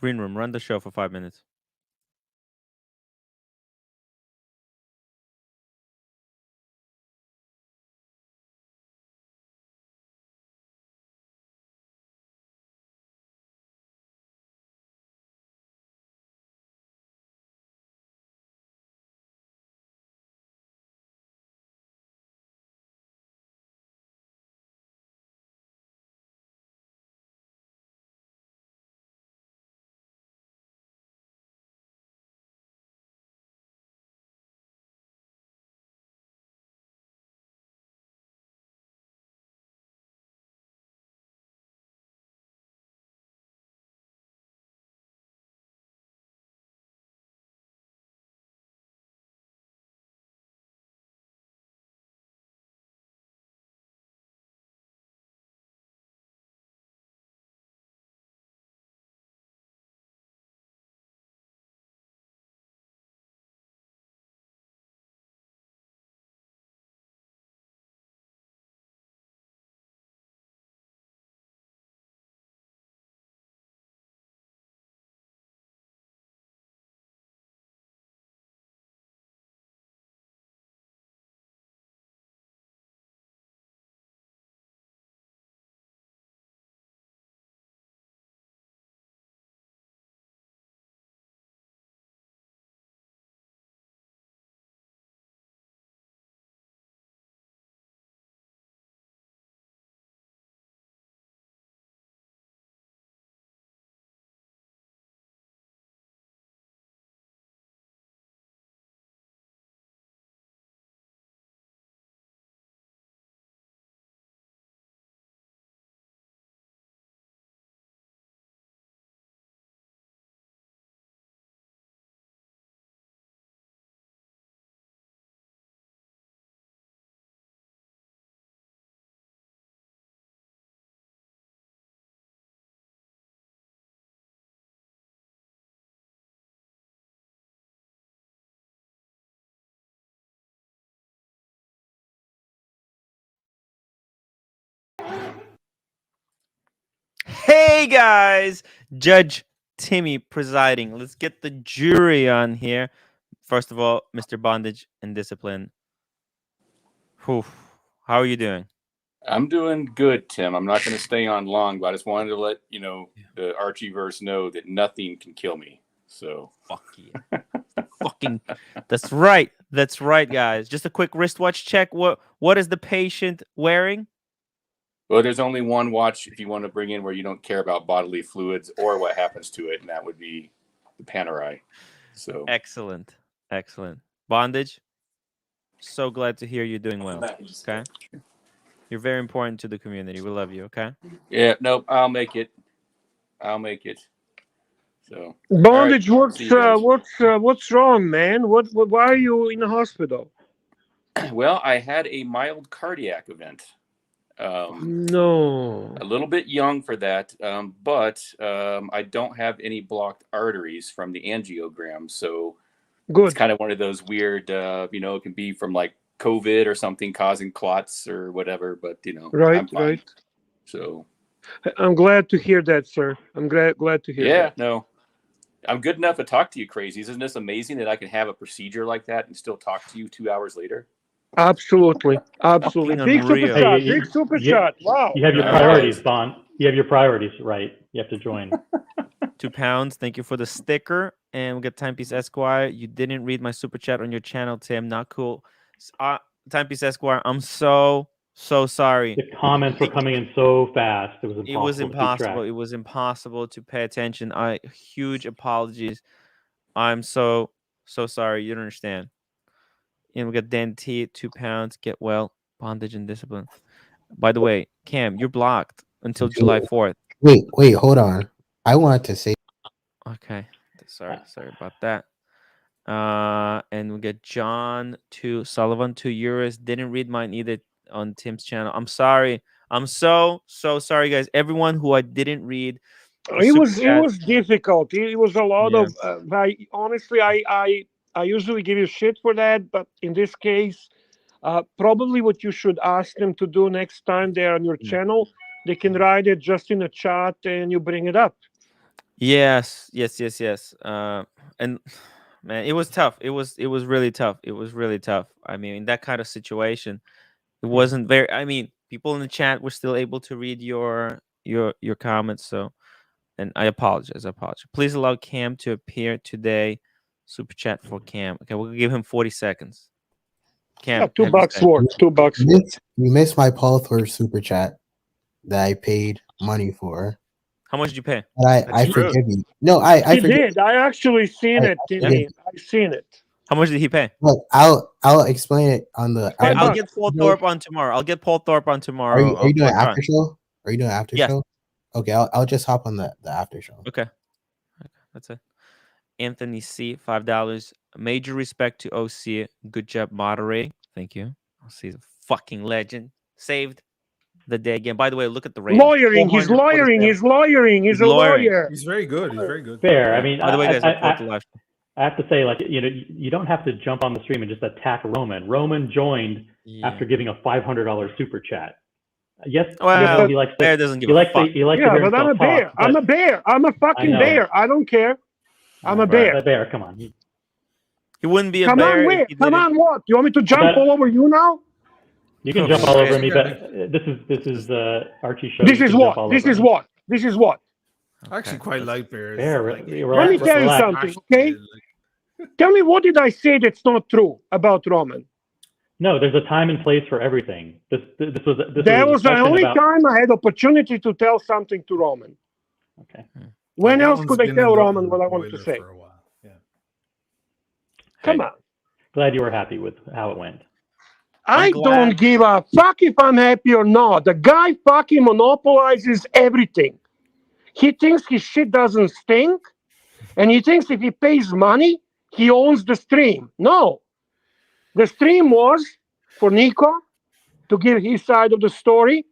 Green room, run the show for 5 minutes. Hey guys, Judge Timmy presiding. Let's get the jury on here. First of all, Mr. Bondage and Discipline. Whew. How are you doing? I'm doing good, Tim. I'm not going to stay on long, but I just wanted to let the Archieverse know that nothing can kill me. So fuck you. Fucking. That's right. That's right, guys. Just a quick wristwatch check. What is the patient wearing? Well, there's only one watch if you want to bring in where you don't care about bodily fluids or what happens to it, and that would be the Panerai. So excellent. Bondage. So glad to hear you're doing well. Okay. You're very important to the community. We love you. Okay. Yeah. Nope. I'll make it. So Bondage, right, what's wrong, man? Why are you in the hospital? Well, I had a mild cardiac event. No. A little bit young for that, but I don't have any blocked arteries from the angiogram, so good. It's kind of one of those weird, it can be from like COVID or something causing clots or whatever, but right, I'm fine. Right. So I'm glad to hear that, sir. I'm glad to hear that. Yeah, no, I'm good enough to talk to you crazies. Isn't this amazing that I can have a procedure like that and still talk to you 2 hours later? Absolutely. Big super shot. Big super shot. Wow. You have your priorities, Bond. You have your priorities right. You have to join. £2. Thank you for the sticker. And we got Timepiece Esquire. You didn't read my super chat on your channel, Tim. Not cool. Timepiece Esquire, I'm so sorry. The comments were coming in so fast. It was impossible. It was impossible to pay attention. Huge apologies. I'm so sorry. You don't understand. And we got Dan T, £2. Get well. Bondage and Discipline. By the way, Cam, you're blocked until July 4th. Wait, hold on. I wanted to say. Okay. Sorry about that. And we get John to Sullivan, €2. Didn't read mine either on Tim's channel. I'm sorry. I'm so sorry, guys. Everyone who I didn't read. It was difficult. It was a lot of. Honestly, I usually give you shit for that, but in this case, probably what you should ask them to do next time they're on your channel, they can write it just in a chat and you bring it up. Yes. And man, it was tough. It was really tough. It was really tough. I mean, in that kind of situation, it wasn't very. I mean, people in the chat were still able to read your comments. So, and I apologize. Please allow Cam to appear today. Super chat for Cam. Okay, we'll give him 40 seconds. Cam, Yeah, $2 have your say. worth. $2 worth. You missed my Paul Thor super chat that I paid money for. How much did you pay? But I That's rude. forgive you. No, I He forgive. did. I actually seen it, Yeah. Timmy. I seen it. How much did he pay? Look, I'll explain it on the. Okay, I'll $5. get Paul Thorpe on tomorrow. Are you doing for a after try. show? Are you doing after Yes. show? Okay, I'll just hop on the after show. Okay, that's it. Anthony C, $5. Major respect to OC. Good job moderating. Thank you. OC is a fucking legend. Saved the day again. By the way, look at the ratings. Lawyering. He's 447. lawyering. He's lawyering. He's a lawyering. lawyer. He's very good. He's very good. Fair. I mean, By the way, guys, I the live. I have to say, like, you know, you don't have to jump on the stream and just attack Roman. Roman joined after giving a $500 super chat. Yes, Well, he likes Bear to. doesn't give He a likes fuck. to. He likes Yeah, to hear but I'm a himself bear. talk, I'm a bear. I'm a fucking know. bear. I don't care. I'm a bear. The bear, come on. He wouldn't be a Come bear. on, where? If he Come didn't. on, what? You want me to jump That- all over you now? You can jump all over me, but this is Archie show. This is what? This is what? This is what? I actually quite like bears. Bear, Like, Let me tell you relax. something, okay? Tell me, what did I say that's not true about Roman? No, there's a time and place for everything. This was a That was the discussion only about- time I had opportunity to tell something to Roman. Okay. When that else one's could I been tell in the Roman what I wanted to boiler say? for a while. Yeah. Come on. Glad you were happy with how it went. I glad- don't give a fuck if I'm happy or not. The guy fucking monopolizes everything. He thinks his shit doesn't stink, and he thinks if he pays money, he owns the stream. No. The stream was for Nico to give his side of the story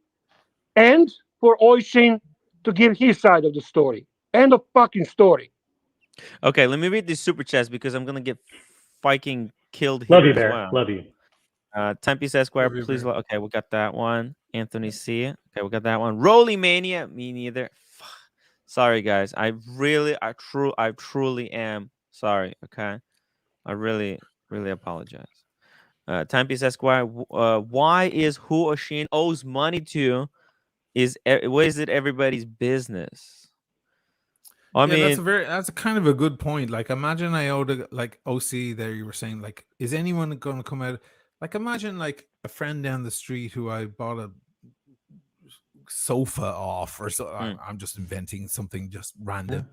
and for Oisin to give his side of the story. End of fucking story. Okay, let me read these super chats because I'm gonna get fucking killed here Love you, as Bear. well. Love you. Timepiece Esquire, Love you, please. Bear. Okay, we got that one. Anthony C. Okay, we got that one. Roly Mania, me neither. Fuck. Sorry, guys. I truly am sorry. Okay, I really apologize. Timepiece Esquire, why is who Oshin owes money to? What is it everybody's business? I mean, that's a kind of a good point. Like, imagine I owed like OC there. You were saying, like, is anyone going to come out? Like, imagine like a friend down the street who I bought a sofa off, or so. I'm just inventing something just random.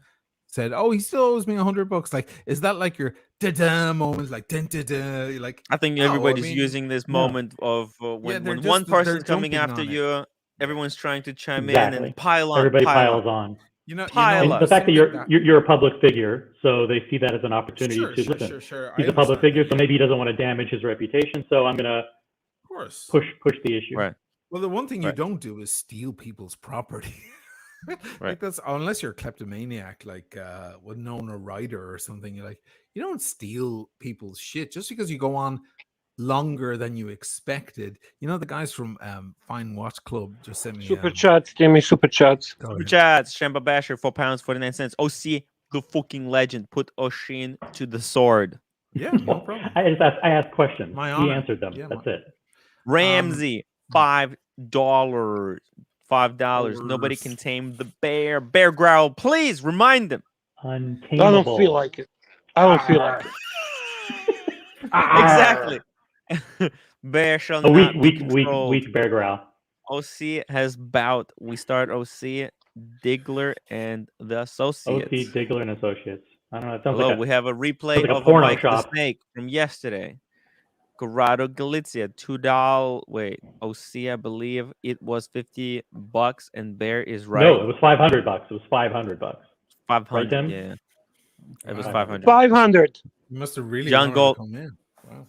Said, oh, he still owes me $100. Like, is that like your da-da moment? Like, da-da-da? Like, I think no, everybody's I mean, using this moment of when they're one just- person's they're coming jumping after on it. you, everyone's trying to chime in Exactly. and pile on. Everybody pile piles on. You know, Pile And up. the fact that something you're a public figure, so they see that as an opportunity Sure, to sure, listen. sure. He's I a public understand figure, that, so yeah. maybe he doesn't want to damage his reputation. So I'm gonna Of course. push the issue. Right. Well, the one thing you Right. don't do is steal people's property. Right. Like, that's unless you're a kleptomaniac, like Winona Ryder or something. You're like, you don't steal people's shit just because you go on longer than you expected. You know, the guys from Fine Watch Club just sent me Super chats, Timmy, super chats. go Super ahead. chats. Shamba Basher, £4.49. OC, the fucking legend. Put Oshin to the sword. Yeah, no problem. I asked questions. My He honor. answered them. Yeah, That's it. Ramsey, $5. $5. Nobody can tame the bear. Bear growl. Please remind them. Untamable. I don't feel like it. I don't feel like it. Exactly. Bear shall A not be weak controlled. bear growl. OC has bout. We start OC, Diggler, and the Associates. OC Diggler and Associates. I don't know. It sounds Hello, like we have a replay like a of porno Mike the shop. Snake from yesterday. Corrado Galizia, $2. Wait, OC, I believe it was $50, and Bear is right. No, it was $500. It was $500. 500. Right, Tim? Yeah, it was Wow. 500. 500. You must have really John wanted Gold. to come in. Wow.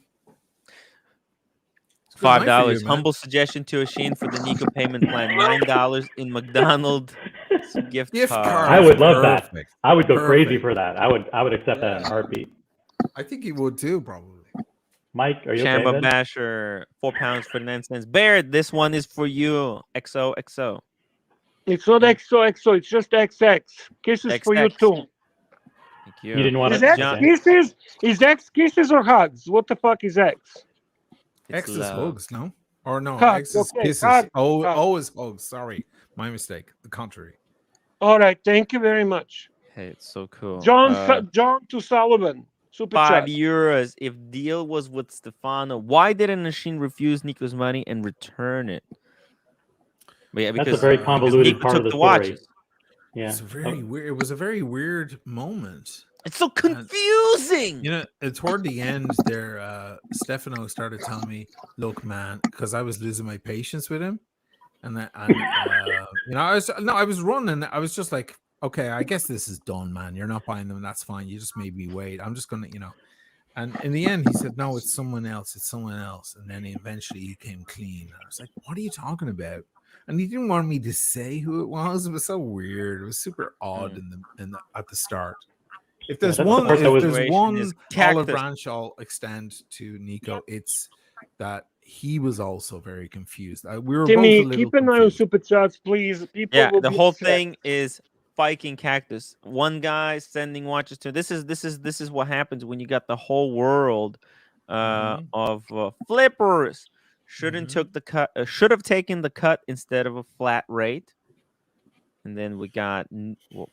$5. man. Humble suggestion to Oshin for the Nico payment plan. $9 in McDonald's gift Gift card. card. I would love that. Perfect. I would go crazy Perfect. for that. I would accept that in a heartbeat. I think he would too, probably. Mike, are you okay? Shamba then? Basher, £4.49. Bear, this one is for you. XOXO. It's not XOXO. It's just XX. Kisses for you XX. too. Thank you. You didn't want Is to. X John- kisses? Is X kisses or hugs? What the fuck is X? It's X is love. hugs, no? Or no, Hugs, X is okay, kisses. hugs, O hugs. O is hugs. Sorry, my mistake. The contrary. All right. Thank you very much. Hey, it's so cool. John to Sullivan. Super chat. €5. If deal was with Stefano, why didn't Machine refuse Nico's money and return it? But yeah, That's because a very because convoluted Nico part took of the the story. watches. Yeah. It's very weird. It was a very weird moment. It's so confusing. You know, toward the end there, Stefano started telling me, "Look, man," because I was losing my patience with him, and you know, I was running. I was just like, "Okay, I guess this is done, man. You're not buying them. That's fine. You just made me wait. I'm just gonna, you know." And in the end, he said, "No, it's someone else. It's someone else." And then eventually he came clean. I was like, "What are you talking about?" And he didn't want me to say who it was. It was so weird. It was super odd at the start. If there's that's the one, part that if was- there's Situation one is olive cactus. branch I'll extend to Nico, it's that he was also very confused. We were both a Timmy, little keep an eye on confused. super chats, please. People Yeah, will the be whole upset. thing is Viking cactus. One guy sending watches to this is what happens when you got the whole world of flippers. Shouldn't took the cut. Should have taken the cut instead of a flat rate. And then we got Neo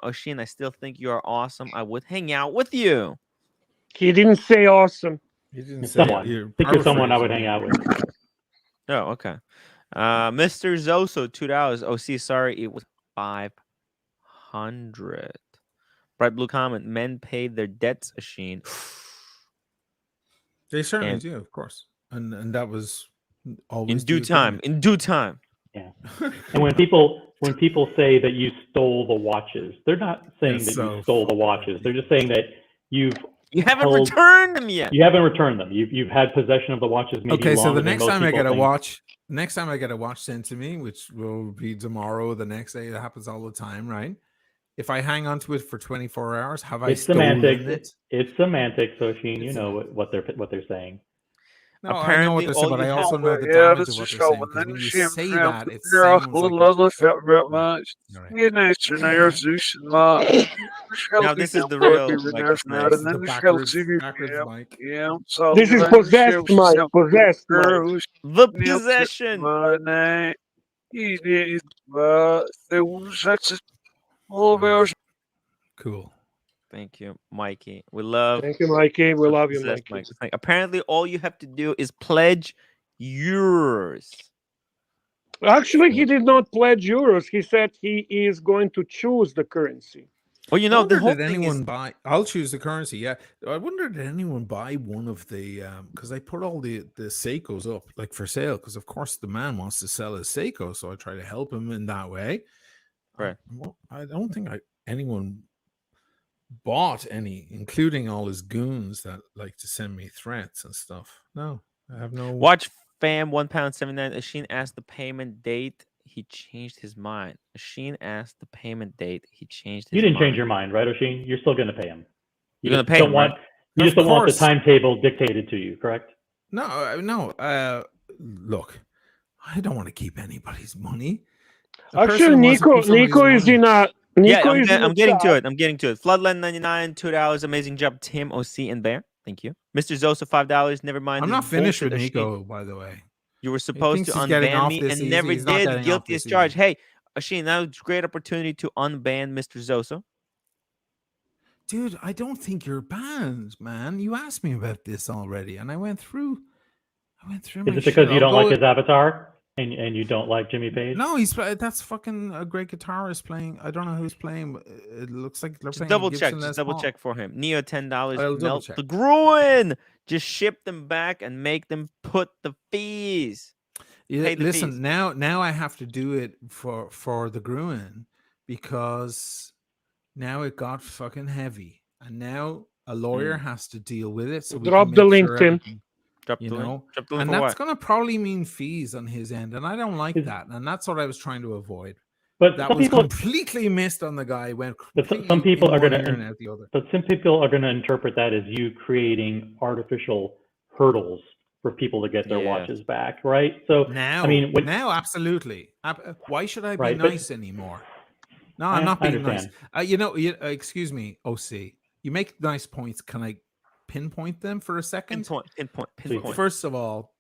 Oshin. I still think you are awesome. I would hang out with you. He didn't say awesome. He didn't say Someone. you're I think you're someone I would paraphrasing. hang out with. Oh, okay. Mr. Zoso, $2. OC, sorry, it was 500. Bright blue comment. Men paid their debts, Oshin. They certainly And- do, of course, and that was always In the due time. agreement. In due time. Yeah. And when people say that you stole the watches, they're not saying That's that so you stole the fucking watches. They're just saying that You haven't held- returned them yet. you haven't returned them. You've had possession of the watches maybe Okay, so longer the than next most time I people get a think. watch, sent to me, which will be tomorrow, the next day, it happens all the time, right? If I hang on to it for 24 hours, have I It's stolen semantics. it? It's semantics, Oshin. You It's know what they're saying. No, I know Apparently, what they're all saying, but you I have- also know the Yeah, damage this of what is they're saying. all Because when you shit, say man. that, it You're off sounds a like little felt real much. Right. You know, there's Zeus and that. Now, this is the real Mike This Mike. is the backwards mic. Yeah, so This is possessed, Mike. Possessed, Mike. girls. The possession. He did, there was such a all of ours. Cool. Thank you, Mikey. We love Thank you, Mikey. We the love you, possessed Mikey. Mike. Apparently, all you have to do is pledge yours. Actually, he did not pledge euros. He said he is going to choose the currency. Well, you know, the Wonder whole did thing anyone is buy? I'll choose the currency. Yeah, I wonder did anyone buy one of the because I put all the Seikos up like for sale because of course the man wants to sell his Seiko, so I try to help him in that way. Right. I don't think anyone bought any, including all his goons that like to send me threats and stuff. No, I have no. watch fam £1.79. Asheen asked the payment date. He changed his mind. Asheen asked the payment date. He changed his You didn't mind. change your mind, right, Oshin? You're still going to pay him. You're gonna just pay don't him, want. right? You just Of don't want the course. timetable dictated to you, correct? No. Look, I don't want to keep anybody's money. A Actually, person wants to Nico, keep somebody's Nico is money. in a. Nico Yeah, is in I'm the getting to chat. it. I'm getting to it. Floodland 99, $2. Amazing job, Tim, OC, and Bear. Thank you. Mr. Zosa, $5. Never mind. I'm this not finished with bullshit, Asheen. Nico, by the way. You were supposed thinks to he's getting unban off me this and easy. never He's not did. getting off Guilty this as charged. easy. Hey, Asheen, now it's a great opportunity to unban Mr. Zosa. Dude, I don't think you're banned, man. You asked me about this already, and I went through. Is it because you don't like his avatar and you don't like Jimmy Page? No, that's fucking a great guitarist playing. I don't know who's playing. But it looks like they're Just playing. double a check. Gibson Just Les double Paul. check for him. Neo, $10. I'll double Melt check. the Gruen. Just ship them back and make them put the fees. Yeah, Pay the listen, fees. now I have to do it for the Gruen because now it got fucking heavy, and now a lawyer has to deal with it. So we Drop can the make link, sure Tim. everything- Drop you the link. know, Drop the link and for that's what? going to probably mean fees on his end, and I don't like Is- that, and that's what I was trying to avoid. But That some was people, completely missed on the guy. Went but some completely people in are one going ear and to, out the other. but some people are going to interpret that as you creating artificial hurdles for people to get their Yeah. watches back, right? So Now, I mean, now, absolutely. Why should I be Right, but- nice anymore? No, I'm not I being nice. understand. Excuse me, OC. You make nice points. Can I pinpoint them for a second? Pinpoint. First of all,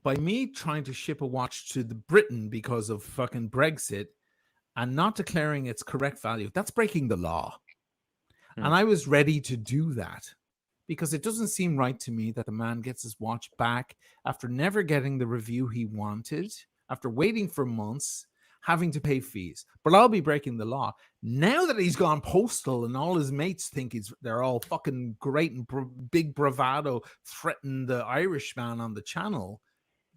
by me trying to ship a watch to the Britain because of fucking Brexit and not declaring its correct value, that's breaking the law. And I was ready to do that because it doesn't seem right to me that the man gets his watch back after never getting the review he wanted, after waiting for months, having to pay fees. But I'll be breaking the law. Now that he's gone postal and all his mates think they're all fucking great and big bravado threaten the Irishman on the channel,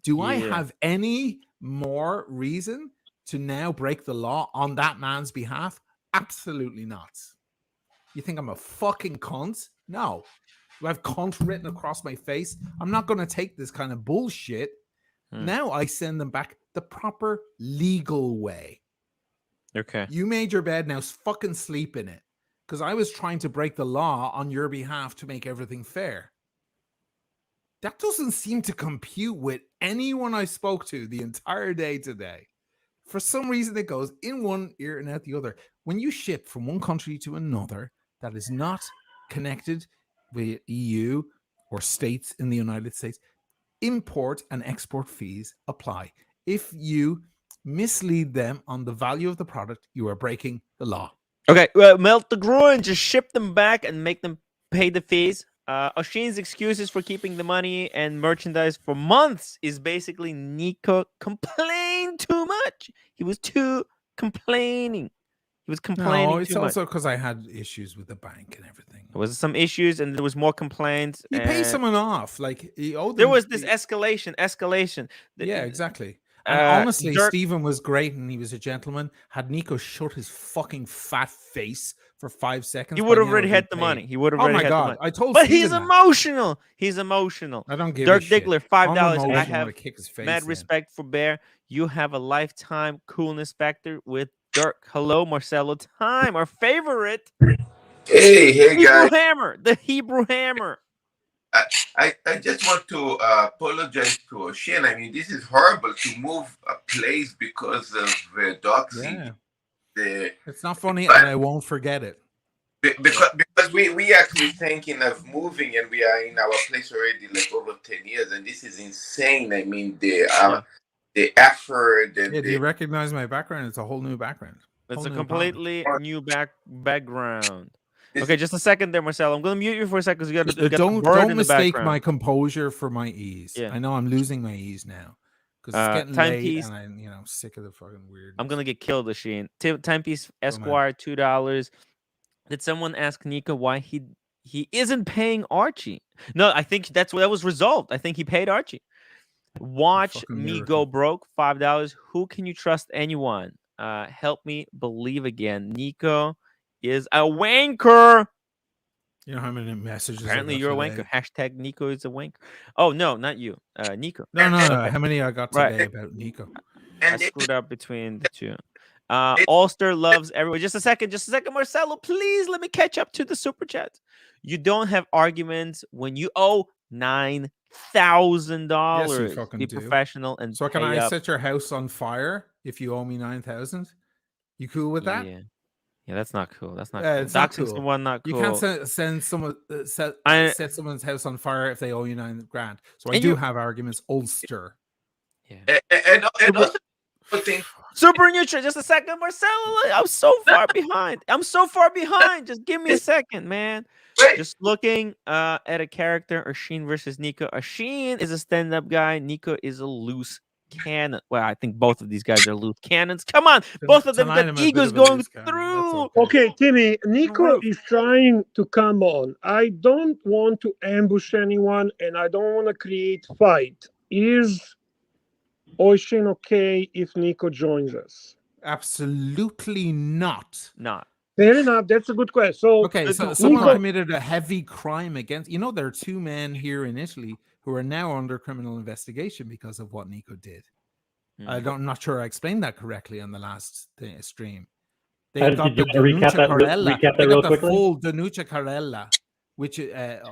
do I have any more reason to now break the law on that man's behalf? Absolutely not. You think I'm a fucking cunt? No. Do I have cunt written across my face? I'm not going to take this kind of bullshit. Now I send them back the proper legal way. Okay. You made your bed, now fucking sleep in it. Because I was trying to break the law on your behalf to make everything fair. That doesn't seem to compute with anyone I spoke to the entire day today. For some reason, it goes in one ear and out the other. When you ship from one country to another that is not connected with EU or states in the United States, import and export fees apply. If you mislead them on the value of the product, you are breaking the law. Okay, well, melt the groin, just ship them back and make them pay the fees. Oshin's excuses for keeping the money and merchandise for months is basically Nico complained too much. He was too complaining. He was complaining No, it's too much. also because I had issues with the bank and everything. There was some issues and there was more complaints. You pay someone off. Like there was this escalation. Yeah, exactly. And honestly, Stephen was great and he was a gentleman. Had Nico shut his fucking fat face for 5 seconds, he would have already had the money. He would have already had the money. I told but Stephen he's that. emotional. He's emotional. I don't give Dirk a shit. Diggler, $5. I I'm have kick his face mad in. respect for Bear. You have a lifetime coolness factor with Dirk. Hello, Marcelo. Time, our favorite. Hey Hebrew guys. Hammer, the Hebrew Hammer. I just want to apologize to Oshin. I mean, this is horrible to move a place because of doxing. Yeah. It's not funny, and I won't forget it. Because we actually thinking of moving, and we are in our place already like over 10 years, and this is insane. I mean, the effort. And do you recognize my background? It's a whole new background. It's a completely new background. Okay, just a second there, Marcelo. I'm going to mute you for a second because you got to don't mistake my composure for my ease. Yeah. I know I'm losing my ease now because it's getting late and I'm sick of the fucking weird. I'm going to get killed, Oshin. Timepiece Esquire, $2. Did someone ask Nico why he isn't paying Archie? No, I think that was resolved. I think he paid Archie. Watch me go broke, $5. Who can you trust? Anyone? Help me believe again. Nico is a wanker. You know how many messages? Apparently, you're a wanker. Hashtag Nico is a wanker. Oh no, not you. Nico. No. Okay. How many I got today about Nico? I screwed up between the two. Ulster loves everyone. Just a second, Marcelo. Please let me catch up to the super chat. You don't have arguments when you owe $9,000. Yes, Be professional and so can I set your house on fire if you owe me 9,000? You cool with that? Yeah, that's not cool. That's not cool. It's not cool. Someone not cool. You can't send someone set someone's house on fire if they owe you $9,000. So I do have arguments. Ulster. Yeah. And also Super neutral. Just a second, Marcelo. I'm so far behind. Just give me a second, man. Just looking at a character, Oshin versus Nico. Oshin is a stand-up guy. Nico is a loose cannon. Well, I think both of these guys are loose cannons. Come on, both of them got egos going through. Okay, Timmy, Nico is trying to come on. I don't want to ambush anyone, and I don't want to create fight. Is Oshin okay if Nico joins us? Absolutely not. Not. Fair enough. That's a good question. So someone committed a heavy crime against. You know, there are two men here in Italy who are now under criminal investigation because of what Nico did. I'm not sure I explained that correctly on the last stream. They got the recap that real quickly? full Denuncia Carella, which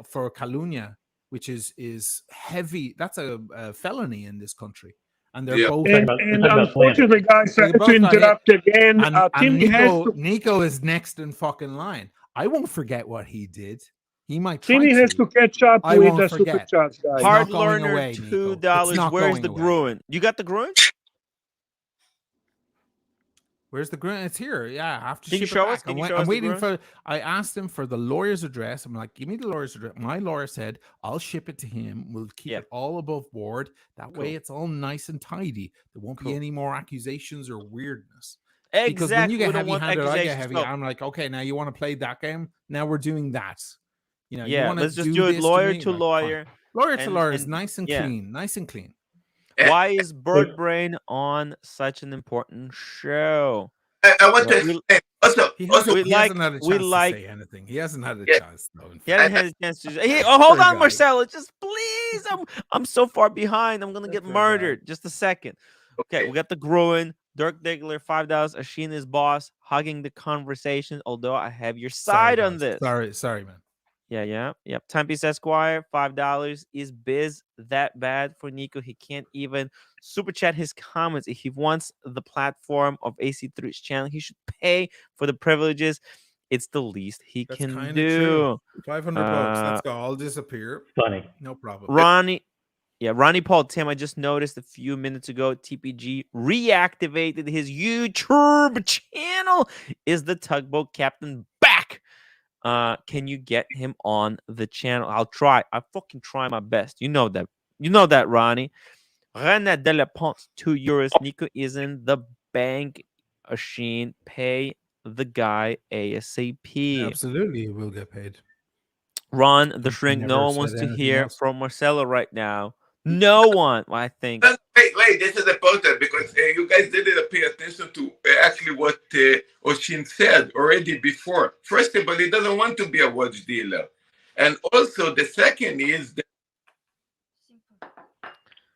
for Calunnia, which is heavy. That's a felony in this country, and they're Yeah. both. And unfortunately, guys, I have to interrupt again. And Timmy has to. Nico is next in fucking line. I won't forget what he did. He might. Timmy has to catch up I with won't the super forget. chats, guys. Hard not going learner, away, Nico. It's $2. not Where's going the away. Gruen? You got the Gruen? Where's the Gruen? It's here. Yeah, I have to Can you ship show it us? back. Can you show I'm us the waiting Gruen? for. I asked him for the lawyer's address. I'm like, give me the lawyer's address. My lawyer said I'll ship it to him. We'll keep it all above board. That way, it's all nice and tidy. There won't be any more accusations or weirdness. Because when you Exactly. get We don't want heavy-handed, I get accusations. heavy. No. I'm like, okay, now you want to play that game? Now we're doing that. You know, you Yeah, want let's to just do do it this lawyer me? to Like, lawyer. fine. Lawyer to and- lawyer is and- nice and yeah. clean. Nice and clean. Why is Bird Brain on such an important show? I want to Well, explain. Also, He also, hasn't had a chance to say anything. He hasn't had a chance, though. He hasn't had a chance to. Hold Poor on, guy. Marcelo. Just please. I'm so far behind. I'm gonna get That's murdered. Just a second. Okay, we got the Gruen. Dirk Diggler, $5. Ashina's boss, hugging the conversation. Although I have your side on this. Sorry, man. Yep. Timepiece Esquire, $5. Is Biz that bad for Nico? He can't even super chat his comments. If he wants the platform of AC3's channel, he should pay for the privileges. It's the least he can do. True. $500. Let's go. I'll disappear. Funny. No problem. Ronnie Paul Tim, I just noticed a few minutes ago, TPG reactivated his YouTube channel. Is the tugboat captain back? Can you get him on the channel? I'll try. I fucking try my best. You know that. You know that, Ronnie. René de la Ponce, €2. Nico is in the bank. Asheen, pay the guy ASAP. Absolutely, he will get paid. Ron, the shrink, never no one said wants to anything hear else. from Marcelo right now. No one. Well, I think. wait, this is important because you guys didn't pay attention to actually what Oshin said already before. First of all, he doesn't want to be a watch dealer. And also, the second is that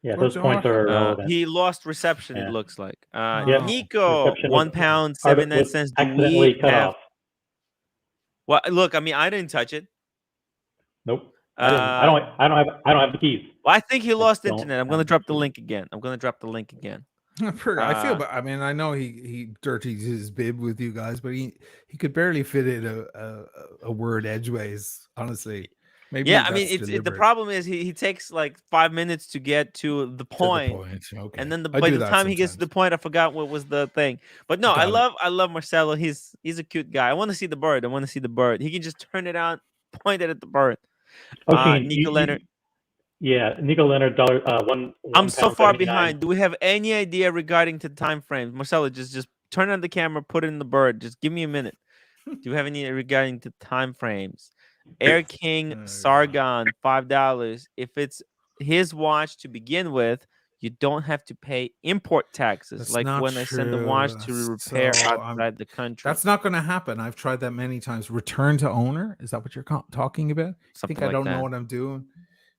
those points are irrelevant. He lost reception, it looks like. Nico, Reception £1.79. Do accidentally we cut have... off. Well, look, I mean, I didn't touch it. Nope. I don't have the keys. Well, I think he lost don't internet. I'm have going to the drop the keys. link again. I feel, but I mean, I know he dirties his bib with you guys, but he could barely fit in a word edgeways. Honestly, maybe. Yeah, I mean, the problem is he takes like 5 minutes to get to the point, Okay. and then by the time he gets to the point, I forgot what was the thing. But no, I love Marcelo. He's a cute guy. I want to see the bird. He can just turn it on, point it at the bird. Nico Leonard. Nico Leonard, one. I'm so far 79. behind. Do we have any idea regarding to time frames? Marcelo, just turn on the camera, put it in the bird. Just give me a minute. Do you have any regarding to time frames? Air King Sargon, $5. If it's his watch to begin with, you don't have to pay import taxes. That's like not when I send the true. watch to repair So, outside the country. That's not going to happen. I've tried that many times. Return to owner. Is that what you're talking about? Something I think I don't like know that. what I'm doing.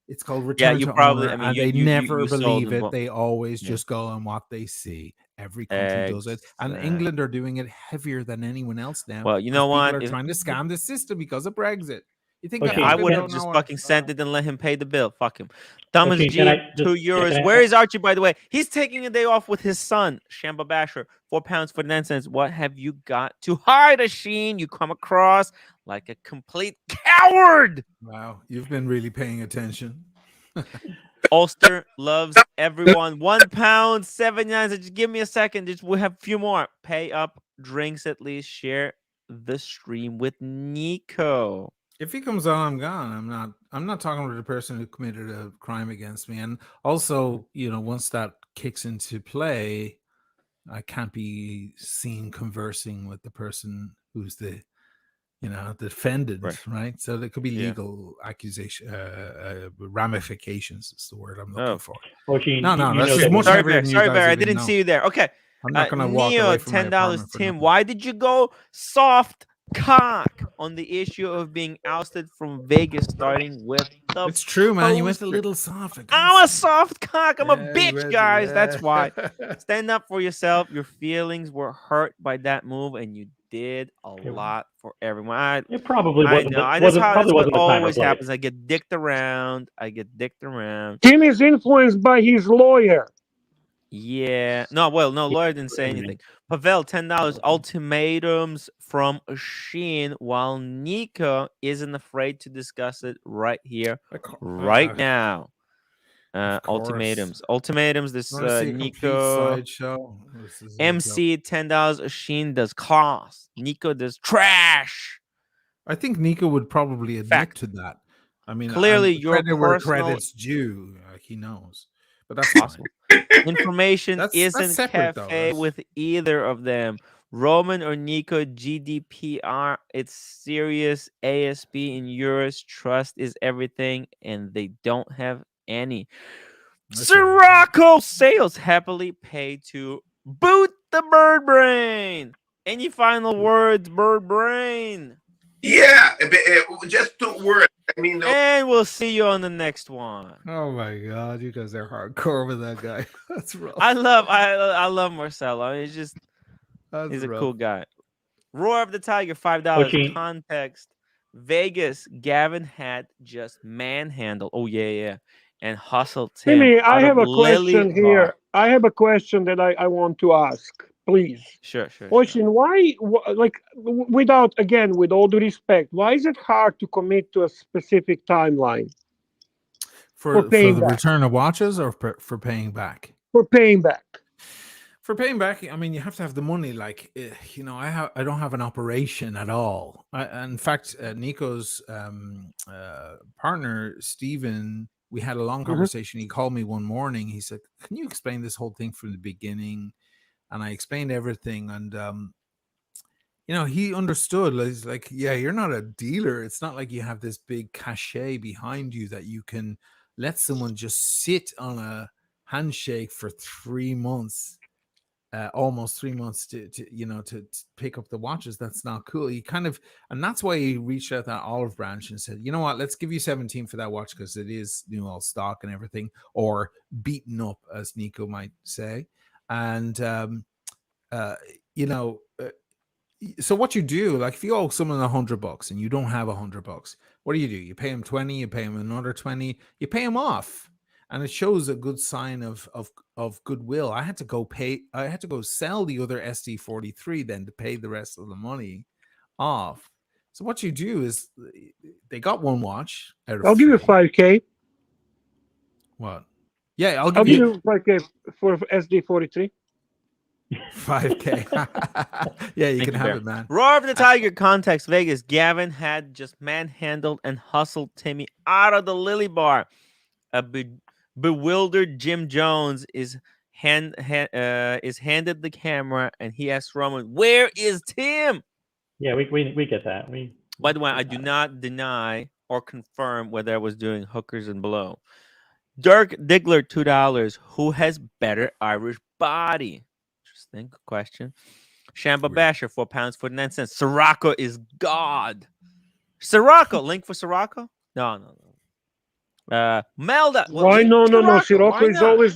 It's called return you to probably. owner, I mean, and you, they you, never you sold believe them, it. but- They always just go on what they see. Every country does it, and England are doing it heavier than anyone else now. Well, you know because what? People are trying to scam the system because of Brexit. You think Okay, that I people would have don't just know fucking sent it and let him pay the bill. Fuck him. Thomas Okay, G, can I just- €2. can I- Where is Archie, by the way? He's taking a day off with his son, Shamba Basher. £4.49. What have you got to hide, Asheen? You come across like a complete coward. Wow, you've been really paying attention. Ulster loves everyone. £1.79. Just give me a second. We have a few more. Pay up, drinks at least. Share the stream with Nico. If he comes on, I'm gone. I'm not talking to the person who committed a crime against me. And also, once that kicks into play, I can't be seen conversing with the person who's the defendant, right? So there could be legal accusation, ramifications is the word I'm looking for. Ocean, No, you that's know that- much Sorry, heavier Bear. than you Sorry, guys Bear. I even didn't know. see you there. Okay. I'm not going to walk Neo, away from my $10. apartment for Tim, nothing. why did you go soft cock on the issue of being ousted from Vegas, starting with the It's true, man. You went a poster? little soft. I'm a soft cock. I'm a Yeah, you bitch, went- guys. That's yeah. why. Stand up for yourself. Your feelings were hurt by that move, and you did a lot for everyone. It probably I wasn't. know. That's Probably what wasn't the time or always place. happens. I get dicked around. Tim is influenced by his lawyer. Yeah. No, well, no, lawyer didn't say anything. Pavel, $10 ultimatums from Sheen, while Nico isn't afraid to discuss it right here, right now. Ultimatums. This Want to see a complete Nico sideshow? MC $10. Sheen does cost. Nico does trash. I think Nico would probably admit to that. I mean, clearly your credit where personal credit's due. Like he knows, but that's possible. fine. Information That's isn't separate, cafe though. with either of them. Roman or Nico GDPR, it's serious. ASP in euros, trust is everything, and they don't have any. Sirocco sales happily pay to boot the bird brain. Any final words, bird brain? Yeah, just 2 words. I mean, And we'll see you on the next one. Oh my god, you guys are hardcore with that guy. That's rough. I love Marcelo. He's just he's a rough. cool guy. Roar of the Tiger, $5. Context. Vegas, Gavin had just manhandled. Oh yeah. And hustled Tim. Timmy, I have a Lily question here. I have a question that I want to ask, please. Sure. Oisin, why, without, again, with all due respect, why is it hard to commit to a specific timeline? For the return of watches or for paying back? For paying back. For paying back, I mean, you have to have the money. Like, you know, I don't have an operation at all. In fact, Nico's partner, Stephen, we had a long conversation. He called me one morning. He said, "Can you explain this whole thing from the beginning?" And I explained everything. And, you know, he understood. He's like, yeah, you're not a dealer. It's not like you have this big cachet behind you that you can let someone just sit on a handshake for 3 months. Almost 3 months to pick up the watches. That's not cool. He kind of, and that's why he reached out that olive branch and said, you know what, let's give you 17 for that watch because it is all stock and everything, or beaten up, as Nico might say. And so what you do, like if you owe someone $100 and you don't have $100, what do? You pay him 20, you pay him another 20, you pay him off. And it shows a good sign of goodwill. I had to go sell the other SD43 then to pay the rest of the money off. So what you do is they got one watch. I'll give you 5K. What? Yeah, I'll give you 5K for SD43. 5K. Yeah, you can have it, man. Roar of the Tiger, context, Vegas. Gavin had just manhandled and hustled Timmy out of the Lily Bar. A bewildered Jim Jones is handed the camera, and he asks Roman, "Where is Tim?" Yeah, we get that. By the way, I do not deny or confirm whether I was doing hookers and below. Dirk Diggler, $2. Who has better Irish body? Interesting question. Shamba Basher, £4, 49 cents. Sirocco is God. Sirocco, link for Sirocco? No. Melda. Why no? Sirocco is always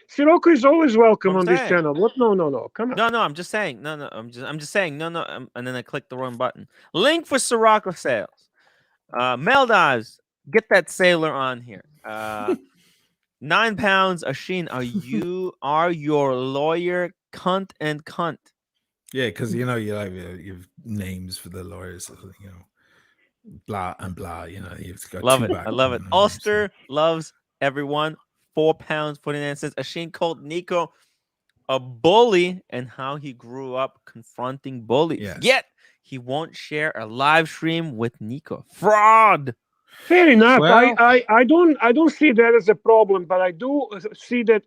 Sirocco is always welcome on this channel. What? No. Come on. No. I'm just saying. No. I'm just saying. No. And then I clicked the wrong button. Link for Sirocco sales. Meldas, get that sailor on here. £9. Ashin, are your lawyer cunt and cunt? Yeah, because you have names for the lawyers. Blah and blah, you've got love it. I love it. Ulster loves everyone. £4, 49 cents. Ashin called Nico a bully and how he grew up confronting bullies. Yes. Yet he won't share a live stream with Nico. Fraud. Fair enough. Well, I don't see that as a problem, but I do see that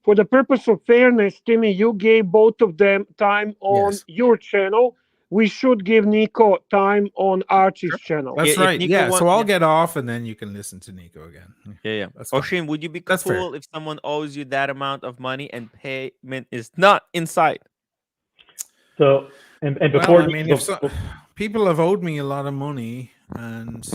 for the purpose of fairness, Timmy, you gave both of them time on your channel. We should give Nico time on Archie's channel. That's right. Yeah. So I'll get off and then you can listen to Nico again. Yeah. Oshin, would you be cool if someone owes you that amount of money and payment is not in sight? So, and before, people have owed me a lot of money and,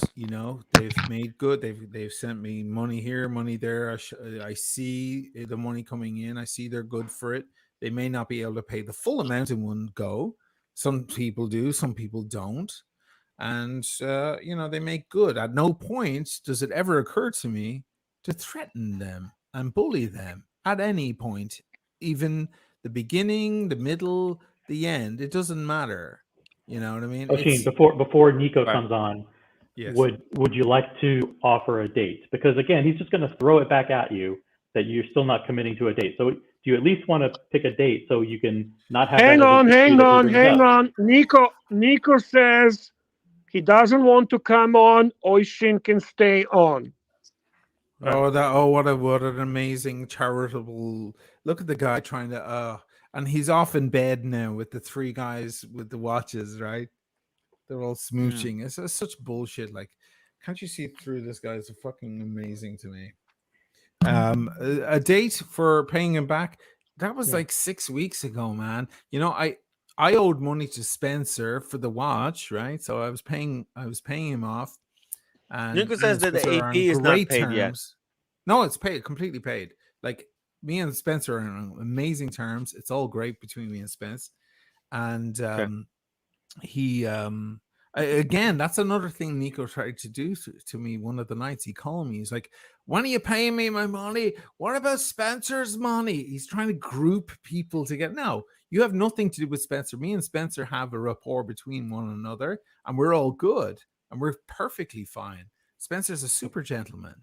they've made good. They've sent me money here, money there. I see the money coming in. I see they're good for it. They may not be able to pay the full amount in one go. Some people do, some people don't. And, they make good. At no point does it ever occur to me to threaten them and bully them at any point, even the beginning, the middle, the end. It doesn't matter. You know what I mean? Oshin, before Nico Right. comes on, Yes. would you like to offer a date? Because again, he's just going to throw it back at you that you're still not committing to a date. So do you at least want to pick a date so you can not have Hang that on, as an issue that he brings up? Nico says he doesn't want to come on. Oshin can stay on. What an amazing charitable look at the guy trying to and he's off in bed now with the three guys with the watches, right? They're all smooching. It's such bullshit. Like, can't you see through this guy? It's fucking amazing to me. A date for paying him back, that was like 6 weeks ago, man. I owed money to Spencer for the watch, right? So I was paying him off. And Nico says that the AP is not paid yet. No, it's paid, completely paid. Like, me and Spencer are on amazing terms. It's all great between me and Spence. And he again, that's another thing Nico tried to do to me one of the nights. He called me. He's like, when are you paying me my money? What about Spencer's money? He's trying to group people together. No, you have nothing to do with Spencer. Me and Spencer have a rapport between one another, and we're all good, and we're perfectly fine. Spencer's a super gentleman.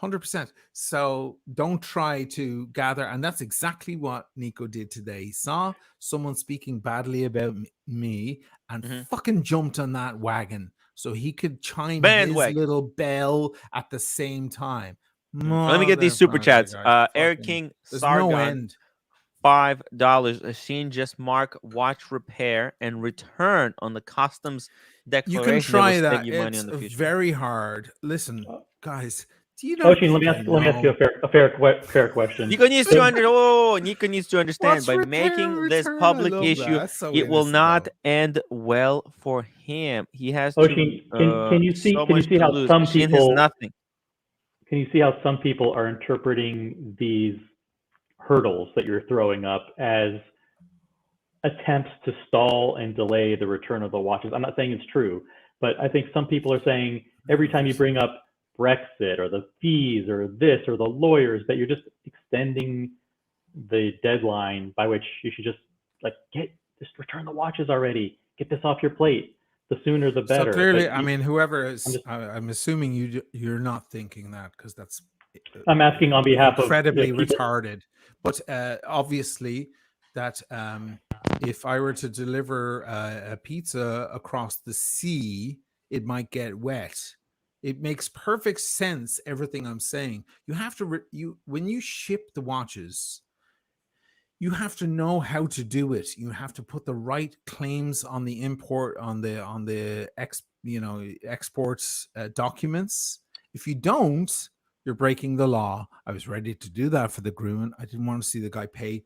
100%. So don't try to gather. And that's exactly what Nico did today. He saw someone speaking badly about me and fucking jumped on that wagon so he could chime his little bell at the same time. Let me get these super chats. Eric King, Sargon, no end. $5. Asheen just mark watch repair and return on the customs declaration. You can try that. Money It's on the future. very hard. Listen, guys. Oshin, let me ask you a fair question. Nico needs to understand by making this public issue, it will not end well for him. He has Oshin, can you see how some people nothing. Can you see how some people are interpreting these hurdles that you're throwing up as attempts to stall and delay the return of the watches? I'm not saying it's true, but I think some people are saying every time you bring up Brexit or the fees or this or the lawyers, that you're just extending the deadline by which you should just return the watches already. Get this off your plate. The sooner the better. So clearly, I mean, whoever is, I'm assuming you're not thinking that, because that's. I'm asking on behalf of incredibly retarded, but obviously that if I were to deliver a pizza across the sea, it might get wet. It makes perfect sense, everything I'm saying. You have to when you ship the watches, you have to know how to do it. You have to put the right claims on the import, on the exports documents. If you don't, you're breaking the law. I was ready to do that for the Grumman. I didn't want to see the guy pay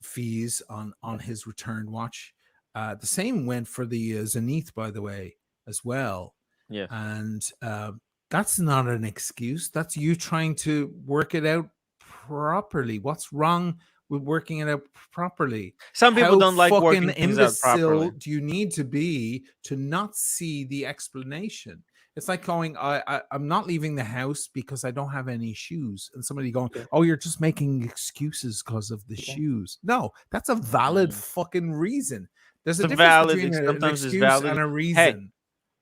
fees on his returned watch. The same went for the Zenith, by the way, as well. Yeah, and that's not an excuse. That's you trying to work it out properly. What's wrong with working it out properly? Some people don't like working things out properly. Do you need to be to not see the explanation? It's like going, I'm not leaving the house because I don't have any shoes, and somebody going, oh, you're just making excuses because of the shoes. No, that's a valid fucking reason. There's a difference between an excuse and a reason. Hey,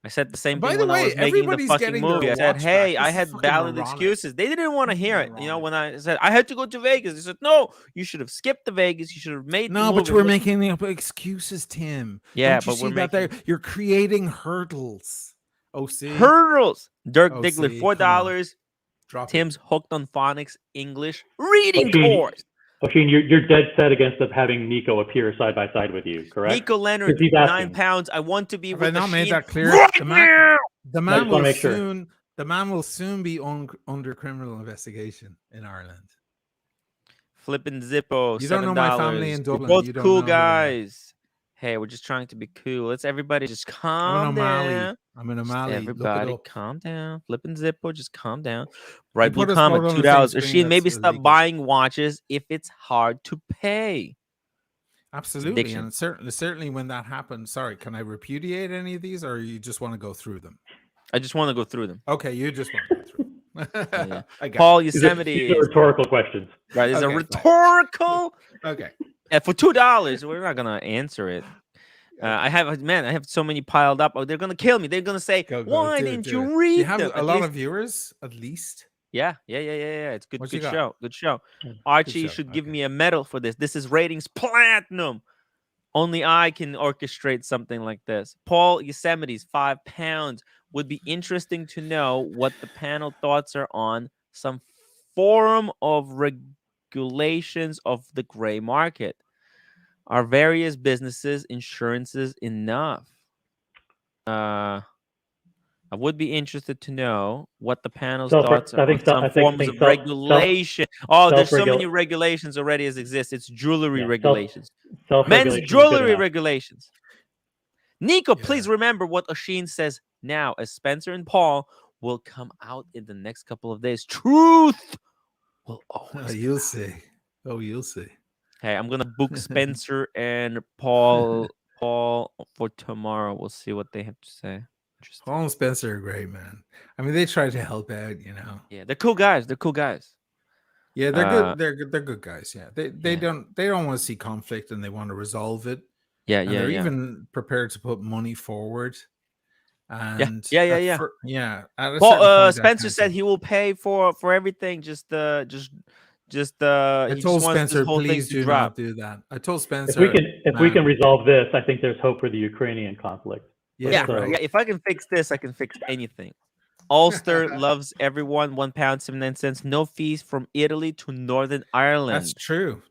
I said the same thing when I was making the fucking movie. I said, hey, I had valid excuses. They didn't want to hear it. When I said I had to go to Vegas, they said, no, you should have skipped the Vegas. You should have made no, but we're making excuses, Tim. Yeah, but we're making... You're creating hurdles. Hurdles. Dirk Diggler, $4. Tim's hooked on phonics English reading course. Oshin, you're dead set against having Nico appear side by side with you, correct? Nico Leonard, £9. I want to be with I not made that clear. Right the man will soon be under criminal investigation in Ireland. Flipping Zippo, $7. You don't know my family in Dublin. We're both cool guys. Hey, we're just trying to be cool. Let's everybody just calm down. I'm in O'Malley. Everybody calm down. Flipping Zippo, just calm down. Right blue comment, $2. Asheen, maybe stop buying watches if it's hard to pay. Absolutely, addiction. and certainly when that happens. Sorry, can I repudiate any of these, or you just want to go through them? I just want to go through them. Okay, you just want to go through. Yeah. I got Paul it. These are Yosemite. rhetorical questions. Right, it's a Okay, fine. rhetorical. Okay. For $2, we're not gonna answer it. I have so many piled up. Oh, they're gonna kill me. They're gonna say, Go, "Why do it, didn't do you it. read You have them?" a lot of viewers, at least. Yeah. It's good, What you good got? show. Good show. Good Archie show, should give okay. me a medal for this. This is ratings platinum. Only I can orchestrate something like this. Paul Yosemite's £5 would be interesting to know what the panel thoughts are on some forum of regulations of the gray market. Are various businesses, insurances enough? I would be interested to know what the panel's thoughts are on some forms of regulation. Oh, there's so many regulations already as exist. It's jewelry regulations. Men's jewelry regulations. Nico, please remember what Oshin says now, as Spencer and Paul will come out in the next couple of days. Truth will always. You'll see. Oh, you'll see. Hey, I'm gonna book Spencer and Paul for tomorrow. We'll see what they have to say. Paul and Spencer are great, man. I mean, they try to help out, you know. Yeah, they're cool guys. They're cool guys. Yeah, they're good. They're good. They're good guys. Yeah, they don't want to see conflict, and they want to resolve it. Yeah, and they're even prepared to put money forward. And yeah. Paul, Spencer said he will pay for everything. I told Spencer, please do not do that. I told Spencer, if we can resolve this, I think there's hope for the Ukrainian conflict. Yeah. If I can fix this, I can fix anything. Ulster loves everyone. £1.79. No fees from Italy to Northern Ireland. That's true.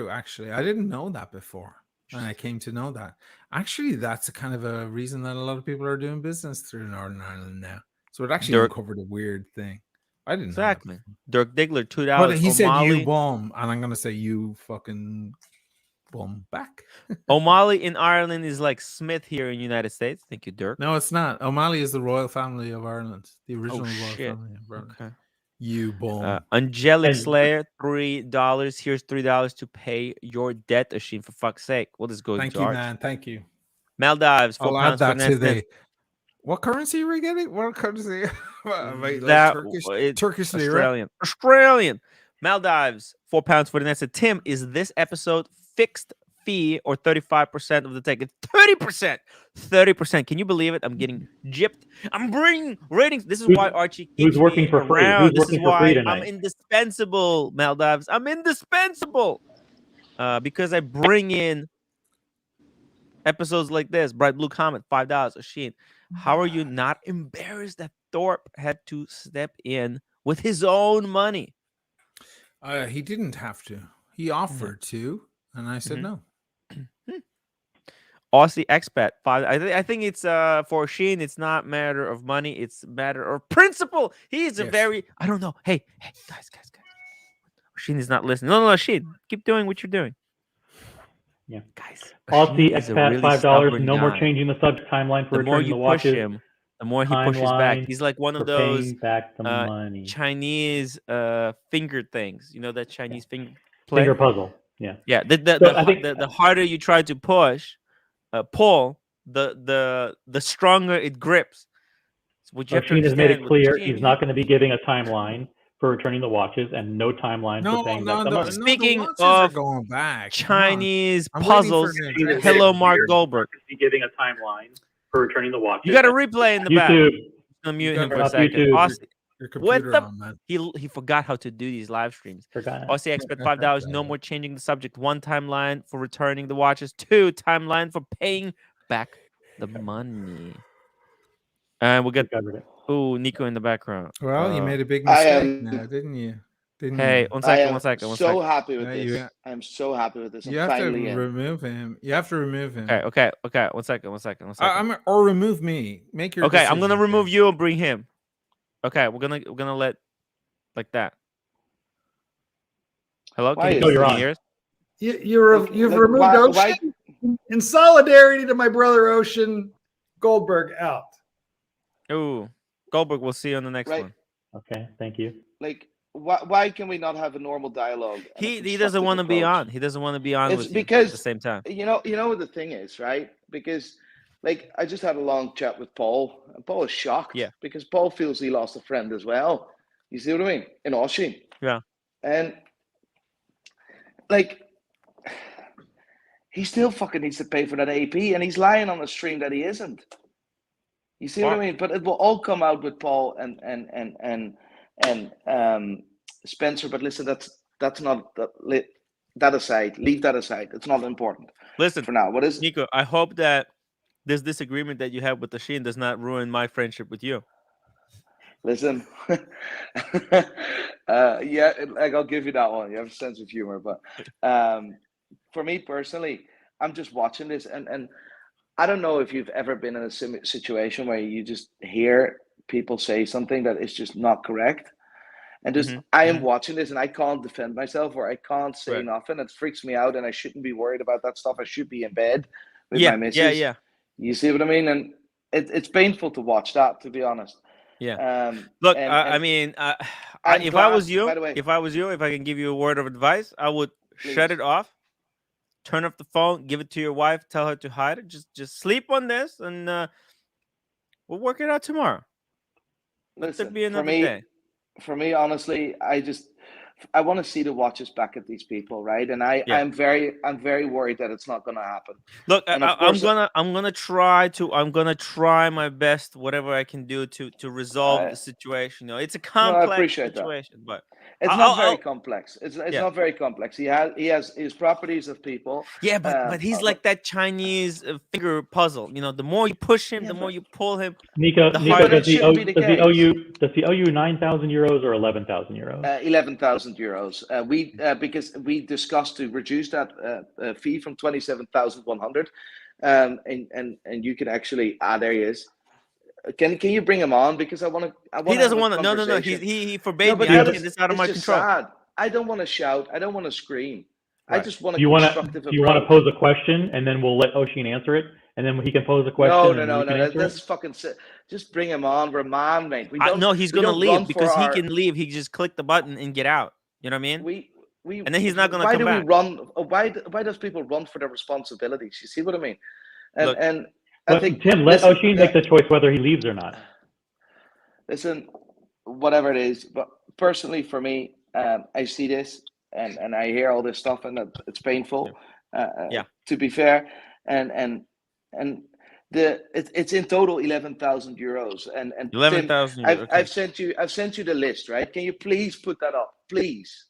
Actually, I didn't know that before, and I came to know that. Actually, that's a kind of a reason that a lot of people are doing business through Northern Ireland now. So it actually uncovered a weird thing. I didn't know that. Dirk Diggler, $2. But he said you bomb, and I'm gonna say you fucking bomb back. O'Malley in Ireland is like Smith here in the United States. Thank you, Dirk. No, it's not. O'Malley is the royal family of Ireland, the original royal family of Ireland. Okay. You bomb. Angelic Slayer, $3. Here's $3 to pay your debt, Oshin, for fuck's sake. We'll just go Thank to you, Arch. man. Thank you. Maldives, £4 I'll add that for to the. What currency are we getting? What currency? Turkish lira. Australian. Maldives, £4 for the next. Tim, is this episode fixed fee or 35% of the ticket? 30%. 30%. Can you believe it? I'm getting gypped. I'm bringing ratings. This is why Archie keeps working for free. Around. This is why I'm indispensable, Maldives. I'm indispensable. Because I bring in episodes like this. Bright Blue Comet, $5. Oshin, how are you not embarrassed that Thorpe had to step in with his own money? He didn't have to. He offered to, and I said no. Aussie expat, $5. I think it's for Sheen. It's not matter of money. It's matter of principle. He's a very. I don't know. Hey, guys. Sheen is not listening. No, Sheen, keep doing what you're doing. Yeah, guys. Aussie expat, $5. No more changing the subject timeline for returning the watches. The more you push him, the more he pushes back. He's like one of those back the money. Chinese finger things. You know that Chinese finger puzzle. Yeah. Yeah. The harder you try to pull, the stronger it grips. What you have to has made it clear he's not going to be giving a timeline for returning the watches and no timeline for paying back the money. Speaking of going back, Chinese puzzles, hello, Mark Goldberg. Be giving a timeline for returning the watches. You got a replay in the back. I'm gonna mute him for a second. Austin, he forgot how to do these live streams. Aussie expect $5. No more changing the subject. 1 timeline for returning the watches. 2 timeline for paying back the money. And we'll get Nico in the background. Well, you made a big mistake now, didn't you? Hey, one second. So happy with this. I'm so happy with this. You have to remove him. You have to remove him. Okay. One second. Or remove me. Make your decision. I'm gonna remove you and bring him. Okay, we're gonna let like that. Hello, can you hear? You've removed Ocean in solidarity to my brother Ocean. Goldberg out. Ooh, Goldberg. We'll see you on the next one. Okay, thank you. Like why can we not have a normal dialogue? He doesn't want to be on. He doesn't want to be on with you at the same time. You know what the thing is, right? Because like I just had a long chat with Paul, and Paul is shocked because Paul feels he lost a friend as well. You see what I mean? In Archie. Yeah. And like he still fucking needs to pay for that AP, and he's lying on the stream that he isn't. You see what I mean? But it will all come out with Paul and Spencer. But listen, that's not that aside. Leave that aside. It's not important. Listen, for now. What is Nico? I hope that this disagreement that you have with Oshin does not ruin my friendship with you. Listen, yeah, like I'll give you that one. You have a sense of humor, but for me personally, I'm just watching this, and I don't know if you've ever been in a situation where you just hear people say something that is just not correct, and just I am watching this and I can't defend myself, or I can't say nothing. It freaks me out, and I shouldn't be worried about that stuff. I should be in bed with my missus. Yeah. You see what I mean? And it's painful to watch that, to be honest. Yeah. Look, I mean, if I was you, if I can give you a word of advice, I would shut it off, turn off the phone, give it to your wife, tell her to hide it. Just sleep on this, and we'll work it out tomorrow. Listen, be another day. For me, honestly, I want to see the watches back at these people, right? And I'm very worried that it's not going to happen. Look, I'm gonna try my best, whatever I can do to resolve the situation. You know, it's a complex situation, but it's not very complex. It's not very complex. He has his properties of people. Yeah, but he's like that Chinese finger puzzle. You know, the more you push him, the more you pull him. Nico, does he owe you 9,000 euros or 11,000 euros? 11,000 euros. Because we discussed to reduce that fee from 27,100, and you can actually there he is. Can you bring him on, because I want to. He doesn't want to. No. He forbade me. It's out of my control. Sad. I don't want to shout. I don't want to scream. Right. I just want to. Do you want to pose a question, and then we'll let Oshin answer it, and then he can pose a question? No. That's fucking. Just bring him on. We're a man, mate. No, he's gonna leave because he can leave. He just click the button and get out. You know what I mean? And then he's not gonna come back. Why does people run for their responsibilities? You see what I mean? And I think Tim, let Oshin make the choice whether he leaves or not. Listen, whatever it is, but personally for me, I see this and I hear all this stuff, and it's painful. To be fair, and it's in total 11,000 euros. And 11,000. I've sent you the list, right? Can you please put that up, please?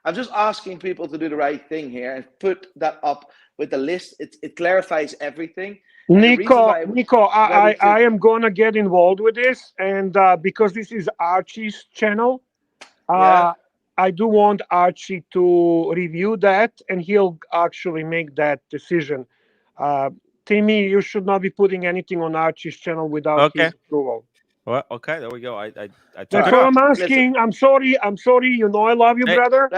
I'm just asking people to do the right thing here and put that up with the list. It clarifies everything. Nico, I am gonna get involved with this, and because this is Archie's channel, I do want Archie to review that, and he'll actually make that decision. Timmy, you should not be putting anything on Archie's channel without his approval. Well, okay, there we go. I That's what I'm asking. Listen, I'm sorry. You know I love you, brother.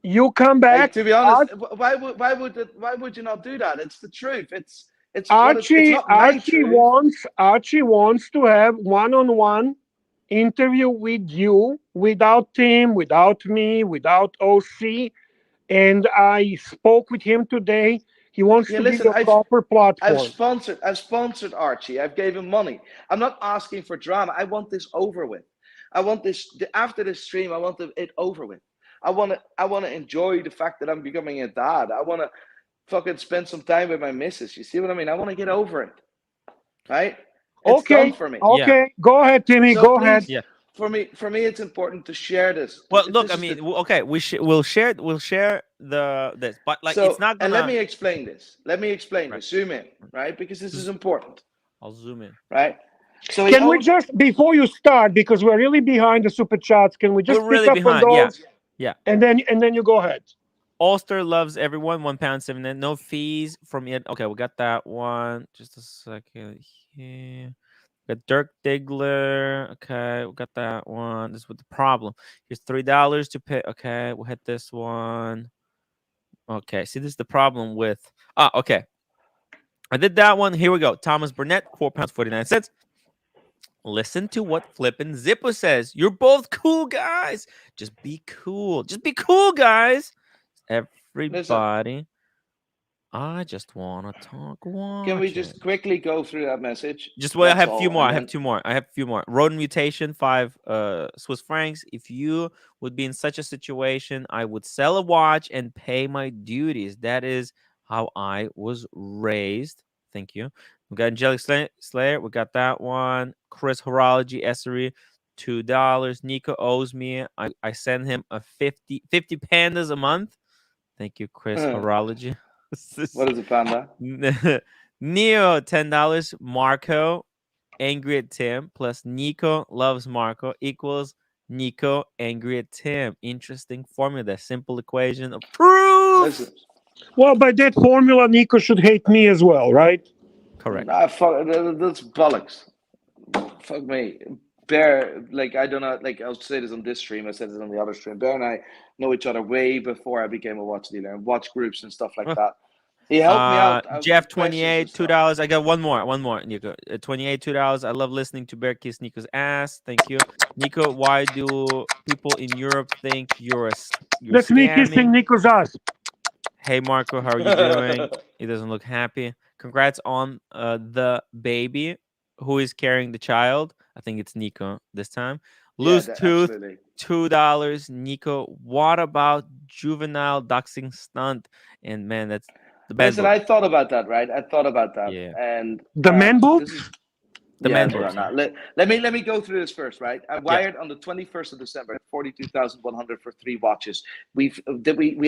You come back. To be honest, why would you not do that? It's the truth. It's Archie wants to have one-on-one interview with you, without Tim, without me, without OC. And I spoke with him today. He wants to be the proper platform. I've sponsored Archie. I've gave him money. I'm not asking for drama. I want this over with. I want this after this stream. I want it over with. I want to enjoy the fact that I'm becoming a dad. I want to fucking spend some time with my missus. You see what I mean? I want to get over it. Right? It's done for me. Okay. Go ahead, Timmy. Go ahead. Yeah. For me, it's important to share this. Well, look, I mean, okay, we'll share this, but like it's not gonna. And let me explain this. Zoom in, right? Because this is important. I'll zoom in. Right. So can we just, before you start, because we're really behind the super chats, can we just pick up on those? Yeah. And then you go ahead. Ulster loves everyone. £1.79. No fees from it. Okay, we got that one. Just a second here. We got Dirk Diggler. Okay, we got that one. This is with the problem. Here's $3 to pay. Okay, we'll hit this one. Okay, see, this is the problem with. Okay. I did that one. Here we go. Thomas Burnett, £4.49. Listen to what Flippin' Zippo says. You're both cool guys. Just be cool. Just be cool, guys. Everybody. I just want to talk. Can we just quickly go through that message? Just wait. I have a few all, more. and I have then- two more. I have a few more. Rodent mutation, 5 Swiss francs. If you would be in such a situation, I would sell a watch and pay my duties. That is how I was raised. Thank you. We got Angelic Slayer. We got that one. Chris Horology Essery, $2. Nico owes me. I send him a 50 pandas a month. Thank you, Chris Horology. What is a panda? Neo, $10. Marco, angry at Tim, plus Nico loves Marco equals Nico angry at Tim. Interesting formula. Simple equation of proof. Well, by that formula, Nico should hate me as well, right? Correct. That's bollocks. Fuck me. Bear, like, I don't know, like, I'll say this on this stream, I said this on the other stream. Bear and I know each other way before I became a watch dealer and watch groups and stuff like that. He helped me out. Jeff, 28, $2. I got one more, Nico. 28, $2. I love listening to Bear kiss Nico's ass. Thank you. Nico, why do people in Europe think you're That's me kissing Nico's ass. Hey, Marco, how are you doing? He doesn't look happy. Congrats on the baby. Who is carrying the child? I think it's Nico this time. Loose tooth, absolutely. $2. Nico, what about juvenile doxing stunt? And man, that's the best. Listen, I thought about that, right? I thought about that. Yeah. And the man book? The man book. Let me go through this first, right? I wired on the 21st of December, 42,100 for 3 watches. We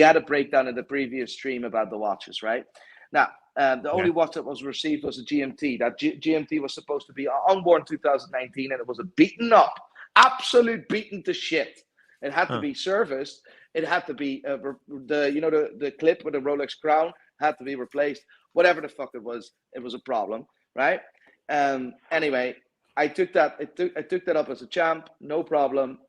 had a breakdown in the previous stream about the watches, right? Now, the only watch that was received was a GMT. That GMT was supposed to be unborn 2019, and it was a beaten up, absolute beaten to shit. It had to be serviced. It had to be the clip with the Rolex crown had to be replaced. Whatever the fuck it was a problem, right? Anyway, I took that. I took that up as a champ, no problem,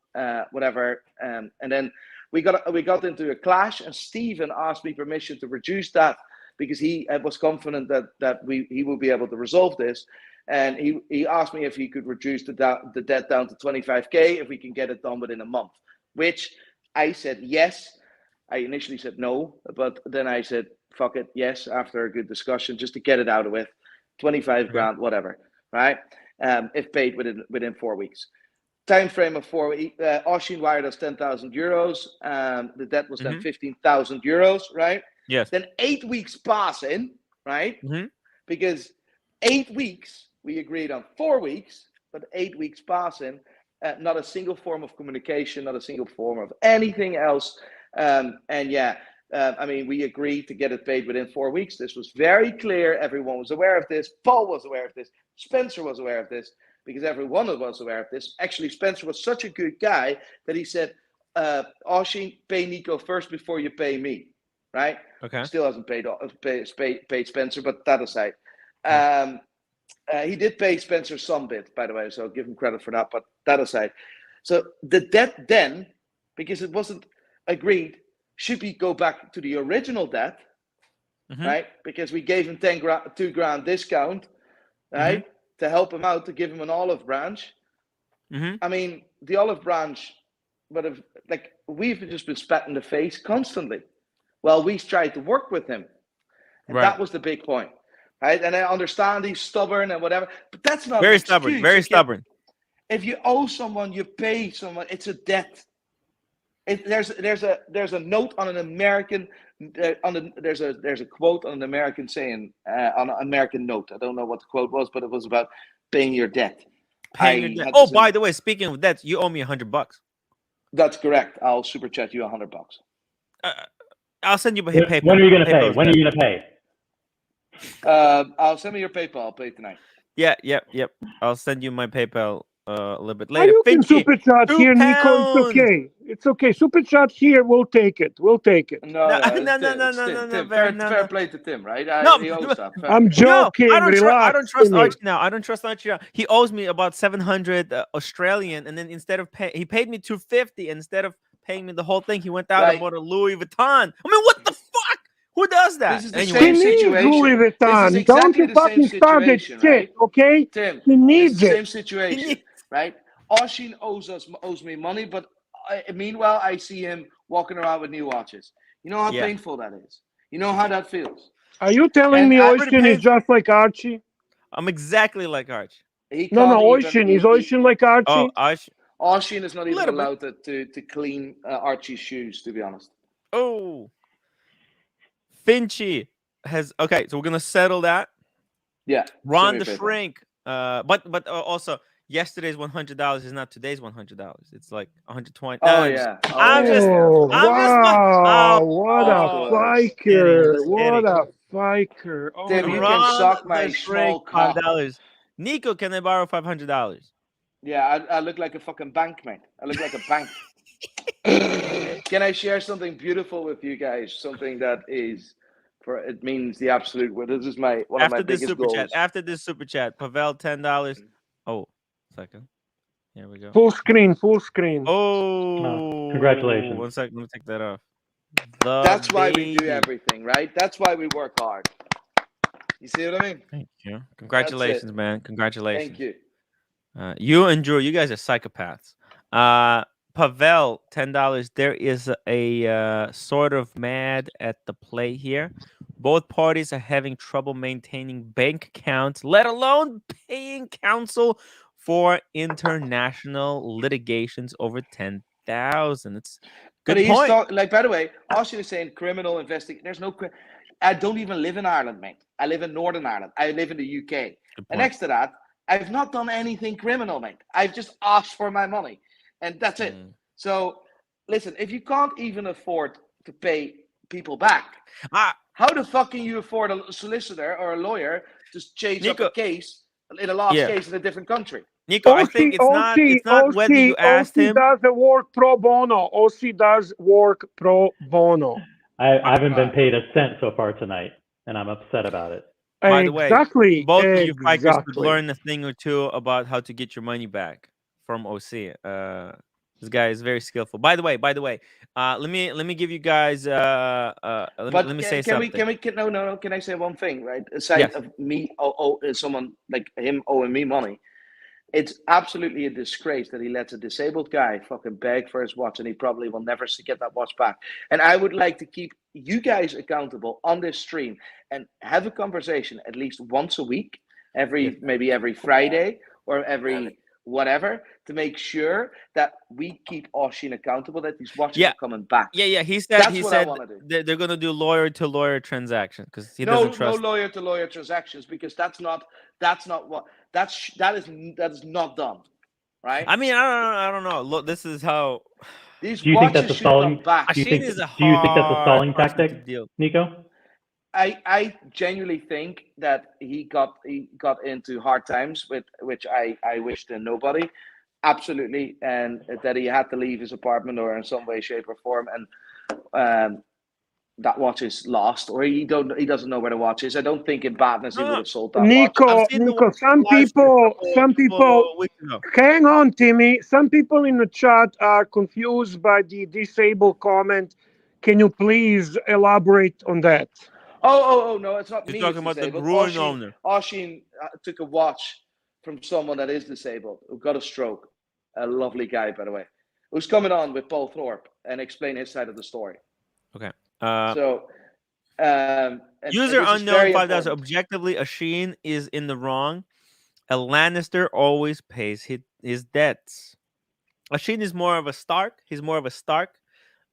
whatever. And then we got into a clash, and Stephen asked me permission to reduce that, because he was confident that he will be able to resolve this, and he asked me if he could reduce the debt down to 25K if we can get it done within a month, which I said yes. I initially said no, but then I said fuck it, yes, after a good discussion, just to get it out of with, 25 grand, whatever, right? If paid within 4 weeks. Time frame of 4 weeks. Archie wired us 10,000 euros. The debt was then 15,000 euros, right? Yes. Then 8 weeks pass in, right? Because 8 weeks, we agreed on 4 weeks, but 8 weeks pass in. Not a single form of communication, not a single form of anything else. I mean, we agreed to get it paid within 4 weeks. This was very clear. Everyone was aware of this. Paul was aware of this. Spencer was aware of this, because everyone was aware of this. Actually, Spencer was such a good guy that he said, Archie, pay Nico first before you pay me, right? Okay. Still hasn't paid Spencer, but that aside. He did pay Spencer some bit, by the way, so I'll give him credit for that, but that aside. So the debt then, because it wasn't agreed, should we go back to the original debt, right? Because we gave him 2 grand discount, right? To help him out, to give him an olive branch. I mean, the olive branch would have, like, we've just been spat in the face constantly. Well, we tried to work with him. And that was the big point, right? And I understand he's stubborn and whatever, but that's not very an stubborn. excuse. Very stubborn. If you owe someone, you pay someone. It's a debt. There's a note on an American there's a quote on an American saying on an American note. I don't know what the quote was, but it was about paying your debt. Paying your debt. Oh, by the way, speaking of that, you owe me $100. That's correct. I'll super chat you $100. I'll send you PayPal. When are you gonna pay? When are you gonna pay? I'll send me your PayPal. I'll pay tonight. Yeah. I'll send you my PayPal a little bit later. You can super chat here, £2. Nico. It's okay. It's okay. Super chat here. We'll take it. We'll take it. No. Fair play to Tim, right? I'm joking. I don't trust Archie now. I don't trust Archie now. He owes me about 700 Australian, and then instead of he paid me 250. Instead of paying me the whole thing, he went out and bought a Louis Vuitton. I mean, what the fuck? Who does that? This is the Anyway, He same needs situation. Louis This is Vuitton. Don't exactly you the same fucking start that situation, shit, right? okay? Tim, He this is needs the it. same situation, right? Oshin owes me money, but meanwhile, I see him walking around with new watches. You know how yeah. painful that is. You know how that feels. Are you telling And me I- Ocean is just like Archie? I'm exactly like Archie. He No, can't Ocean. Is even. Ocean like Archie? Oh, Oshin is not even Little bit. allowed to clean Archie's shoes, to be honest. oh. Finchy has okay, so we're gonna settle that. Yeah. Ron do the me a favor. Shrink. But also yesterday's $100 is not today's $100. It's like 120. Oh, I'm yeah. Just, Oh, I'm yeah, just yeah, of course. Wow! oh, What Of a course. just kidding, fiker! just What kidding. a fiker! Oh Tim, my you can God. suck Ron my the Shrink, small cock. $5. Nico, can I borrow $500? Yeah, I look like a fucking bank, mate. I look like a bank. Can I share something beautiful with you guys? Something that is, it means the absolute. This is one of my biggest super goals. chat. After this super chat, Pavel $10. Oh, second. Here we go. Full screen, full screen. Oh, congratulations. 1 second. Let me take that off. That's why we do everything, right? That's why we work hard. You see what I mean? Thank you. Congratulations, man. Congratulations. Thank you. You enjoy. You guys are psychopaths. Pavel, $10. There is a sort of mad at the play here. Both parties are having trouble maintaining bank accounts, let alone paying counsel for international litigations over 10,000. It's good But point. by the way, Archie is saying criminal investigation. There's no. I don't even live in Ireland, mate. I live in Northern Ireland. I live in the UK. And next to that, I've not done anything criminal, mate. I've just asked for my money, and that's it. So, listen, if you can't even afford to pay people back, how the fuck can you afford a solicitor or a lawyer to change up a case in a lost case in a different country? Nico, I think it's not whether you asked him. doesn't work pro bono. OC does work pro bono. I haven't been paid a cent so far tonight, and I'm upset about it. By the way, Exactly. both of you fighters could learn a thing or two about how to get your money back from OC. This guy is very skillful. By the way, let me give you guys let me say something. Can I say one thing, right? Aside of me someone like him owing me money, it's absolutely a disgrace that he lets a disabled guy fucking beg for his watch, and he probably will never get that watch back. And I would like to keep you guys accountable on this stream and have a conversation at least once a week, maybe every Friday or every whatever, to make sure that we keep Oshin accountable, that these watches are coming back. Yeah. He said they're gonna do lawyer to lawyer transactions because he doesn't trust. No lawyer to lawyer transactions, because that is not done, right? I mean, I don't know. Look, this is how. These do you think that's a stalling? Do you think that's a stalling tactic, Nico? I genuinely think that he got into hard times, with which I wish to nobody, absolutely, and that he had to leave his apartment or in some way, shape, or form, and that watch is lost, or he doesn't know where the watch is. I don't think in badness he would have sold that watch. Nico, some people, hang on, Timmy. Some people in the chat are confused by the disabled comment. Can you please elaborate on that? Oh, no, it's not me. You're talking about the brewing owner. Oshin took a watch from someone that is disabled, who got a stroke. A lovely guy, by the way, who's coming on with Paul Thorpe and explain his side of the story. Okay. User unknown 5,000. Objectively, Oshin is in the wrong. A Lannister always pays his debts. Oshin is more of a Stark. He's more of a Stark,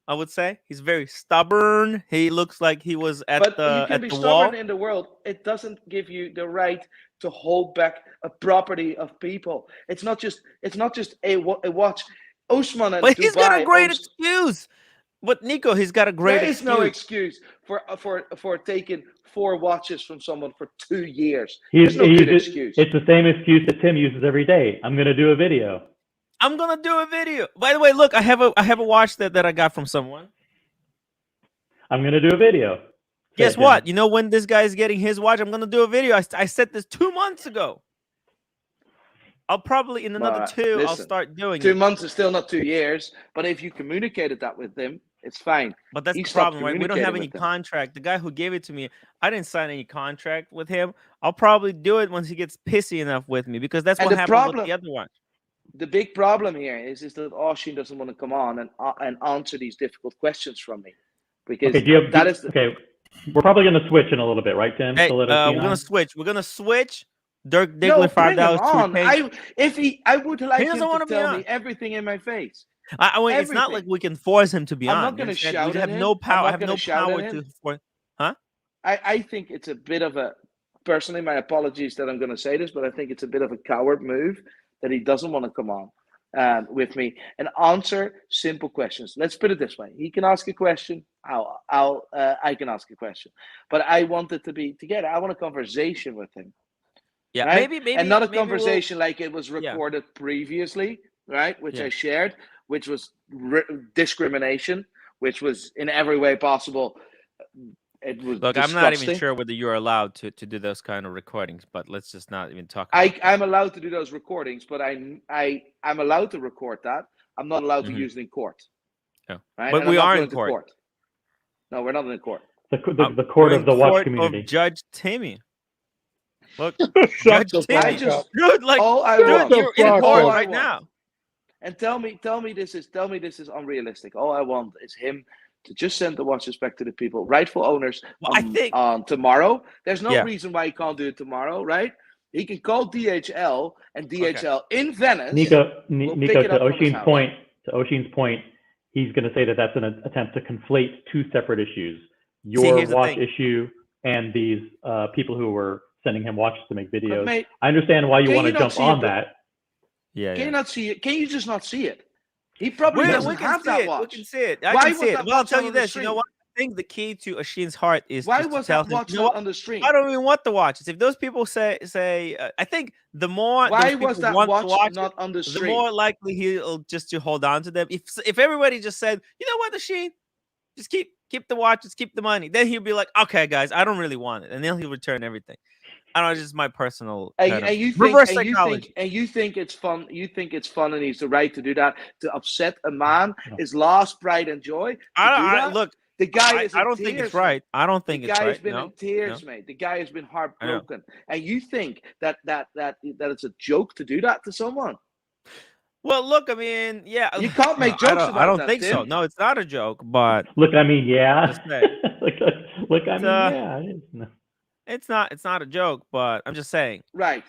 I would say. He's very stubborn. He looks like he was at the wall. But you can be stubborn in the world. It doesn't give you the right to hold back a property of people. It's not just a watch. Osman and but Dubai, he's got a great excuse. But Nico, he's got a great excuse. There is no excuse for taking 4 watches from someone for 2 years. There's no good excuse. It's the same excuse that Tim uses every day. I'm going to do a video. I'm gonna do a video. By the way, look, I have a watch that I got from someone. I'm gonna do a video. Guess what? You know when this guy is getting his watch, I'm gonna do a video. I said this 2 months ago. I'll probably in another 2, I'll start doing 2 it. 2 months is still not 2 years, but if you communicated that with him, It's fine. But that's He the stopped problem, right? We don't have communicating any with them. contract. The guy who gave it to me, I didn't sign any contract with him. I'll probably do it once he gets pissy enough with me, because that's And what the happened problem, with the other one. the big problem here is that Archie doesn't want to come on and answer these difficult questions from me, because okay, we're probably going to switch in a little bit, right, Tim? Hey, we're going to switch. We're going to switch. Dirk Diggler, No, bring him $5 on. I would like He doesn't him want to to be tell on. me everything in my face. I mean, it's not Everything. like we can force him to be I'm on. not going to shout We at have him. no power. I I'm have not no going to shout power at him. to force. Huh? I think it's a bit of a, personally, my apologies that I'm going to say this, but I think it's a bit of a coward move that he doesn't want to come on with me and answer simple questions. Let's put it this way: he can ask a question. I can ask a question, but I want it to be together. I want a conversation with him. Yeah, right? maybe, and not a conversation like it was Yeah. recorded previously, right? Which Yeah. I shared, which was discrimination, which was in every way possible. It was Look, disgusting. I'm not even sure whether you're allowed to do those kind of recordings, but let's just not even talk about that. I'm allowed to do those recordings, but I'm allowed to record that. I'm not allowed to use it in court. Yeah. Right? But And we I'm not are going in to court. No, we're not in court. The court We're of the in watch court community. of Judge Timmy. Look, Shut Judge the Timmy, fuck up. dude, like, all I dude, want, you're in fuck court up. right now. And tell me this is unrealistic. All I want is him to just send the watches back to the people, rightful owners, on tomorrow. There's no reason why he can't do it tomorrow, right? He can call DHL, and DHL in Venice. Nico, pick it to up from his Oshin's point, he's going to say that that's an attempt to conflate two separate issues: your here's the watch thing. issue and these people who were sending him watches to make videos. Mate, I understand why you want to jump on that. Can you not see it? Can you just not see it? He probably doesn't have that watch. We can see it. I Why can was see it. that Well, I'll watch tell on you the this. You know stream? what? I think the key to Oshin's heart is Why just was to tell that him, watch you know not what? on the stream? I don't even want the watches. If those people say, I think the more Why those was people that want watch to watch not it, on the the stream? more likely he'll just to hold on to them. If everybody just said, you know what, Oshin, just keep the watches, keep the money, then he'll be like, okay, guys, I don't really want it, and then he'll return everything. I don't know, just my personal reverse psychology. You think it's fun. You think it's fun, and he's the right to do that, to upset a man, his last pride and joy. Look, the guy is. I don't think it's right. I don't think it's right. The guy has been no, in tears, no. mate. The guy has been heartbroken, and you think that it's a joke to do that to someone? Well, look, I mean, yeah, you can't make jokes about that. I don't think so. No, it's not a joke. But look, I mean, yeah. look, I mean, yeah. It's not a joke, but I'm just saying. Right.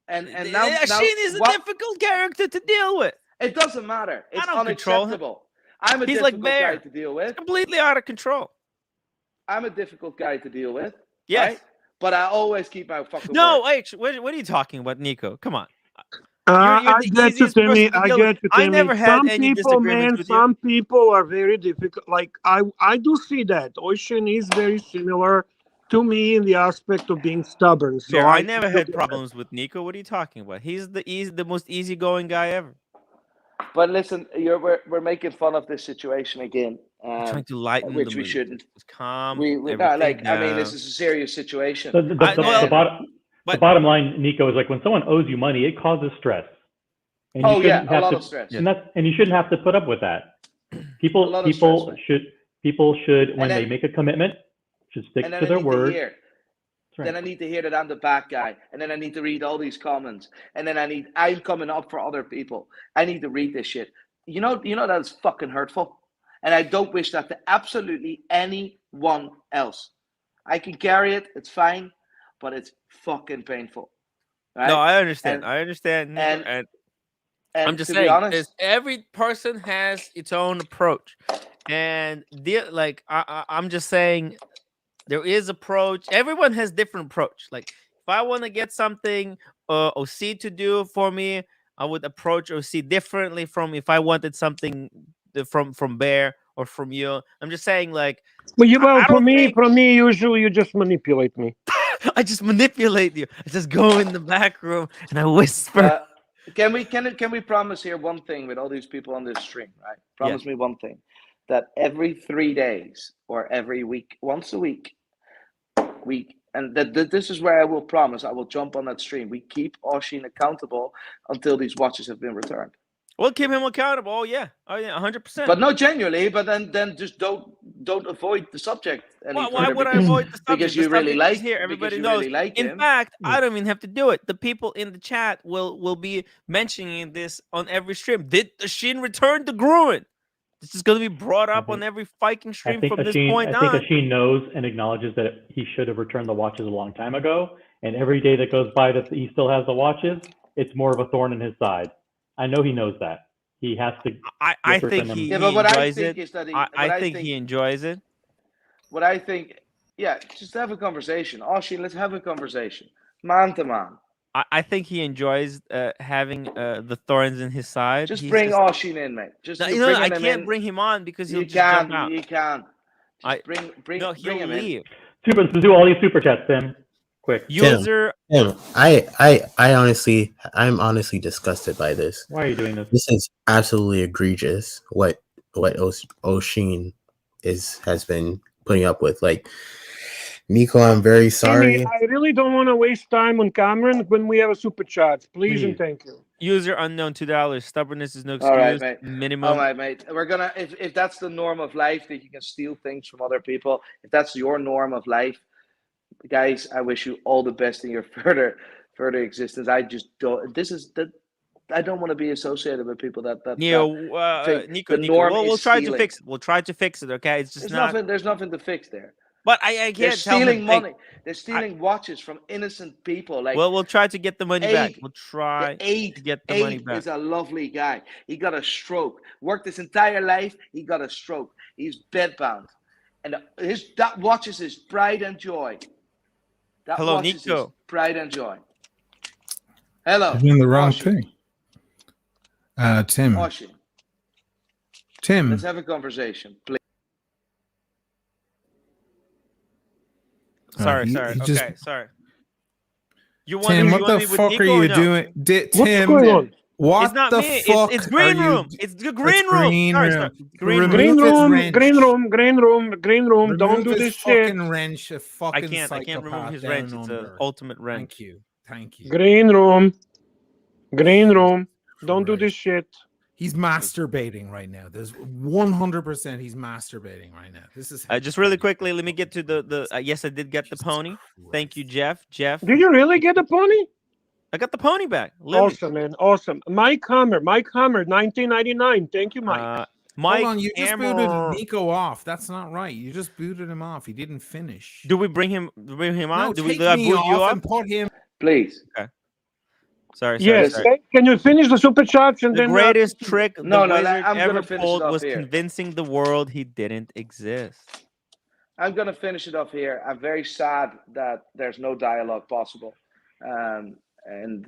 And now Oshin is a difficult character to deal with. It doesn't matter. It's I don't unacceptable. I'm a He's difficult like Bear. guy to deal with. It's completely out of control. I'm a difficult guy to deal with. Yes. Right? But I always keep my fucking No, word. wait, what are you talking about, Nico? Come on. I get you, Timmy. I never had any disagreements with you. Some people are very difficult. Like I do see that Oshin is very similar to me in the aspect of being stubborn. So Yeah, I never had problems with Nico. What are you talking about? He's the most easygoing guy ever. But listen, we're making fun of this situation again. Trying to lighten which the we mood. shouldn't. Just calm. I mean, this is a serious situation. The bottom line, Nico, is like when someone owes you money, it causes stress. And you a lot of stress. And you shouldn't have to put up with that. People should when they make a commitment, should stick to their word. Then I need to hear that I'm the bad guy, and then I need to read all these comments, and then I'm coming up for other people. I need to read this shit. You know that's fucking hurtful, and I don't wish that to absolutely anyone else. I can carry it; it's fine, but it's fucking painful. Right? No, I understand. And I'm just saying, honest, every person has its own approach, and I'm just saying. There is approach. Everyone has different approach. Like if I want to get something OC to do for me, I would approach OC differently from if I wanted something from Bear or from you. I'm just saying, like. Well, for me, usually you just manipulate me. I just manipulate you. I just go in the back room and I whisper. Can we promise here one thing with all these people on this stream, right? Promise me one thing, that every 3 days or every week, once a week, and this is where I will promise I will jump on that stream. We keep Oshin accountable until these watches have been returned. We'll keep him accountable. Oh yeah, 100%. But no, genuinely. But then just don't avoid the subject any Why further would I avoid the subject? because The you really subject is like here. Everybody because you knows. really like In him. fact, I don't even have to do it. The people in the chat will be mentioning this on every stream. Did Oshin return to Gruen? This is going to be brought up on every Viking stream from this point on. I think Oshin knows and acknowledges that he should have returned the watches a long time ago. And every day that goes by that he still has the watches, it's more of a thorn in his side. I know he knows that. He has to. I think he but what I enjoys think it. is that I think he enjoys it. What I think, yeah, just have a conversation. Oshin, let's have a conversation, man to man. I think he enjoys having the thorns in his side. Just bring Oshin in, mate. Just I can't bring him on because he'll just jump out. You can. Just bring him leave. In. Do all these super chats, Tim. Quick. User. Tim, I'm honestly disgusted by this. Why are you doing this? This is absolutely egregious. What Oshin has been putting up with. Like, Nico, I'm very sorry. I really don't want to waste time on Cameron when we have a super chat. Please and thank you. User unknown $2. Stubbornness is no excuse. All right, mate. Minimum. All right, mate. We're gonna if that's the norm of life that you can steal things from other people. If that's your norm of life, guys, I wish you all the best in your further existence. I just don't. I don't want to be associated with people that Nico. We'll try to fix it. We'll try to fix it. Okay, it's just there's nothing to fix there. But I can't. They're stealing money. They're stealing watches from innocent people. Like, we'll try to get the money back. We'll try to get the money back. He's a lovely guy. He got a stroke. Worked his entire life. He got a stroke. He's bedbound, and that watch is his pride and joy. Hello, Nico. Pride and joy. Hello. You're doing the wrong thing. Tim. Archie. Tim. Let's have a conversation, please. Sorry. Okay, sorry. Tim, what the fuck are you doing? Tim, what's going on? What it's not the me. fuck? It's green room. It's the green room. Sorry. Green room. Don't do this shit. Wrench, a fucking I can't remove his wrench. It's an ultimate wrench. Thank you. Green room. Don't do this shit. He's masturbating right now. There's 100% he's masturbating right now. This is just really quickly. Let me get to the. Yes, I did get the pony. Thank you, Jeff. Did you really get the pony? I got the pony back. Literally. Awesome, man. Awesome. Mike Hammer, 1999. Thank you, Mike. Hold on, you just booted Nico off. That's not right. You just booted him off. He didn't finish. Do we bring him on? No, Do we boot you off and put him? Please. Okay. Sorry. Yes. Can you finish the super chats and the then greatest trick the wizard I'm ever finish pulled was here. convincing the world he didn't exist. I'm gonna finish it off here. I'm very sad that there's no dialogue possible, and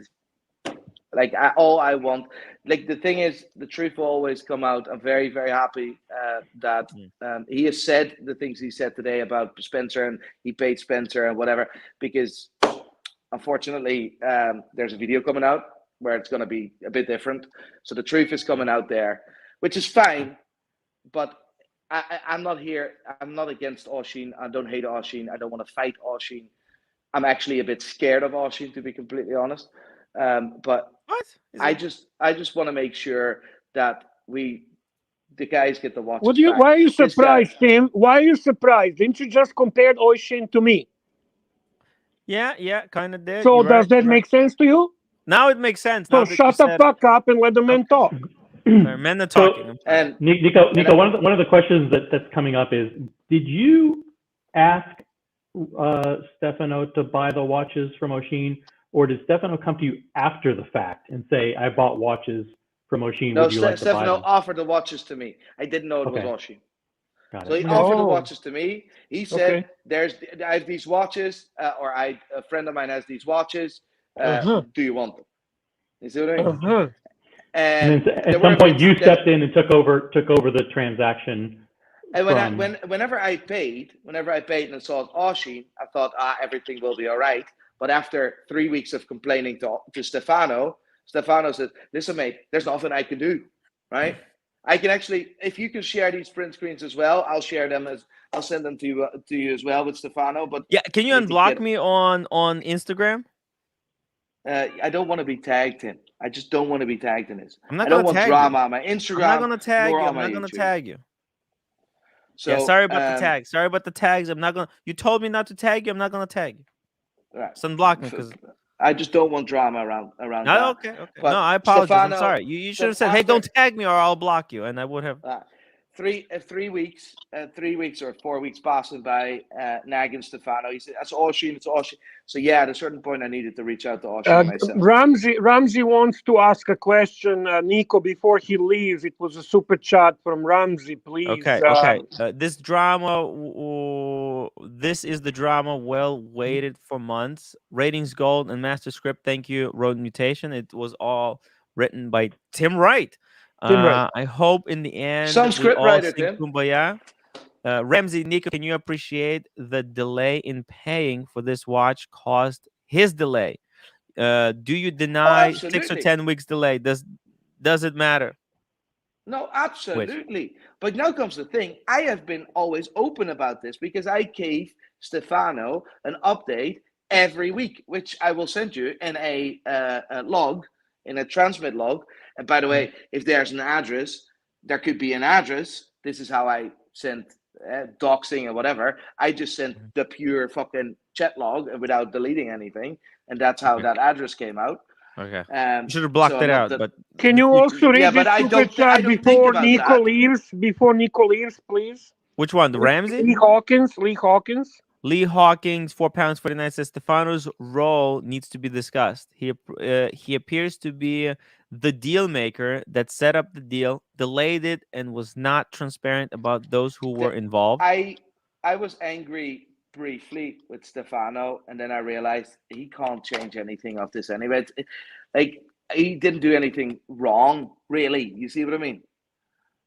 like all I want, like the thing is, the truth will always come out. I'm very, very happy that he has said the things he said today about Spencer, and he paid Spencer and whatever, because unfortunately there's a video coming out where it's going to be a bit different. So the truth is coming out there, which is fine, but I'm not here. I'm not against Oshin. I don't hate Oshin. I don't want to fight Oshin. I'm actually a bit scared of Oshin, to be completely honest. But I just want to make sure that the guys get the watch. Why are you surprised, Tim? Why are you surprised? Didn't you just compare Oshin to me? Yeah, kind of did. So does that make sense to you? Now it makes sense. So shut the fuck up and let the men talk. Men are talking. And Nico, one of the questions that's coming up is: did you ask Stefano to buy the watches from Oshin, or did Stefano come to you after the fact and say, "I bought watches from Oshin"? No, would you like to buy Stefano them? offered the watches to me. I didn't know it was Oshin. So he it. offered the watches to me. He said, I have these watches, or a friend of mine has these watches. Do you want them? You see what I mean? And at some point, you stepped in and took over the transaction. And whenever I paid and I saw it Oshin, I thought, everything will be all right. But after 3 weeks of complaining to Stefano said, "Listen, mate, there's nothing I can do, right? I can actually, if you can share these print screens as well, I'll share them I'll send them to you as well with Stefano." But yeah, can you unblock me on Instagram? I don't want to be tagged in. I just don't want to be tagged in this. I'm not I don't gonna want tag drama you. on my Instagram. I'm not gonna tag nor you. on I'm my not gonna YouTube. tag you. So Yeah, sorry about the tag. Sorry about the tags. I'm not gonna. You told me not to tag you. I'm not gonna tag you. Right. So unblock me because I just don't want drama around no, that. okay. But No, I apologize. I'm Stefano, sorry. You should have but said, "Hey, after- don't tag me, or I'll block you," and I would have. 3 weeks, 3 weeks or 4 weeks passing by, nagging Stefano. He said, "That's Oisin, it's Oisin." So yeah, at a certain point, I needed to reach out to Oisin myself. Ramsey wants to ask a question, Nico, before he leaves. It was a super chat from Ramsey, please. Okay. This drama, this is the drama well waited for months. Ratings Gold and Master Script. Thank you, Road Mutation. It was all written by Tim Wright. I hope in the end Some script we all writer, sing Tim. Kumbaya. Ramsey, Nico, can you appreciate the delay in paying for this watch caused his delay? Do you deny 6 or 10 weeks delay? Does it matter? No, absolutely. But now comes the thing. I have been always open about this because I gave Stefano an update every week, which I will send you in a log, in a transmit log. And by the way, if there's an address, there could be an address. This is how I sent doxing or whatever. I just sent the pure fucking chat log without deleting anything. And that's how that address came out. Okay. You should have blocked it out. But can you also read this super chat before Nico leaves? Before Nico leaves, please. Which one? The Ramsey? Lee Hawkins. Lee Hawkins, £4.49 says Stefano's role needs to be discussed. He appears to be the deal maker that set up the deal, delayed it, and was not transparent about those who were involved. I was angry briefly with Stefano, and then I realized he can't change anything of this anyway. Like, he didn't do anything wrong, really. You see what I mean?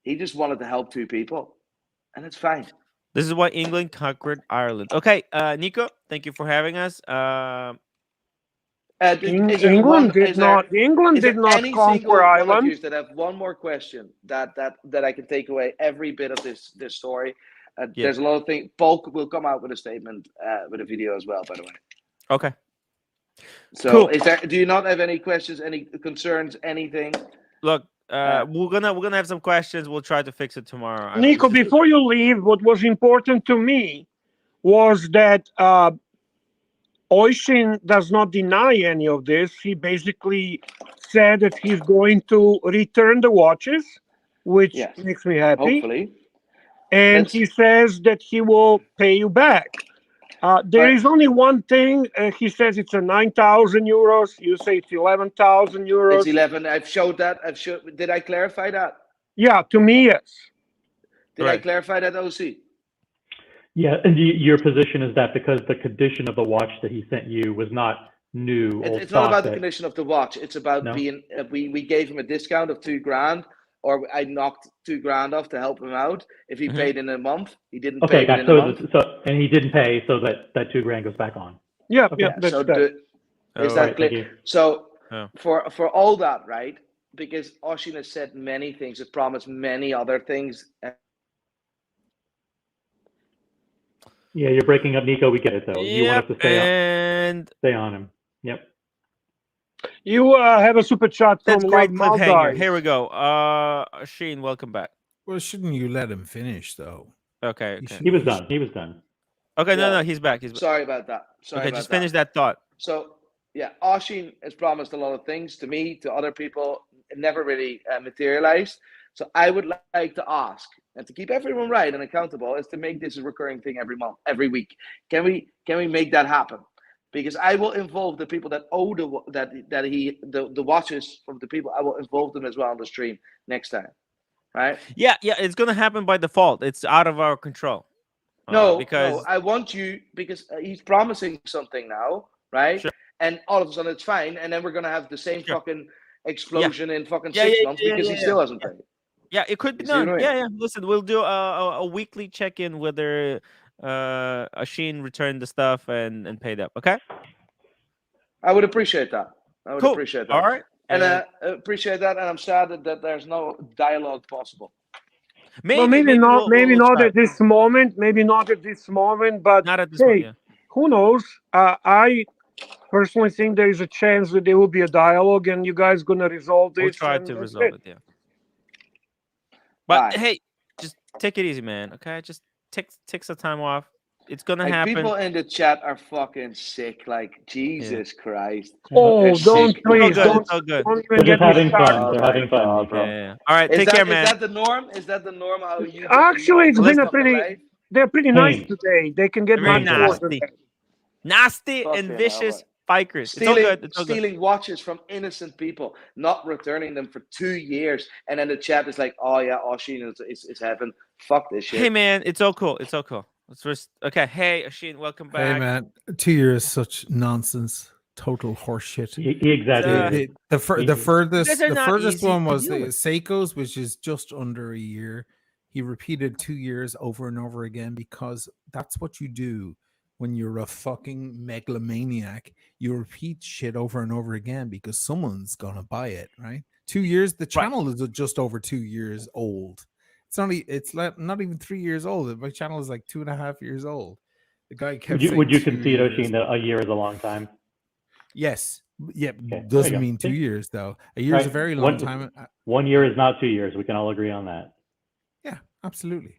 He just wanted to help two people, and it's fine. This is why England conquered Ireland. Okay, Nico, thank you for having us. England did not conquer Ireland. One of you that have one more question that I can take away every bit of this story. There's a lot of things. Bulk will come out with a statement with a video as well, by the way. Okay. So, cool. Do you not have any questions, any concerns, anything? Look, we're gonna have some questions. We'll try to fix it tomorrow. Nico, before you leave, what was important to me was that Oisin does not deny any of this. He basically said that he's going to return the watches, which makes me happy. Hopefully. And he says that he will pay you back. There is only one thing. He says it's a 9,000 euros. You say it's 11,000 euros. It's 11. I've showed that. Did I clarify that? Yeah, to me, yes. Did I clarify that, OC? Yeah, and your position is that because the condition of the watch that he sent you was not new. It's not about the condition of the watch. It's about being. We gave him a discount of $2,000, or I knocked $2,000 off to help him out. If he paid in a month, he didn't pay in a month. And he didn't pay, so that $2,000 goes back on. Yeah, okay. That's is that clear? So for all that, right? Because Oisin has said many things, has promised many other things. Yeah, you're breaking up, Nico. We get it though. You want us to stay on him. Yep. You have a super chat from great cliffhanger. Here we go. Sheen, welcome back. Well, shouldn't you let him finish though? Okay. He was done. Okay, no, he's back. Sorry about that. Just finish that thought. So yeah, Oisin has promised a lot of things to me, to other people. It never really materialized. So I would like to ask, and to keep everyone right and accountable, is to make this a recurring thing every month, every week. Can we make that happen? Because I will involve the people that owe the watches from the people. I will involve them as well on the stream next time, right? Yeah, it's gonna happen by default. It's out of our control. No, I want you, because he's promising something now, right? Sure. And all of a sudden it's fine, and then we're gonna have the same fucking explosion in fucking 6 months because he still hasn't paid. Yeah, it could be done. Yeah. Listen, we'll do a weekly check-in whether Oisin returned the stuff and paid up. Okay. I would appreciate that. Appreciate that. All right. And appreciate that. And I'm sad that there's no dialogue possible. Maybe not at this moment. Maybe not at this moment. But not at this moment. Yeah. Who knows? personally think there is a chance that there will be a dialogue and you guys gonna resolve We'll this. try And to that's resolve it. it. Yeah. But Right. hey, just take it easy, man. Okay, just take some time off. It's gonna Like happen. people in the chat are fucking sick. Like Jesus Christ. Oh, They're don't sick. please, good. don't, It's all good. don't They're even just get me having started. fun. They're having fun, Nico. Yeah. All right, Is take that care, is man. that the norm? Is that the norm? How you Actually, it's been a listen to pretty. life? They're pretty nice Pain. today. They can get Very much worse than nasty, that. nasty Fucking and hell, vicious man. bikers. It's all good. It's all good. Stealing watches from innocent people, not returning them for 2 years, and then the chat is like, "Oh yeah, Oshin is heaven." Fuck this shit. Hey, man, it's all cool. It's all cool. Let's first. Okay. Hey, Oshin, welcome back. Hey man, 2 years such nonsense, total horseshit. He exaggerated. The furthest are not easy one to was deal the with. Seiko's, which is just under a year. He repeated 2 years over and over again because that's what you do when you're a fucking megalomaniac. You repeat shit over and over again because someone's gonna buy it, right? 2 years. The channel is just over 2 years old. It's not even 3 years old. My channel is like 2.5 years old. The guy kept Would you saying 2 concede, years. Oshin, that a year is a long time? Yes. Yeah. Okay, there you Doesn't go. mean 2 See? years though. A year is a Right. very long time. 1 year is not 2 years. We can all agree on that. Yeah, absolutely.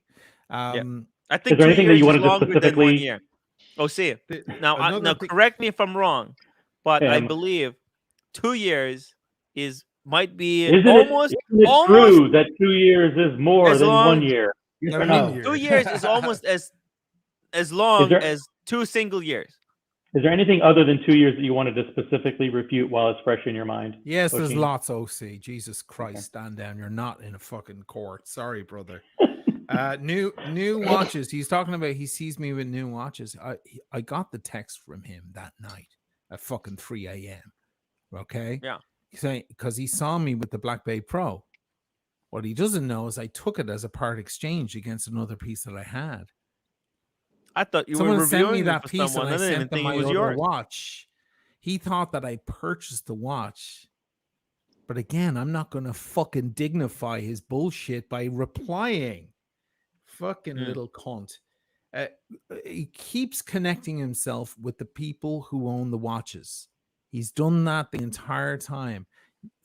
I think Is there 2 anything that years you is wanted to longer than 1 specifically? year. Oh, see it. The- Now, another now thing- correct me if I'm wrong, but I Sam. believe 2 years might be Isn't almost it true that 2 years is more as than long- 1 year? Yes I or mean, no? 2 years is almost as long there- as 2 single years. Is there anything other than 2 years that you wanted to specifically refute while it's fresh in your mind? Yes, there's Oshin? lots. OC. Jesus Christ, stand down. You're not in a fucking court. Sorry, brother. New watches. He's talking about. He sees me with new watches. I got the text from him that night at fucking 3 a.m. Okay. Yeah. Because he saw me with the Black Bay Pro. What he doesn't know is I took it as a part exchange against another piece that I had. I thought you Someone were sent me reviewing that it for piece, someone. and I I didn't even sent them think it my was other yours. watch. He thought that I purchased the watch. But again, I'm not going to fucking dignify his bullshit by replying. Fucking little cunt. He keeps connecting himself with the people who own the watches. He's done that the entire time.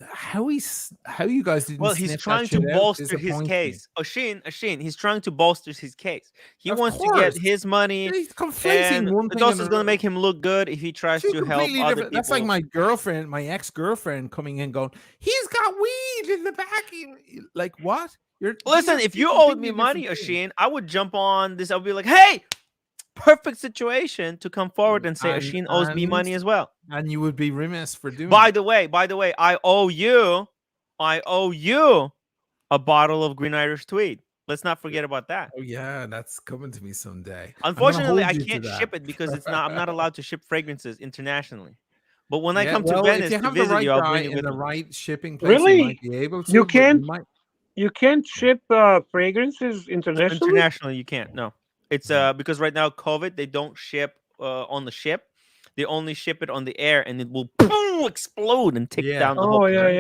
How you guys didn't? Well, he's sniff that trying to shit out bolster his disappoints me. case. Oshin, he's trying to bolster his case. He Of wants to course. get his money, He's conflating and one it's thing also and going to another. make him look good if he tries Two to help completely other different- people. That's like my girlfriend, my ex-girlfriend coming in going, he's got weed in the back. Like what? Listen, if you owed me money, Oshin, I would jump on this. I would be like, hey, perfect situation to come forward and say Oshin owes me money as well. And you would be remiss for doing By the way, I owe you a bottle of Green Irish Tweed. Let's not forget about that. Oh yeah, that's coming to me someday. Unfortunately, I can't ship it because I'm not allowed to ship fragrances internationally. But when I come to Venice to visit you, I'll bring it with the me. right shipping place. Really? You might be able to. You but can't. might- You can't ship fragrances internationally. Internationally, you can't. No, it's because right now COVID, they don't ship on the ship. They only ship it on the air, and it will boom, explode and take down the whole. Oh yeah.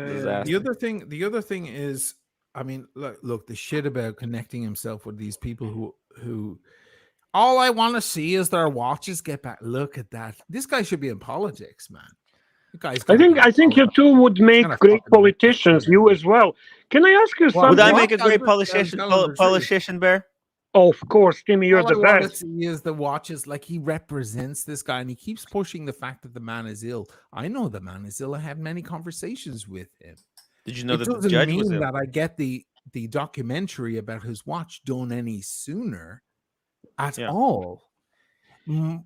Disaster. The other thing is, I mean, look, the shit about connecting himself with these people who all I want to see is their watches get back. Look at that. This guy should be in politics, man. I think you two would make great politicians. You as well. Can I ask you something? Would I make a great politician, Bear? Oh, of course, Timmy, you're all the I want best. to see is the watches. Like he represents this guy, and he keeps pushing the fact that the man is ill. I know the man is ill. I had many conversations with him. Did you know it that the doesn't judge mean was ill? that I get the documentary about his watch done any sooner at all.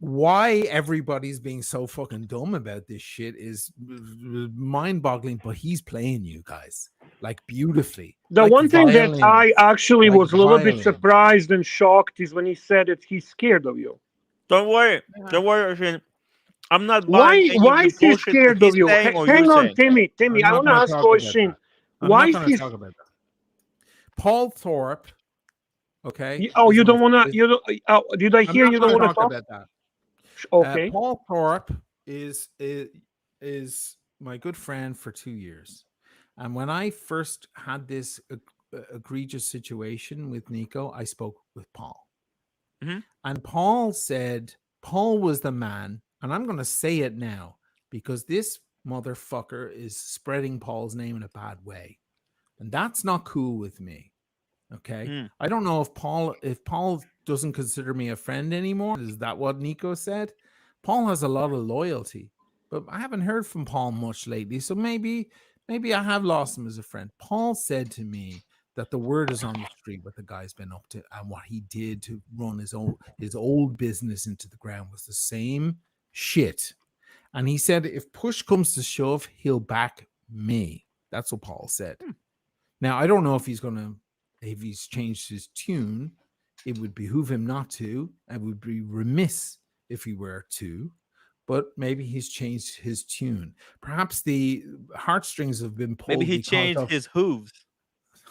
Why everybody's being so fucking dumb about this shit is mind-boggling, but he's playing you guys like beautifully. The one thing that I actually was a little bit surprised and shocked is when he said that he's scared of you. Don't worry, Oshin. I'm not Why buying any of the is he bullshit scared that of you? he's saying or Hang you're on, saying. Timmy. I want to ask Oshin. Why is he? Talk about that. Paul Thorpe. Okay. Oh, you don't want to. You don't. Did I hear you don't want to talk about that? Okay. Paul Thorpe is my good friend for 2 years, and when I first had this egregious situation with Nico, I spoke with Paul, and Paul said Paul was the man. and I'm going to say it now because this motherfucker is spreading Paul's name in a bad way, and that's not cool with me. Okay, I don't know if Paul doesn't consider me a friend anymore. Is that what Nico said? Paul has a lot of loyalty, but I haven't heard from Paul much lately. So maybe I have lost him as a friend. Paul said to me that the word is on the street what the guy's been up to, and what he did to run his old business into the ground was the same shit. And he said if push comes to shove, he'll back me. That's what Paul said. Now I don't know if he's changed his tune. It would behoove him not to. I would be remiss if he were to, but maybe he's changed his tune. Perhaps the heartstrings have been pulled. Maybe he changed his hooves.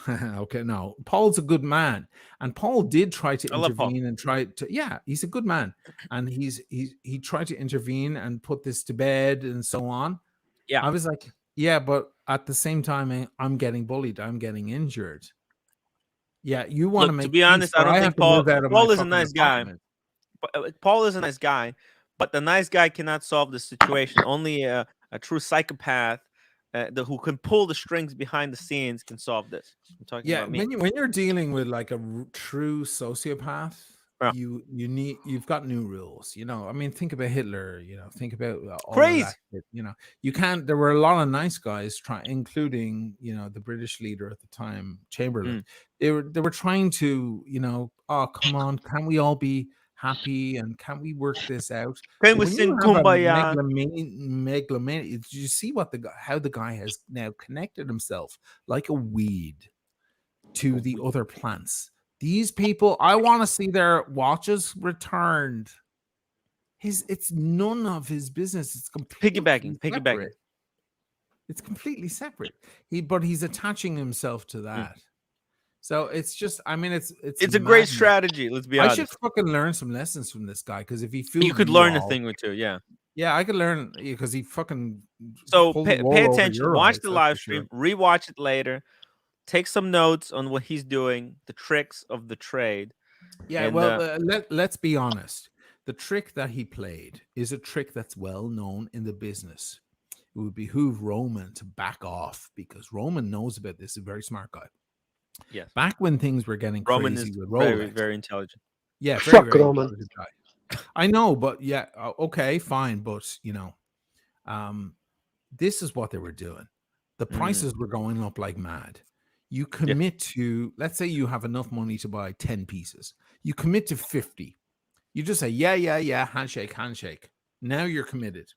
Okay, no. Paul's a good man, and Paul did try to intervene and try to. Yeah, he's a good man, and he tried to intervene and put this to bed and so on. Yeah, I was like, yeah, but at the same time, I'm getting bullied. I'm getting injured. Yeah, you want to make. To be honest, I don't think Paul is a nice guy. Paul is a nice guy, but the nice guy cannot solve the situation. Only a true psychopath who can pull the strings behind the scenes can solve this. I'm talking about me. When you're dealing with like a true sociopath, you've got new rules. You know, I mean, think about Hitler. You know, think about all crazy. Of that. You know, you can't. There were a lot of nice guys including the British leader at the time, Chamberlain. They were trying to, oh come on, can't we all be happy and can we work this out? Can we sing Kumbaya? Megalomania. Did you see how the guy has now connected himself like a weed to the other plants? These people, I want to see their watches returned. It's none of his business. It's completely piggybacking. It's completely separate. But he's attaching himself to that. So it's just, I mean, it's a great strategy. Let's be honest. I should fucking learn some lessons from this guy because if he feels you could learn a thing or two, yeah. Yeah, I could learn because he fucking. So pay attention. Watch the live stream. Rewatch it later. Take some notes on what he's doing. The tricks of the trade. Yeah, and, let's be honest. The trick that he played is a trick that's well known in the business. It would behoove Roman to back off because Roman knows about this. He's a very smart guy. Yes. Back when things were getting Roman crazy is with Rolex, very, very intelligent. Yeah, fuck very Roman. Guy. I know, but yeah, okay, fine, but this is what they were doing. The prices were going up like mad. You commit to, let's say you have enough money to buy 10 pieces. You commit to 50. You just say, yeah, handshake. Now you're committed.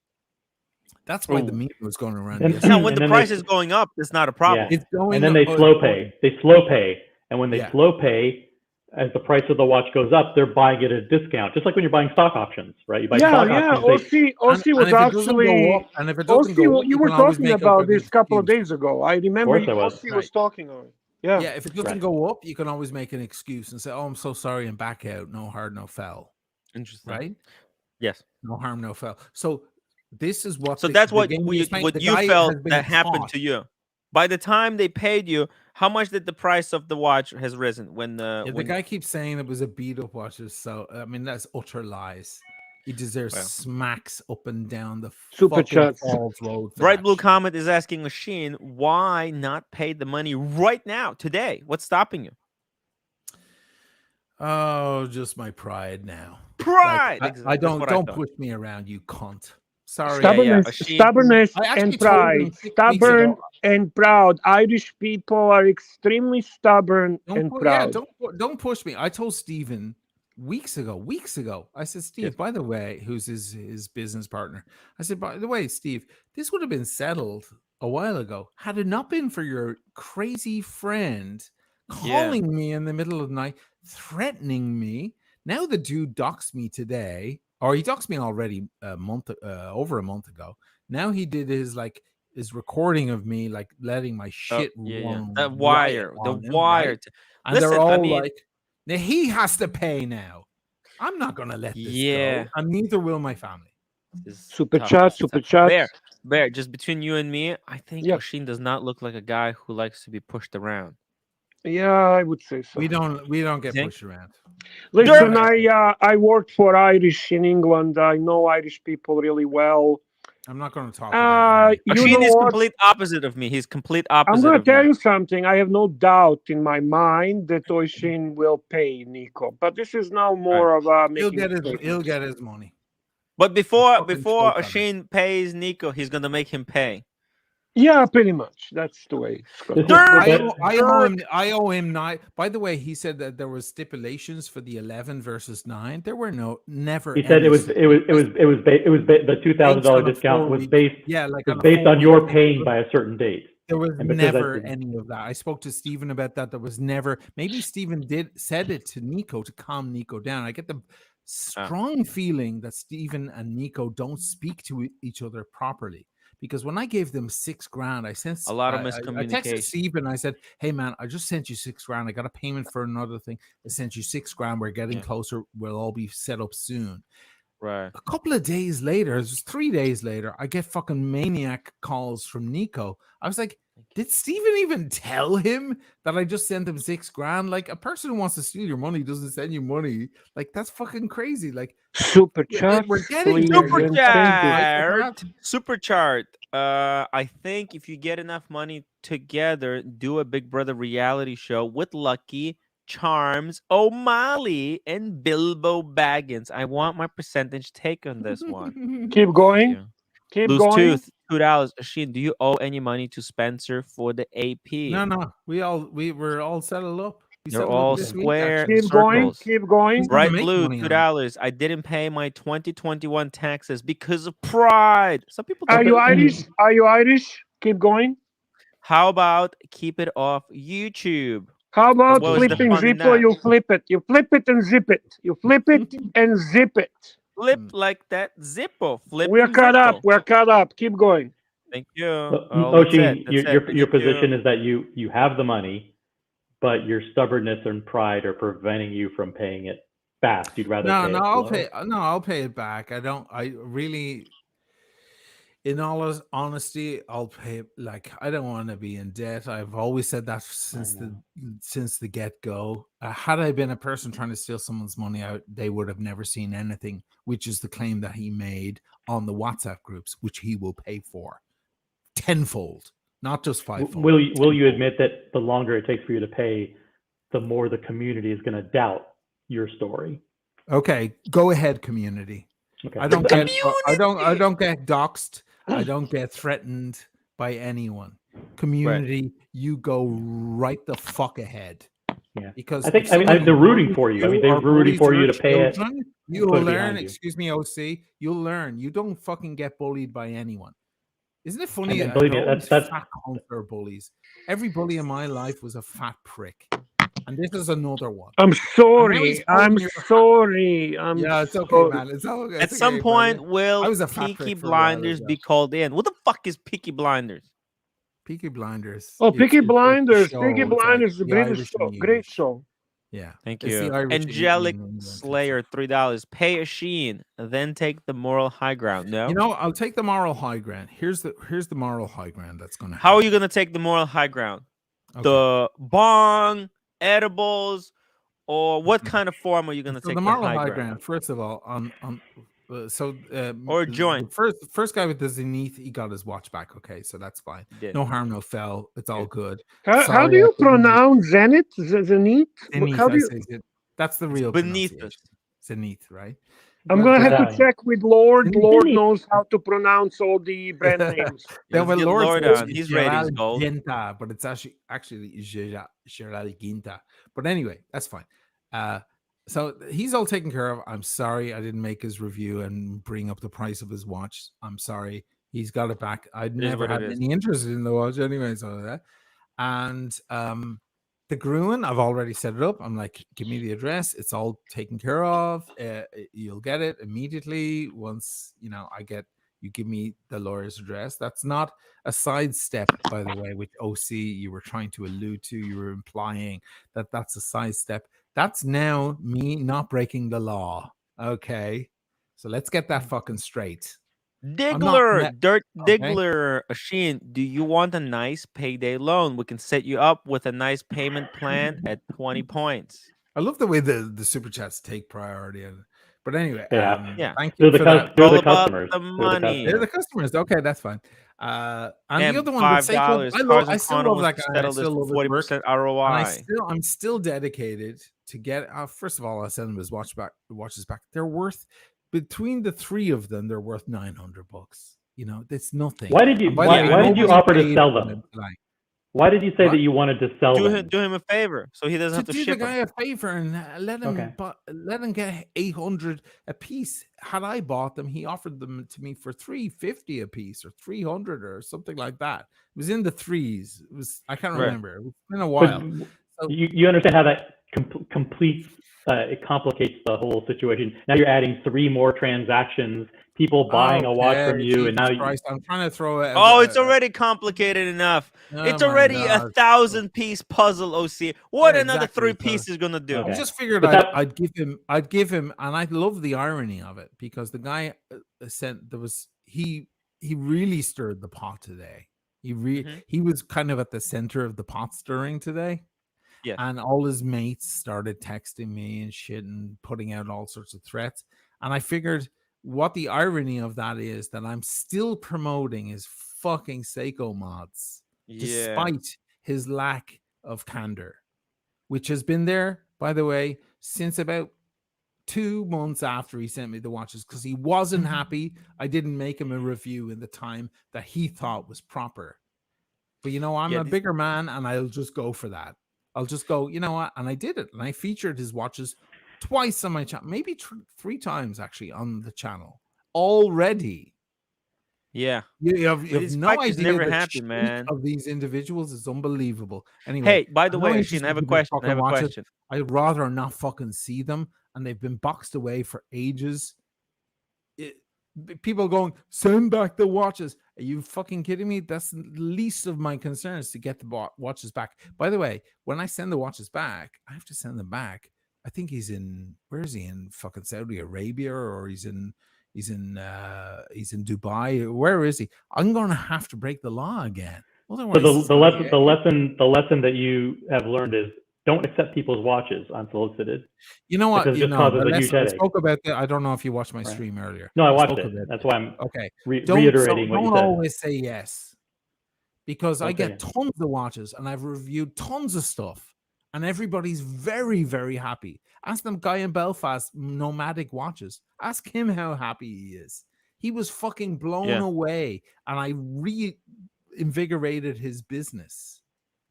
That's why the meme was going around. Now, when the price is going up, it's not a problem. Yeah. It's going and then they slow pay. They slow pay. And when they slow pay, as the price of the watch goes up, they're buying it at a discount. Just like when you're buying stock options, right? You buy stock options. OC was actually. And if it doesn't go up, you were talking about this a couple of days ago. I remember OC was talking on it. Yeah. Yeah, if it doesn't go up, you can always make an excuse and say, "Oh, I'm so sorry," and back out. No hard, no foul. Interesting, right? Yes. No harm, no foul. So this is what. So that's what you felt that happened to you. By the time they paid you, how much did the price of the watch has risen? When the guy keeps saying it was a beat up watch, so I mean that's utter lies. He deserves smacks up and down the super chat. Bright Blue Comet is asking Machine, why not pay the money right now, today? What's stopping you? Oh, just my pride now. Pride. Like, I don't push me around, you cunt. Sorry. Stubbornness and pride. Stubborn and proud. Irish people are extremely stubborn and proud. Don't push me. I told Stephen weeks ago. I said, Steve, by the way, who's his business partner? I said, by the way, Steve, this would have been settled a while ago had it not been for your crazy friend calling me in the middle of the night, threatening me. Now the dude doxed me today. Or he doxed me already over a month ago. Now he did his recording of me letting my shit run. The wire. Right? And they're all now he has to pay now. I'm not gonna let this go, and neither will my family. Super chat. Bear. Just between you and me, I think Oshin does not look like a guy who likes to be pushed around. Yeah, I would say so. We don't get Think? pushed around. Listen, I worked for Irish in England. I know Irish people really well. I'm not going to talk about it. You know Machine is what? complete opposite of me. He's complete I'm opposite going to of tell me. you something. I have no doubt in my mind that Oisin will pay Nico, but this is now more of a He'll making. get his money. But before fucking before choke on it. Shane pays Nico, he's gonna make him pay. Yeah, pretty much. That's the way it's going. I owe him 9. By the way, he said that there was stipulations for the 11 versus 9. There were never. He said any the $2,000 discount was based on your paying by a certain date. There was And because never any of that. I spoke to Stephen about that. There was never. Maybe Stephen said it to Nico to calm Nico down. I get the strong feeling that Stephen and Nico don't speak to each other properly. Because when I gave them $6,000, I sent a lot of I miscommunication. texted Stephen. I said, "Hey man, I just sent you $6,000. I got a payment for another thing. I sent you $6,000. We're getting closer. We'll all be set up soon." Right. A couple of days later, it was 3 days later, I get fucking maniac calls from Nico. I was like, did Stephen even tell him that I just sent him $6,000? Like, a person who wants to steal your money doesn't send you money. Like, that's fucking crazy. Like, super chat. We're getting super chat. Super chat. I think if you get enough money together, do a Big Brother reality show with Lucky, Charms, O'Malley, and Bilbo Baggins. I want my percentage take on this one. Keep going. Keep Loose going. Tooth, $2. Sheen, do you owe any money to Spencer for the AP? No. We were all settled up. They're all square Keep circles. Keep going. Bright Blue, $2. I didn't pay my 2021 taxes because of pride. Some people Are you Irish? Are you Irish? Keep going. How about keep it off YouTube? How about What was the flipping fun in Zippo? that? You flip it. You flip it and zip it. You flip it and zip it. Flip like that Zippo. Flip. We're caught up. We're caught up. Keep going. Thank you. Oisin, your position is that you have the money, but your stubbornness and pride are preventing you from paying it fast. You'd rather I'll pay it back. I really, in all honesty, I'll pay it. Like, I don't want to be in debt. I've always said that since the get-go. Had I been a person trying to steal someone's money out, they would have never seen anything, which is the claim that he made on the WhatsApp groups, which he will pay for tenfold, not just fivefold. Will you admit that the longer it takes for you to pay, the more the community is going to doubt your story? Okay, go ahead, community. Okay. I don't get doxxed. I don't get threatened by anyone. Community, you go right the fuck ahead. Yeah, because I think they're rooting for you. I mean, they're rooting for you to pay it. You'll learn. Excuse me, OC. You'll learn. You don't fucking get bullied by anyone. Isn't it funny? Believe me, that's fat counter bullies. Every bully in my life was a fat prick, and this is another one. I'm sorry. Yeah, it's okay, man. It's okay. At some point, will Peaky Blinders be called in? What the fuck is Peaky Blinders? Peaky Blinders. Oh, Peaky Blinders. Peaky Blinders, the British show. Great show. Yeah. Thank you. Angelic Slayer, $3. Pay a Sheen, then take the moral high ground. No. You know, I'll take the moral high ground. Here's the moral high ground that's gonna happen. How are you gonna take the moral high ground? Okay. The bong, edibles, or what kind of form are you gonna take the moral high ground? First of all, or joint. First guy with the Zenith, he got his watch back. Okay, so that's fine. No harm, no foul. It's all good. How do you pronounce Zenith? Zenith? How do you... That's the real beneath us. Zenith, right? I'm gonna have to check with Lord. Lord knows how to pronounce all the brand names. Lord on. He's ready. Gold. Ginta, but it's actually Gerald Ginta. But anyway, that's fine. So he's all taken care of. I'm sorry I didn't make his review and bring up the price of his watch. I'm sorry. He's got it back. I'd never had any interest in the watch anyway. So that. And the Gruen, I've already set it up. I'm like, give me the address. It's all taken care of. You'll get it immediately once, you give me the lawyer's address. That's not a sidestep, by the way, which OC you were trying to allude to. You were implying that that's a sidestep. That's now me not breaking the law. Okay. So let's get that fucking straight. Diggler, Dirt Okay. Diggler, Sheen, do you want a nice payday loan? We can set you up with a nice payment plan at 20 points. I love the way the super chats take priority. But anyway, Yeah. thank you for that. They're All the about customers. the money. They're the customers. Okay, that's fine. And the other one, the $5. Seiko, I and still Connor love wants that to guy. I settle this still for love his work. 40% And ROI. I'm still dedicated to get. First of all, I send him his watches back. They're worth, between the three of them, they're worth $900. You know, it's nothing. Why did you offer to sell them? Why did you say that you wanted to sell them? Do him a favor so he doesn't have to do ship the guy them. a favor and let him get 800 a piece. Had I bought them, he offered them to me for $350 a piece or 300 or something like that. It was in the threes. It was, I can't remember. It's been a while. So, you understand how that completes it complicates the whole situation. Now you're adding 3 more transactions, people buying a watch from you, and now I'm trying to throw it. It's already complicated enough. It's already a 1,000-piece puzzle, OC. What another 3 pieces gonna do? I just figured I'd give him, and I love the irony of it because the guy he really stirred the pot today. He was kind of at the center of the pot stirring today. Yeah. And all his mates started texting me and shit and putting out all sorts of threats. And I figured what the irony of that is that I'm still promoting his fucking Seiko mods, despite his lack of candor, which has been there, by the way, since about 2 months after he sent me the watches, because he wasn't happy I didn't make him a review in the time that he thought was proper. But you know, I'm a bigger man and I'll just go for that. I'll just go, you know what? And I did it. And I featured his watches twice on my channel, maybe 3 times actually on the channel already. Yeah. You have no idea. Never happy, man. Of these individuals is unbelievable. Anyway, hey, by the way, Sheen, I have a question. I'd rather not fucking see them, and they've been boxed away for ages. People going, send back the watches. Are you fucking kidding me? That's the least of my concerns, to get the watches back. By the way, when I send the watches back, I have to send them back. I think he's in, where is he, in fucking Saudi Arabia, or he's in Dubai. Where is he? I'm going to have to break the law again. Otherwise, so the lesson that you have learned is don't accept people's watches unsolicited. You know what? You know, I spoke about that. I don't know if you watched my stream earlier. No, I watched it. That's why I'm reiterating what you said. Don't always say yes, because I get tons of watches and I've reviewed tons of stuff, and everybody's very, very happy. Ask them guy in Belfast, Nomadic Watches. Ask him how happy he is. He was fucking blown away, and I reinvigorated his business.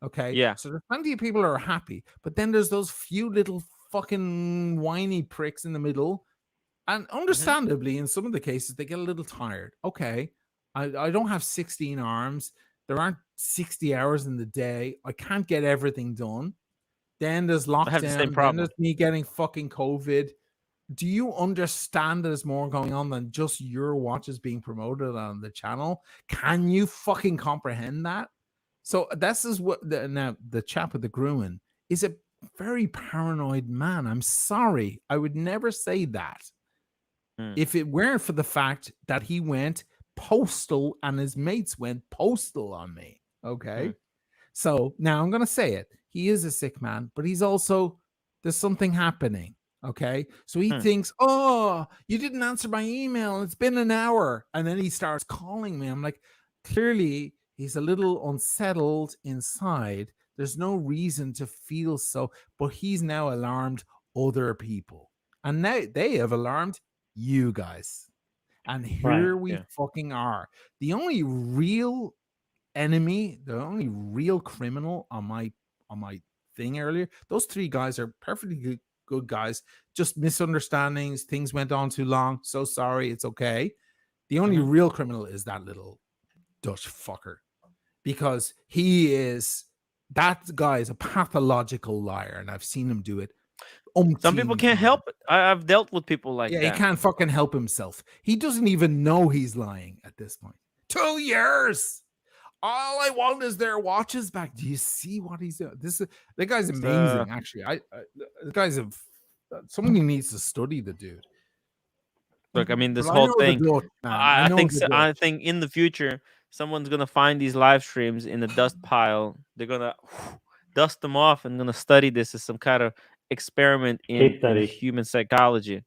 Okay. Yeah. So there's plenty of people who are happy, but then there's those few little fucking whiny pricks in the middle. And understandably, in some of the cases, they get a little tired. Okay. I don't have 16 arms. There aren't 60 hours in the day. I can't get everything done. Then there's lockdown. I have the same problem. Then there's me getting fucking COVID. Do you understand there's more going on than just your watches being promoted on the channel? Can you fucking comprehend that? So this is what now the chap with the Gruen is a very paranoid man. I'm sorry. I would never say that if it weren't for the fact that he went postal and his mates went postal on me. Okay. So now I'm going to say it. He is a sick man, but he's also, there's something happening. Okay. So he thinks, oh, you didn't answer my email. It's been an hour. And then he starts calling me. I'm like, clearly, he's a little unsettled inside. There's no reason to feel so, but he's now alarmed other people. And now they have alarmed you guys. And here we fucking are. The only real enemy, the only real criminal on my thing earlier, those 3 guys are perfectly good guys. Just misunderstandings. Things went on too long. So sorry. It's okay. The only real criminal is that little Dutch fucker, because that guy is a pathological liar, and I've seen him do it. Some people can't help it. I've dealt with people like that. He can't fucking help himself. He doesn't even know he's lying at this point. 2 years. All I want is their watches back. Do you see what he's doing? The guy's amazing, actually. The guy's somebody needs to study the dude. Look, I mean, this But I whole know the thing. Dutch, man. I know think the I Dutch. think in the future, someone's gonna find these live streams in the dust pile. They're gonna dust them off and gonna study this as some kind of experiment in study. human psychology.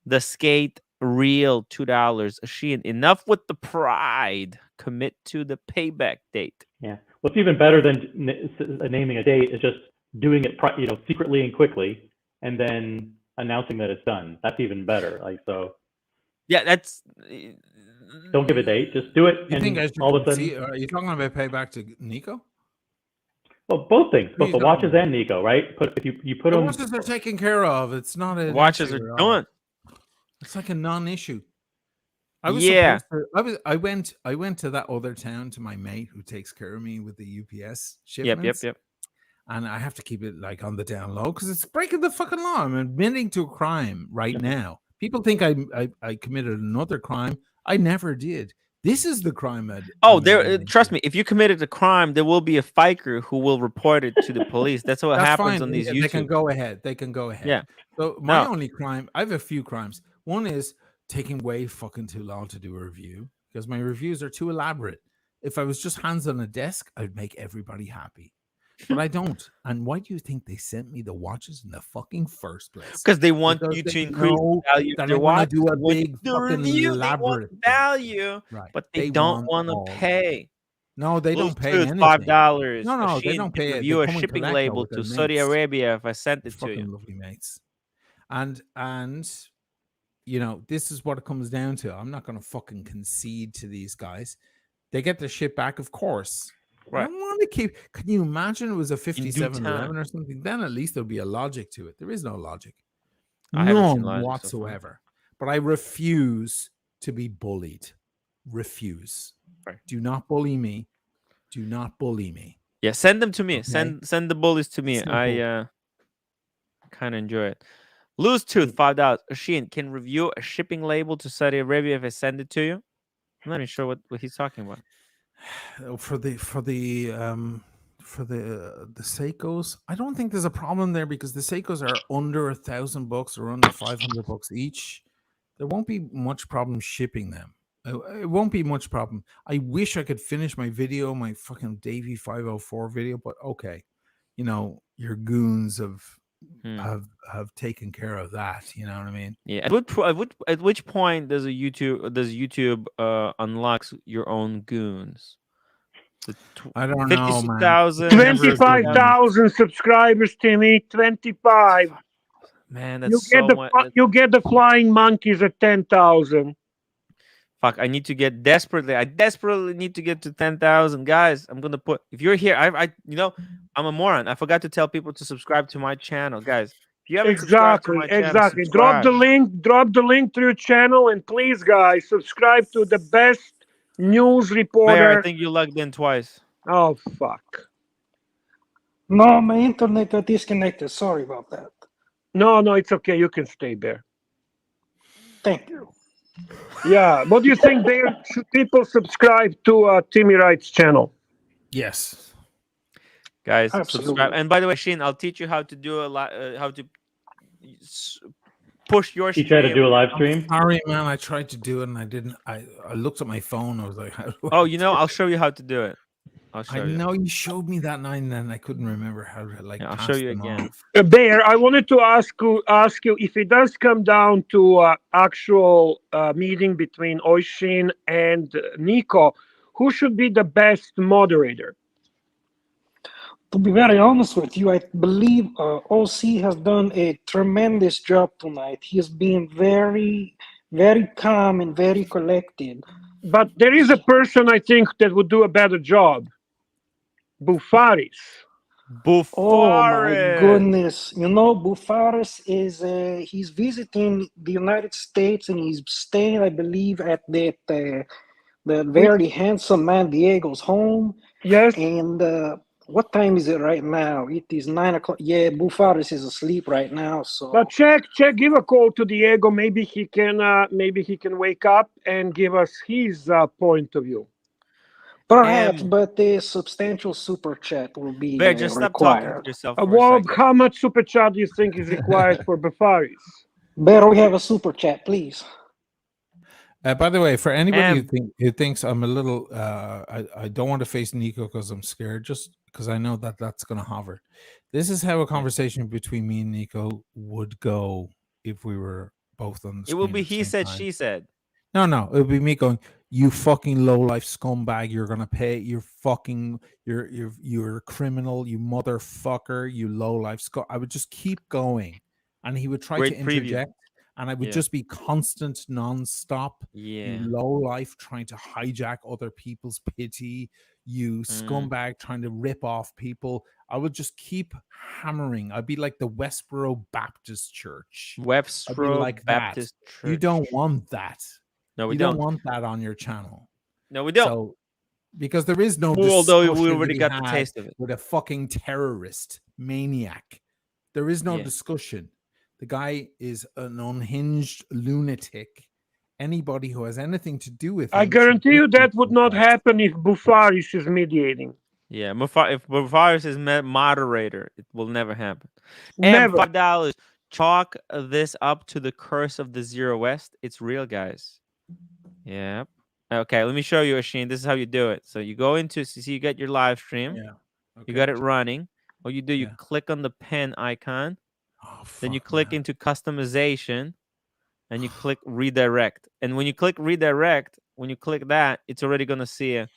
The skate real $2. Shein, enough with the pride. Commit to the payback date. Yeah. What's even better than naming a date is just doing it, secretly and quickly, and then announcing that it's done. That's even better. Like so. Yeah, that's. Don't give a date. Just do it. You and think I all of a should sudden? see? Are you talking about payback to Nico? Well, both things, Who are both you the talking watches about? and Nico, right? If you put The them. watches are taken care of. It's not a Watches are done. It's like a non-issue. I was Yeah. supposed to, I went to that other town to my mate who takes care of me with the UPS shipments. Yep. And I have to keep it like on the down low because it's breaking the fucking law. I'm admitting to a crime right now. People think I committed another crime. I never did. This is the crime. Trust me. If you committed a crime, there will be a fiker who will report it to the police. That's what happens fine. on these They YouTube. can go ahead. They can go ahead. Yeah. So my only crime, I have a few crimes. One is taking way fucking too long to do a review because my reviews are too elaborate. If I was just hands on a desk, I'd make everybody happy. But I don't. And why do you think they sent me the watches in the fucking first place? Because they want you to increase the value of their watch. Do a big fucking review, elaborate they want value, right. but they don't want to pay. No, they don't pay anything. $5. No, they don't pay it. Review a shipping label to Saudi Arabia if I sent it to you. Lovely mates. And you know, this is what it comes down to. I'm not going to fucking concede to these guys. They get their shit back, of course. Right. I don't want to keep. Can you imagine it was a 5711 or something? Then at least there'll be a logic to it. There is no logic. None whatsoever. But I refuse to be bullied. Refuse. Right. Do not bully me. Do not bully me. Yeah, send them to me. Okay. Send the bullies to me. Simple. I kind of enjoy it. Loose Tooth, $5. Shein, can review a shipping label to Saudi Arabia if I send it to you? I'm not even sure what he's talking about. For the Seikos, I don't think there's a problem there because the Seikos are under $1,000 or under $500 each. There won't be much problem shipping them. It won't be much problem. I wish I could finish my video, my fucking Davey 504 video, but okay, you know, your goons have taken care of that. You know what I mean? Yeah. At which point does YouTube unlocks your goon goons? I don't know, man. 25,000 subscribers, Timmy. 25. Man, that's you get the flying monkeys at 10,000. Fuck! I desperately need to get to 10,000 guys. I'm gonna put. If you're here, I'm a moron. I forgot to tell people to subscribe to my channel, guys. If you haven't subscribed to my channel, subscribe. Drop the link to your channel, and please, guys, subscribe to the best news reporter. Bear, I think you logged in twice. Oh fuck! No, my internet got disconnected. Sorry about that. No, it's okay. You can stay, Bear. Thank you. Yeah, what do you think, Bear? Should people subscribe to Timmy Wright's channel? Yes, guys, subscribe. And by the way, Shein, I'll teach you how to do how to push your stream. You try to do a live stream? I'm sorry, man. I tried to do it and I didn't. I looked at my phone. I was like, how do I I'll show you how to do it. I know you showed me that night, and then I couldn't remember how to I'll show you again. Bear, I wanted to ask you if it does come down to actual meeting between Oisin and Nico, who should be the best moderator? To be very honest with you, I believe OC has done a tremendous job tonight. He has been very, very calm and very collected. But there is a person I think that would do a better job. Bufaris. Oh my goodness. You know, Bufaris is he's visiting the United States and he's staying, I believe, at that the very handsome man Diego's home. Yes. And what time is it right now? It is 9 o'clock. Yeah, Bufaris is asleep right now. So but check, give a call to Diego. Maybe he can wake up and give us his point of view. Perhaps, but the substantial super chat will be Bear, just stop required. talking to yourself. How much super chat do you think is required for Bufaris? Bear, we have a super chat, please. By the way, for anybody And who thinks I'm a little, I don't want to face Nico because I'm scared, just because I know that that's going to hover. This is how a conversation between me and Nico would go if we were both on the it will screen be at the he same said, time. she said. No, it would be me going, "You fucking low life scumbag! You're gonna pay. You're fucking. You're a criminal. You motherfucker. You low life scum." I would just keep going, and he would try to Great preview. interject, and I would Yeah. just be constant, non-stop. You Yeah. low life trying to hijack other people's pity. You scumbag trying to rip off people. I would just keep hammering. I'd be like the Westboro Baptist Church. I'd be Webstro like Baptist that. Church. You don't want that. No, we You don't don't. want that on your channel. No, we don't. So, because there is no Although we discussion already to be got the had taste of it. with a fucking terrorist maniac. There is no Yeah. discussion. The guy is an unhinged lunatic. Anybody who has anything to do with him, I should guarantee you just be that would not suppressed. happen if Bufaris is mediating. Yeah, if Mufaris is moderator, it will never happen. Never. And $5. Chalk this up to the curse of the Zero West. It's real, guys. Yep. Okay, let me show you, Asheen. This is how you do it. So you go into, you get your live stream. Yeah. You got it running. What you do, you Yeah. click on the pen icon. Oh, Then you fuck, click man. into customization. And you click redirect. And when you click redirect, when you click that, it's already going to see it.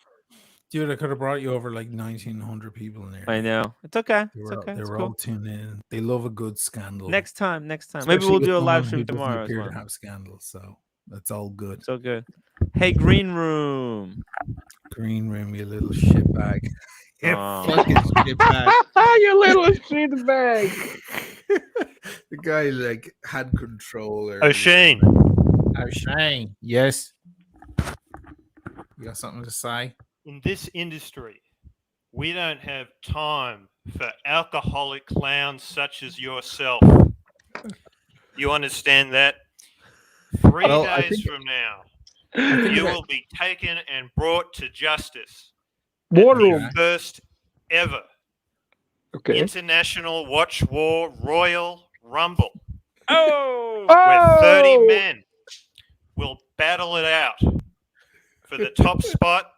Dude, I could have brought you over like 1,900 people in there. I know. It's okay. They It's were, okay. they It's were cool. all tuned in. They love a good scandal. Next time. Maybe Especially we'll with do a live someone stream who doesn't tomorrow as appear well. to have scandals, so that's all good. So good. Hey, Green Room. Green Room, you little shitbag. You Oh. fucking shitbag. You little shitbag. The guy like had control. O'Shane. O'Shane. Yes. You got something to say? In this industry, we don't have time for alcoholic clowns such as yourself. You understand that? 3 days from now, you will be taken and brought to justice. War at the room. first ever International Watch War Royal Rumble. Where 30 men will battle it out for the top spot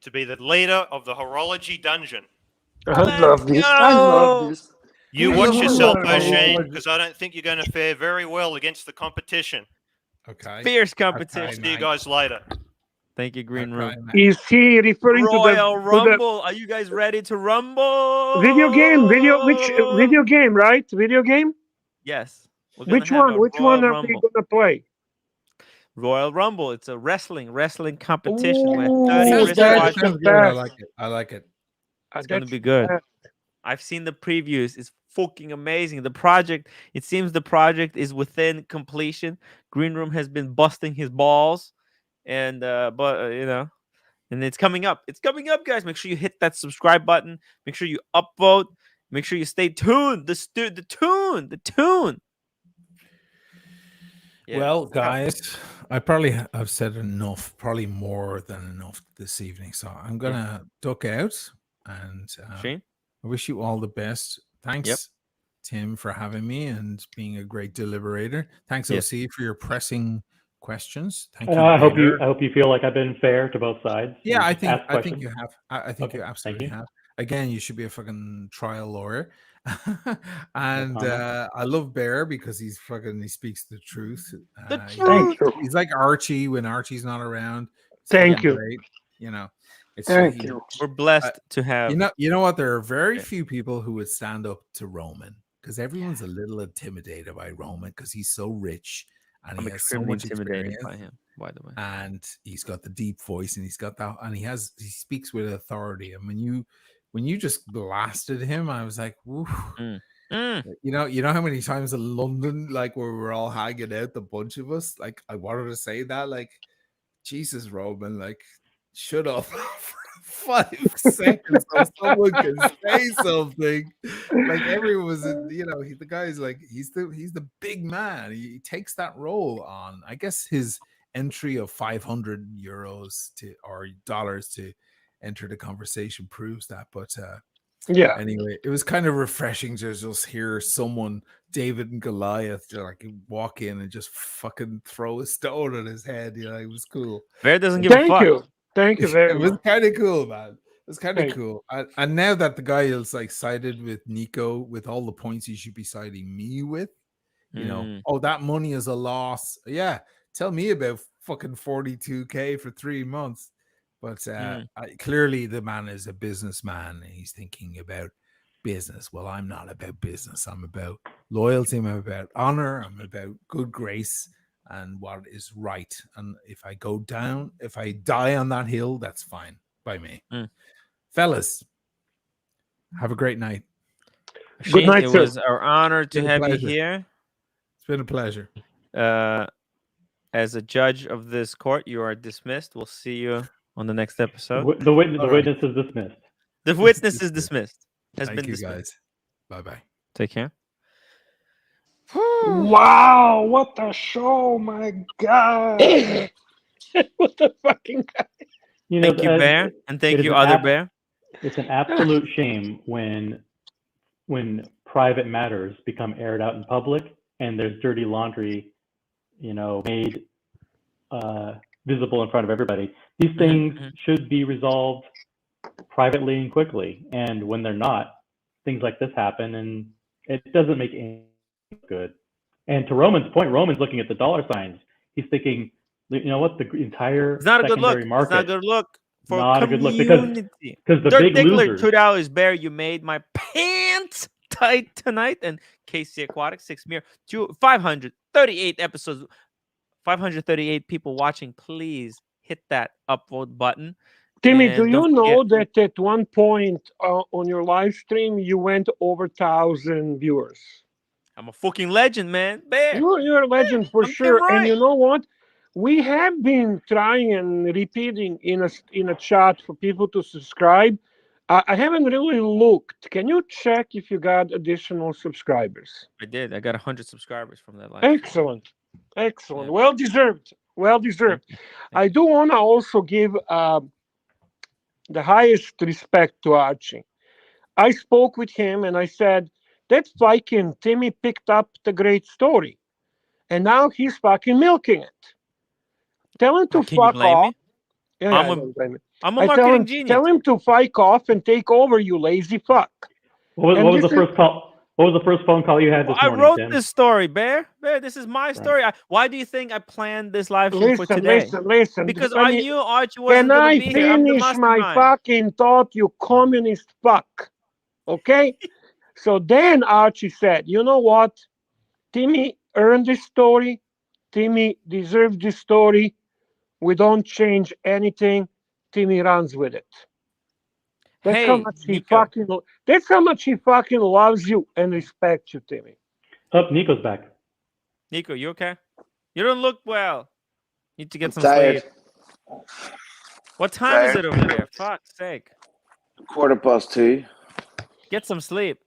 to be the leader of the horology dungeon. I love this. I love this. You watch yourself, O'Shane, because I don't think you're going to fare very well against the competition. Okay. Fierce competition. See you guys later. Thank you, Green Room. Is he referring Royal to the Rumble? Are you guys ready to rumble? video game? Which video game? Right? Video game. Yes. Which one? Which one are we gonna play? Royal Rumble. It's a wrestling competition where Ooh, 30 sounds wristwatches. good. I like it. I like it. It's gonna be good. I've seen the previews. It's fucking amazing. The project. It seems the project is within completion. Green Room has been busting his balls, and and it's coming up. It's coming up, guys. Make sure you hit that subscribe button. Make sure you upvote. Make sure you stay tuned. The tune. Yeah. Well, guys, I've said enough, probably more than enough this evening. So I'm gonna duck out, and Shane? I wish you all the best. Thanks, Tim, for having me and being a great deliberator. Thanks, OC, for your pressing questions. Thank you. I hope you feel like I've been fair to both sides. Yeah, I think questions. you have. I think you absolutely have. Again, you should be a fucking trial lawyer. And I love Bear because he speaks the truth. Thank you. He's like Archie when Archie's not around. Thank you. Great. You know, it's Thank you. We're blessed to have. You know what? There are very few people who would stand up to Roman because everyone's a little intimidated by Roman because he's so rich and he has so much intimidated experience. by him, by the way. And he's got the deep voice and he's got that, and he speaks with authority. And when you just blasted him, I was like, woo. You know how many times in London, like where we were all hanging out, the bunch of us, like I wanted to say that, like, Jesus, Roman, like, shut up for 5 seconds so someone can say something. Like everyone was, the guy's like, he's the big man. He takes that role on. I guess his entry of 500 euros or dollars to enter the conversation proves that. But Yeah. Anyway, it was kind of refreshing to just hear someone, David and Goliath, just like walk in and just fucking throw a stone at his head. You know, it was cool. Bear doesn't give a Thank fuck. you. Thank you very It was much. kind of cool, man. It was kind of Thank cool. And now that the guy is like sided with Nico with all the points he should be siding me with, you know, oh, that money is a loss. Yeah, tell me about fucking 42K for 3 months. But clearly the man is a businessman and he's thinking about business. Well, I'm not about business. I'm about loyalty. I'm about honor. I'm about good grace and what is right. And if I go down, if I die on that hill, that's fine by me. Fellas, have a great night. Good night, it sir. was our honor to been a have you pleasure. here. It's been a pleasure. As a judge of this court, you are dismissed. We'll see you on the next episode. The witness is dismissed. The witness is dismissed. Has Thank been you, dismissed. guys. Bye-bye. Take care. Wow, what a show, my God. What the fucking guy? You know, Thank you, Bear, and thank it is you, an other Bear. It's an absolute shame when private matters become aired out in public and there's dirty laundry, you know, made visible in front of everybody. These things should be resolved privately and quickly. And when they're not, things like this happen, and it doesn't make any good. And to Roman's point, Roman's looking at the dollar signs. He's thinking, you know what, the entire It's not a good look. secondary market. It's not a good look for Not a good look community. because the Dirt big Dickler, losers. $2, Bear. You made my pants tight tonight. And KC Aquatic, 6 mirror, 538 episodes, 538 people watching. Please hit that upvote button. Timmy, And do you don't know forget- that at one point on your live stream you went over 1,000 viewers? I'm a fucking legend, man. Bear. You're a legend for I'm sure. Tim And Wright. you know what? We have been trying and repeating in a chat for people to subscribe. I haven't really looked. Can you check if you got additional subscribers? I did. I got 100 subscribers from that live stream. Excellent. Excellent. Yeah. Well deserved. Well deserved. Thank I do want to also give the highest respect to Archie. I spoke with him and I said, that fucking Timmy picked up the great story. And now he's fucking milking it. Tell him to Can you fuck blame off. me? Yeah, I'm I a- don't blame him. I'm a I tell marketing him, genius. tell him to fuck off and take over, you lazy fuck. What And was the this is- first call? What was the first phone call you had this I morning, wrote Tim? this story, Bear. Bear, this is my story. Why do you think I planned this live stream for Listen, today? listen. Because Let I me- knew Archie wasn't Can going I to be here. I'm the finish my mastermind. fucking thought, you communist fuck? Okay? So then Archie said, you know what? Timmy earned this story. Timmy deserves this story. We don't change anything. Timmy runs with it. That's how Hey, much he Nico. that's how much he fucking loves you and respects you, Timmy. Oh, Nico's back. Nico, you okay? You don't look well. Need to get some Tired. sleep. What time is Tired. it over there? Fuck's sake. 2:15. Get some sleep.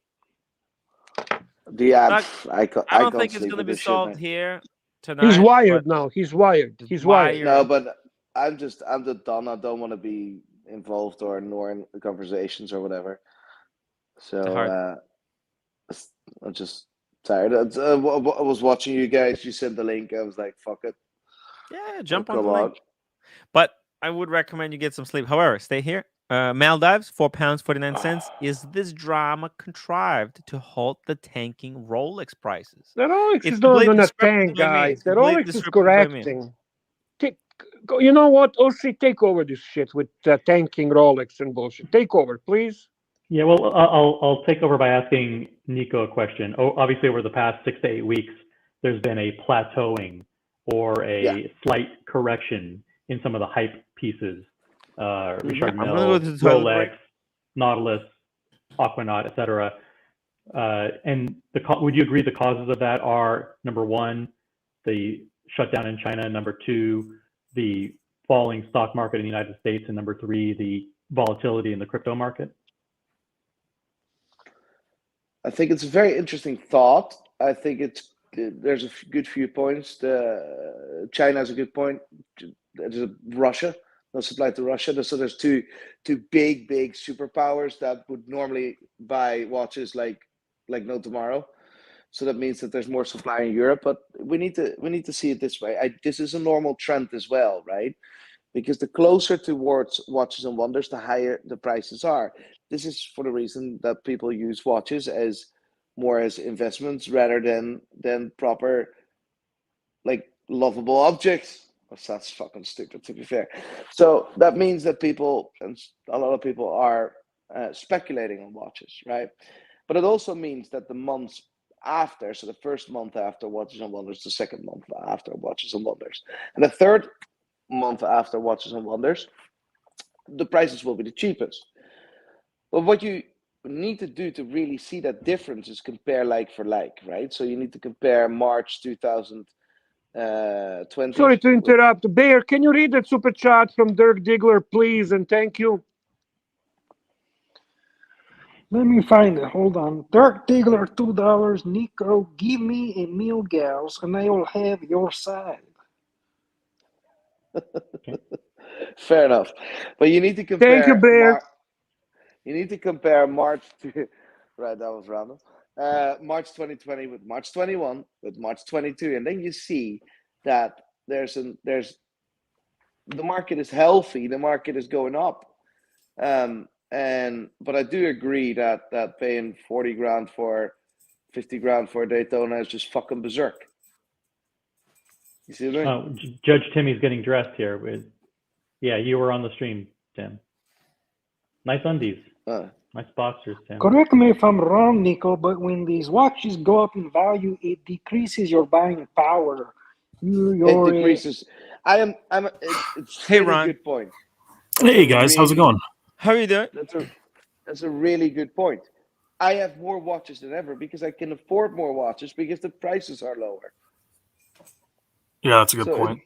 Yeah, Doc, I I don't can't think it's sleep going to with be this shit, solved man. here tonight. He's wired but now. He's wired. He's wired. No, but I'm just done. I don't want to be involved or ignoring the conversations or whatever. So I'm just tired. I was watching you guys. You sent the link. I was like, fuck it. Yeah, jump I'll on the go link. But I would recommend you get some sleep. However, stay here. Maldives, £4.49. Is this drama contrived to halt the tanking Rolex prices? The Rolex It's is not complete going to discrepancy tank, by me. guys. It's The complete Rolex is discrepancy by me. correcting. You know what? OC, take over this shit with tanking Rolex and bullshit. Take over, please. Yeah, well, I'll take over by asking Nico a question. Oh, obviously, over the past 6 to 8 weeks, there's been a plateauing or a slight correction in some of the hype pieces. Richard I'm Mille, gonna go to the toilet Rolex, break. Nautilus, Aquanaut, etc. And would you agree the causes of that are, number one, the shutdown in China, number two, the falling stock market in the United States, and number three, the volatility in the crypto market? I think it's a very interesting thought. I think there's a good few points. China has a good point. There's Russia. no supply to Russia. So there's two big superpowers that would normally buy watches like no tomorrow. So that means that there's more supply in Europe, but we need to see it this way. This is a normal trend as well, right? Because the closer towards watches and wonders, the higher the prices are. This is for the reason that people use watches as more as investments rather than proper, like, lovable objects. That's fucking stupid, to be fair. So that means that people, and a lot of people, are speculating on watches, right? But it also means that the months after, so the first month after Watches and Wonders, the second month after Watches and Wonders, and the third month after Watches and Wonders, the prices will be the cheapest. But what you need to do to really see that difference is compare like for like, right? So you need to compare March 2020. Sorry to interrupt. Bear, can you read the super chat from Dirk Diggler, please? And thank you. Let me find it. Hold on. Dirk Diggler, $2. Nico, give me a meal, gals, and I will have your side. Fair enough. But you need to compare. Thank you, Bear. You need to compare March to. Right, that was random. March 2020 with March 21 with March 22, and then you see that there's the market is healthy. The market is going up. But I do agree that paying 40 grand for 50 grand for a Daytona is just fucking berserk. You see what I mean? Oh, Judge Timmy's getting dressed here. Yeah, you were on the stream, Tim. Nice undies. Nice boxers, Tim. Correct me if I'm wrong, Nico, but when these watches go up in value, it decreases your buying power. It decreases. It's Hey, really Ron. good point. Hey guys, how's it going? How are you doing? That's a really good point. I have more watches than ever because I can afford more watches because the prices are lower. Yeah, that's a good point.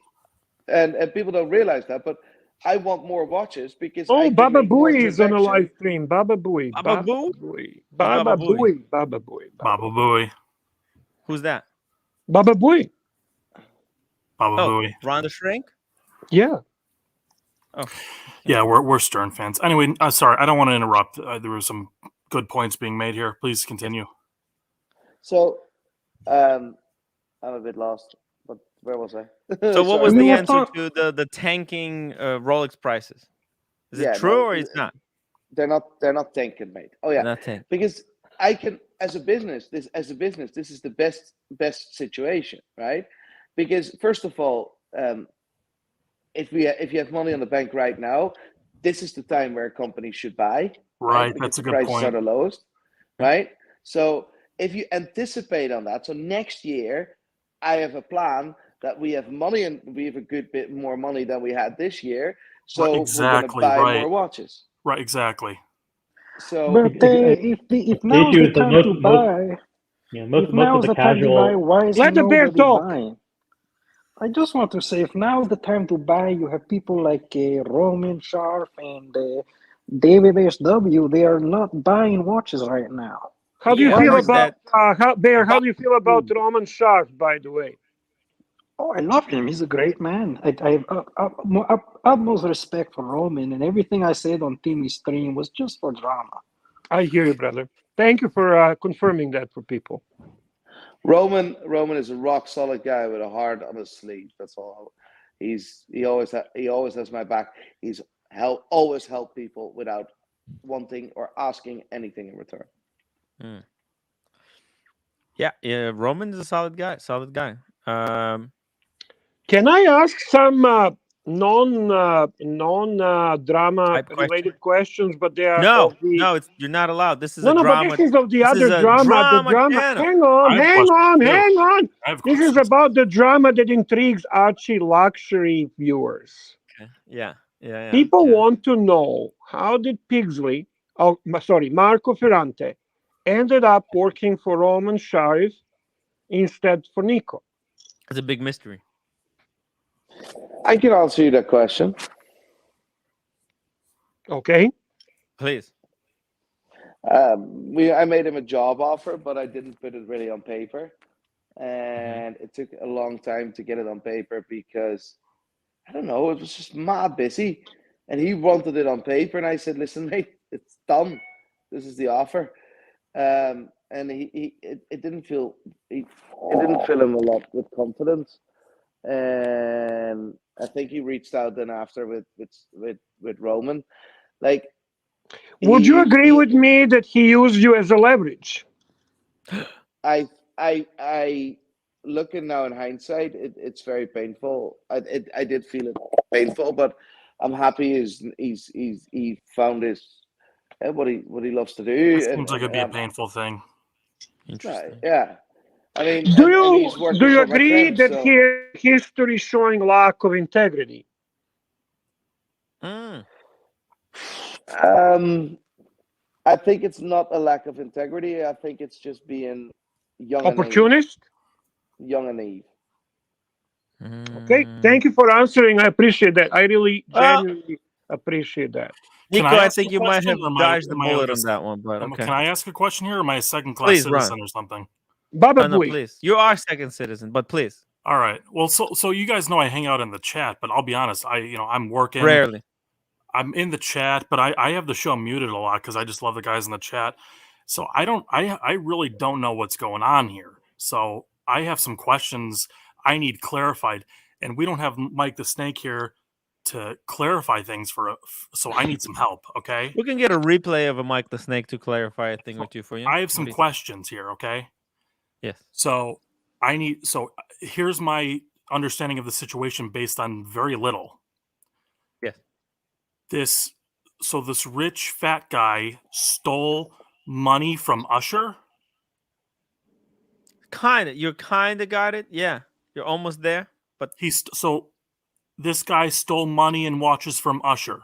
And people don't realize that, but I want more watches because Oh, I can Baba make more Booey is on a transactions. live stream. Baba Booey. Baba Boo? Baba Booey. Baba Booey. Baba Booey. Who's that? Baba Booey. Baba Booey. Ron the Shrink? Yeah. Oh. Yeah, we're Stern fans. Anyway, sorry, I don't want to interrupt. There were some good points being made here. Please continue. So, I'm a bit lost. But where was I? So what was the answer to the tanking Rolex prices? Is it true or it's not? They're not tanking, mate. Oh yeah, not tanking. Because I can, as a business, this is the best situation, right? Because first of all, if you have money on the bank right now, this is the time where a company should buy. Right, because that's a the good prices point. are the lowest, right? So if you anticipate on that, so next year I have a plan that we have money and we have a good bit more money than we had this year. So exactly, we're going to buy right. more watches. Right, exactly. So, but if now is the time to buy, most of the casual. Why is Let the bear nobody talk. buying? I just want to say, if now is the time to buy, you have people like Roman Sharp and David SW. They are not buying watches right now. How do you feel about How do you feel about Roman Sharp, by the way? Oh, I love him. He's a great man. I have utmost respect for Roman, and everything I said on Timmy's stream was just for drama. I hear you, brother. Thank you for confirming that for people. Roman is a rock solid guy with a heart on his sleeve. That's all. He always has my back. He's always helped people without wanting or asking anything in return. Yeah, Roman is a solid guy. Can I ask some non-drama related questions? But they are no, you're not allowed. This is a drama. But this is of the other drama. The drama. Channel. Hang on. This is about the drama that intrigues ArchieLuxury viewers. Okay. Yeah. People want to know, how did Marco Ferrante ended up working for Roman Sharif instead for Nico? It's a big mystery. I can answer you that question. Okay. Please. I made him a job offer, but I didn't put it really on paper. And it took a long time to get it on paper because I don't know, it was just mad busy. And he wanted it on paper, and I said, listen, mate, it's done. This is the offer. And it didn't fill him a lot with confidence. And I think he reached out then after with Roman. Like, would you agree with me that he used you as a leverage? I looking now in hindsight, it's very painful. I did feel it painful, but I'm happy he found his what he loves to do. It seems like it'd be a painful thing. Interesting. Yeah, I mean, Do he's you working for my agree friends, that so. he has history showing lack of integrity? I think it's not a lack of integrity. I think it's just being young Opportunist? and naive. Young and naive. Okay, thank you for answering. I appreciate that. I really genuinely appreciate that. Nico, I think you might have dodged the bullet on that one, but okay. Can I ask a question here, or am I a second-class Please, citizen run. or something? Baba no, please. You are second citizen, but please. All right. Well, so you guys know I hang out in the chat, but I'll be honest, I'm working. Rarely. I'm in the chat, but I have the show muted a lot because I just love the guys in the chat. So I really don't know what's going on here. So I have some questions I need clarified, and we don't have Mike the Snake here to clarify things so I need some help. Okay. We can get a replay of a Mike the Snake to clarify a thing or two for you. I have some questions here. Okay. Yes. So here's my understanding of the situation based on very little. Yes. This rich fat guy stole money from Usher? You kind of got it. Yeah. You're almost there, but this guy stole money and watches from Usher.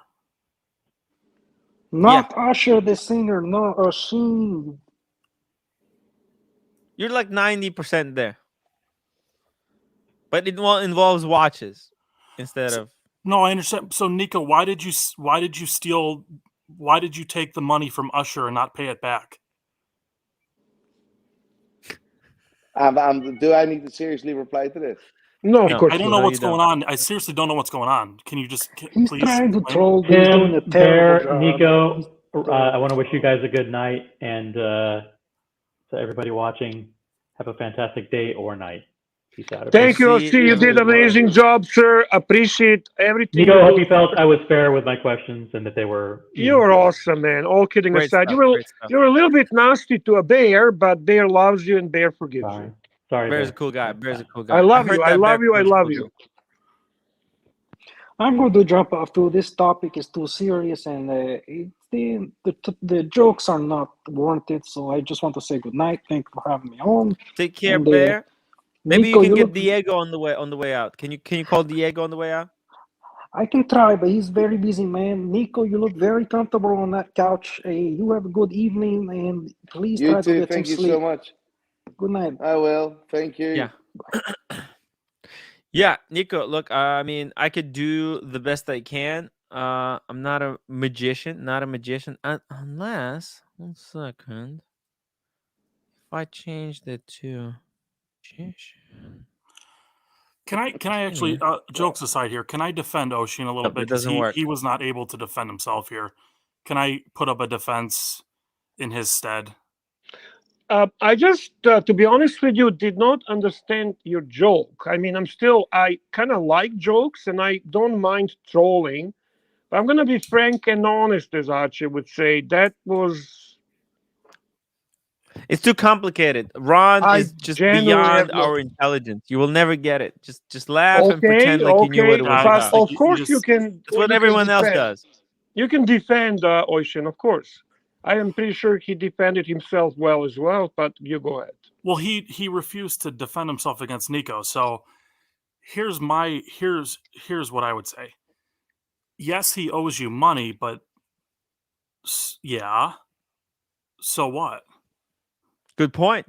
Not Usher the singer, no, Osheen. You're like 90% there. But it involves watches instead of. No, I understand. So Nico, why did you take the money from Usher and not pay it back? Do I need to seriously reply to this? No, of course. I don't know what's going on. I seriously don't know what's going on. Can you just He's please trying to explain? troll. He's doing a terrible job. Nico, I want to wish you guys a good night, and to everybody watching, have a fantastic day or night. Peace out. Thank you, OC. You did an amazing job, sir. Appreciate everything. Nico, I hope you felt I was fair with my questions and that they were. You were awesome, man. All kidding aside, you're a little bit nasty to a bear, but bear loves you and bear forgives you. Sorry, Bear's a cool guy. Bear's a cool guy. I love you. I love you. I love you. I'm going to jump off to this topic. Is too serious, and the jokes are not warranted. So I just want to say good night. Thank you for having me on. Take care, And, Bear. Maybe Nico, you can you get Diego on the way out. Can you call Diego on the way out? I can try, but he's very busy, man. Nico, you look very comfortable on that couch. You have a good evening, and please try to get some sleep. Thank you so much. Good night. I will. Thank you. Yeah. Yeah, Nico, look, I mean, I could do the best I can. I'm not a magician, unless, 1 second, if I change the to magician. Can I actually, jokes aside here, can I defend Oshin a little bit? Because he was not able to defend himself here. Can I put up a defense in his stead? I just, to be honest with you, did not understand your joke. I mean, I kind of like jokes and I don't mind trolling. But I'm going to be frank and honest, as Archie would say. That was... It's too complicated. Ron is just beyond our intelligence. You will never get it. Just laugh and pretend like you knew what it was about. Of course you can... That's what everyone else does. You can defend Ocean, of course. I am pretty sure he defended himself well as well, but you go ahead. Well, he refused to defend himself against Nico. So here's what I would say. Yes, he owes you money, but yeah. So what? Good point.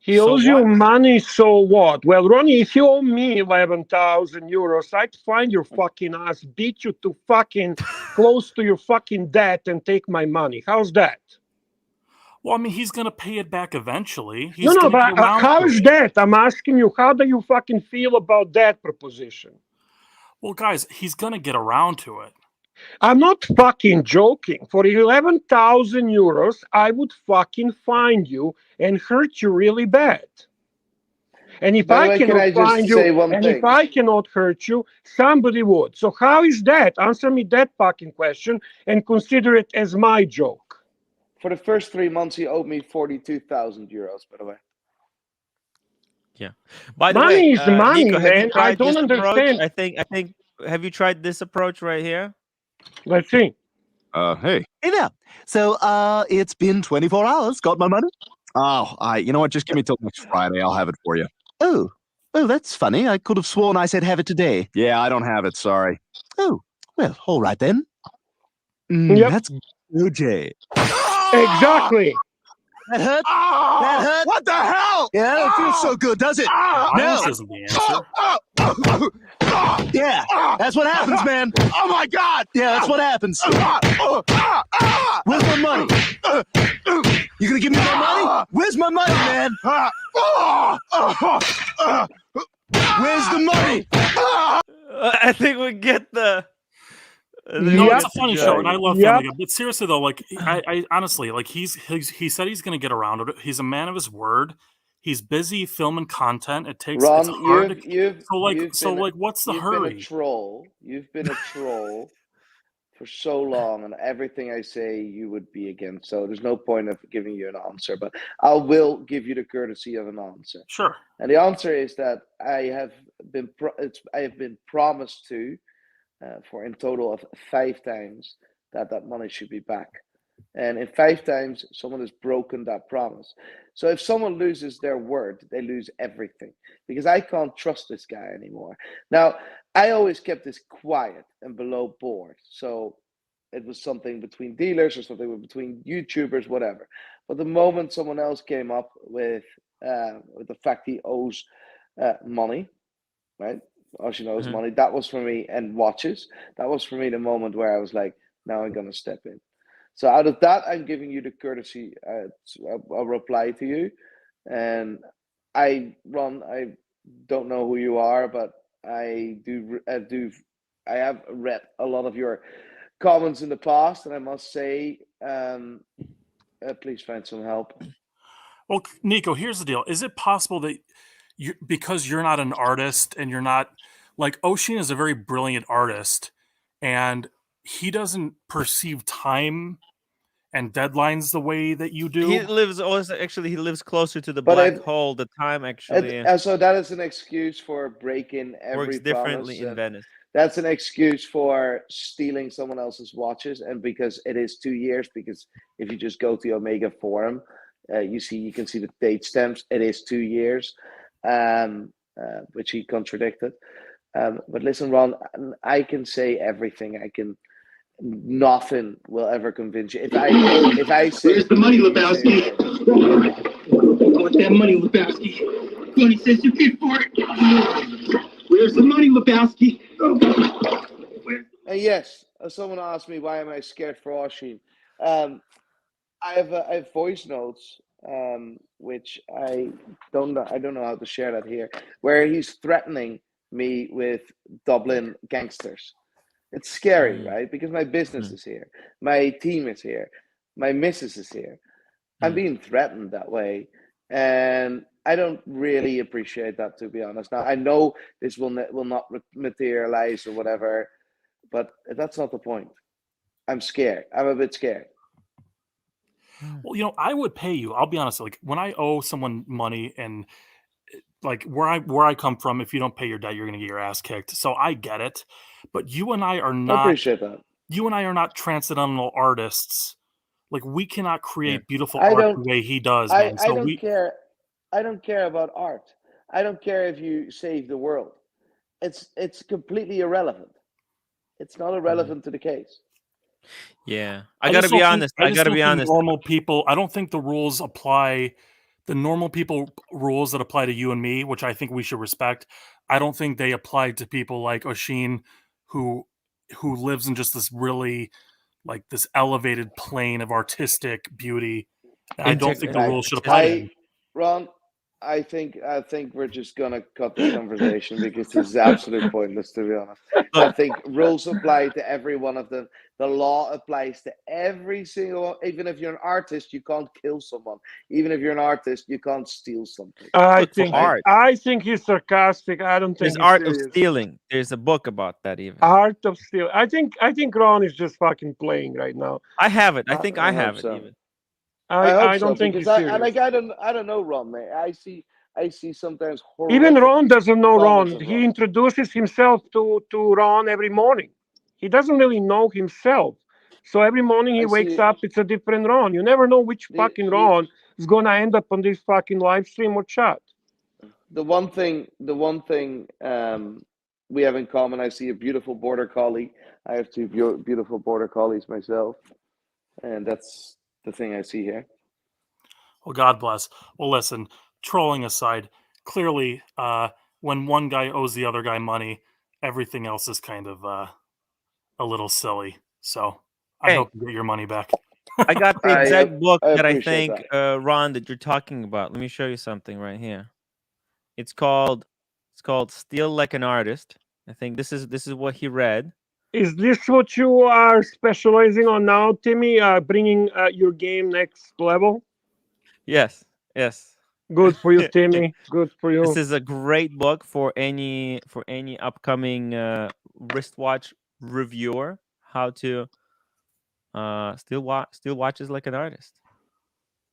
He owes you money, so what? Well, Ronnie, if you owe me 11,000 euros, I'd find your fucking ass, beat you to fucking close to your fucking debt and take my money. How's that? Well, I mean, he's going to pay it back eventually. But how is that? I'm asking you, how do you fucking feel about that proposition? Well, guys, he's going to get around to it. I'm not fucking joking. For 11,000 euros, I would fucking find you and hurt you really bad. And if By the I way, can cannot I just find say you, one and if thing? I cannot hurt you, somebody would. So how is that? Answer me that fucking question and consider it as my joke. For the first 3 months, he owed me 42,000 euros, by the way. Yeah. By the Money way, is money, Nico, have you man. I tried don't this approach? understand. I think. Have you tried this approach right here? Let's see. Hey there. So, it's been 24 hours. Got my money? Oh, you know what? Just give me till next Friday. I'll have it for you. Oh, that's funny. I could have sworn I said have it today. Yeah, I don't have it. Sorry. Oh, well, all right then. Yep. That's good, Jay. Exactly. That hurt? That hurt? What the hell? Yeah, I don't feel so good, does it? Violence isn't the answer. Yeah, that's what happens, man. Oh my God! Yeah, that's what happens. Where's my money? You gonna give me my money? Where's my money, man? Where's the money? I think we get the. No, it's a funny show, and I love Yep. Family Guy. But seriously though, like I honestly, like he said he's going to get around it. He's a man of his word. He's busy filming content. It takes Ron, it's hard. you've What's the you've hurry? been a troll. You've been a troll for so long, and everything I say you would be against. So there's no point of giving you an answer, but I will give you the courtesy of an answer. Sure. And the answer is that I have been promised to for in total of 5 times that money should be back. And in 5 times, someone has broken that promise. So if someone loses their word, they lose everything, because I can't trust this guy anymore. Now, I always kept this quiet and below board. So it was something between dealers or something between YouTubers, whatever. But the moment someone else came up with the fact he owes money, right? Archie knows money. That was for me, and watches. That was for me the moment where I was like, now I'm gonna step in. So out of that, I'm giving you the courtesy. I'll reply to you, and I don't know who you are, but I have read a lot of your comments in the past, and I must say, please find some help. Well, Nico, here's the deal. Is it possible that because you're not an artist and you're not like Oshin is a very brilliant artist, and he doesn't perceive time and deadlines the way that you do? He lives closer to the black hole. The time actually. So that is an excuse for breaking every works differently in Venice. That's an excuse for stealing someone else's watches, and because it is 2 years. Because if you just go to the Omega forum, you can see the date stamps. It is 2 years, which he contradicted. But listen, Ron, I can say everything. Nothing will ever convince you. If I say, where's the money, Lebowski? I want that money, Lebowski. 20 cents you paid for it. Where's the money, Lebowski? Yes, someone asked me why am I scared for Archie. I have voice notes, which I don't know how to share that here, where he's threatening me with Dublin gangsters. It's scary, right? Because my business is here, my team is here, my missus is here. I'm being threatened that way, and I don't really appreciate that, to be honest. Now I know this will not materialize or whatever, but that's not the point. I'm scared. I'm a bit scared. Well, I would pay you. I'll be honest. Like when I owe someone money, and like where I come from, if you don't pay your debt, you're going to get your ass kicked. So I get it. But you and I are not. I appreciate that. You and I are not transcendental artists. Like we cannot create beautiful art the way he does, man. I don't care. I don't care about art. I don't care if you save the world. It's completely irrelevant. It's not irrelevant to the case. Yeah, I gotta be honest. I gotta be honest. Normal people. I don't think the rules apply. The normal people rules that apply to you and me, which I think we should respect. I don't think they apply to people like Oshin, who lives in just this really like this elevated plane of artistic beauty. I don't think the rules should apply to him. Ron, I think we're just gonna cut this conversation because this is absolute pointless, to be honest. I think rules apply to every one of them. The law applies to every single one. Even if you're an artist, you can't kill someone. Even if you're an artist, you can't steal something. I Look, for think art. I think he's sarcastic. I don't There's think he's art of serious. stealing. There's a book about that even. Art of stealing. I think Ron is just fucking playing right now. I have it. I think I I have hope it so. even. I don't think he's serious. I don't know Ron, mate. I see sometimes horrific. Even Ron doesn't know comments Ron. of He introduces himself to Ron every morning. He doesn't really know himself. So every morning he wakes up, it's a different Ron. You never know which fucking Ron is gonna end up on this fucking live stream or chat. The one thing we have in common, I see a beautiful border collie. I have two beautiful border collies myself, and that's the thing I see here. Well, God bless. Well, listen, trolling aside, clearly, when one guy owes the other guy money, everything else is kind of a little silly. So I hope you get your money back. I got the exact book that I appreciate think, Ron, that you're talking about. Let me show you something right here. It's called Steal Like an Artist. I think this is what he read. Is this what you are specializing on now, Timmy? Bringing your game next level? Yes. Good for you, Timmy. Good for you. This is a great book for any upcoming wristwatch reviewer. How to steal watches like an artist.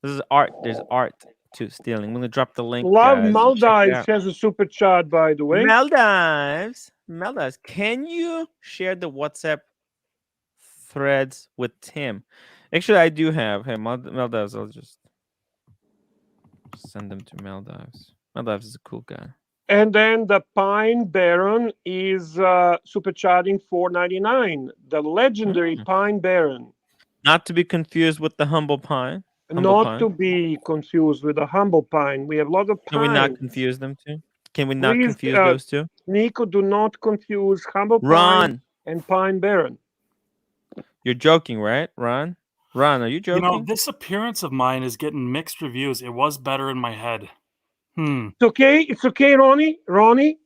This is art. There's art to stealing. I'm gonna drop the link. Love guys. Maldives has a super chat, by the way. Maldives. Can you share the WhatsApp threads with Tim? Actually, I do have. Hey, Maldives. I'll just send them to Maldives. Maldives is a cool guy. And then the Pine Baron is super chatting $4.99. The legendary Pine Baron. Not to be confused with the Humble Pine. To be confused with the Humble Pine. We have a lot of pines. Can we not confuse them two? Can we not confuse those two? Nico, do not confuse Humble Pine and Pine Baron. You're joking, right, Ron? Ron, are you joking? You know, this appearance of mine is getting mixed reviews. It was better in my head. It's okay, Ronnie.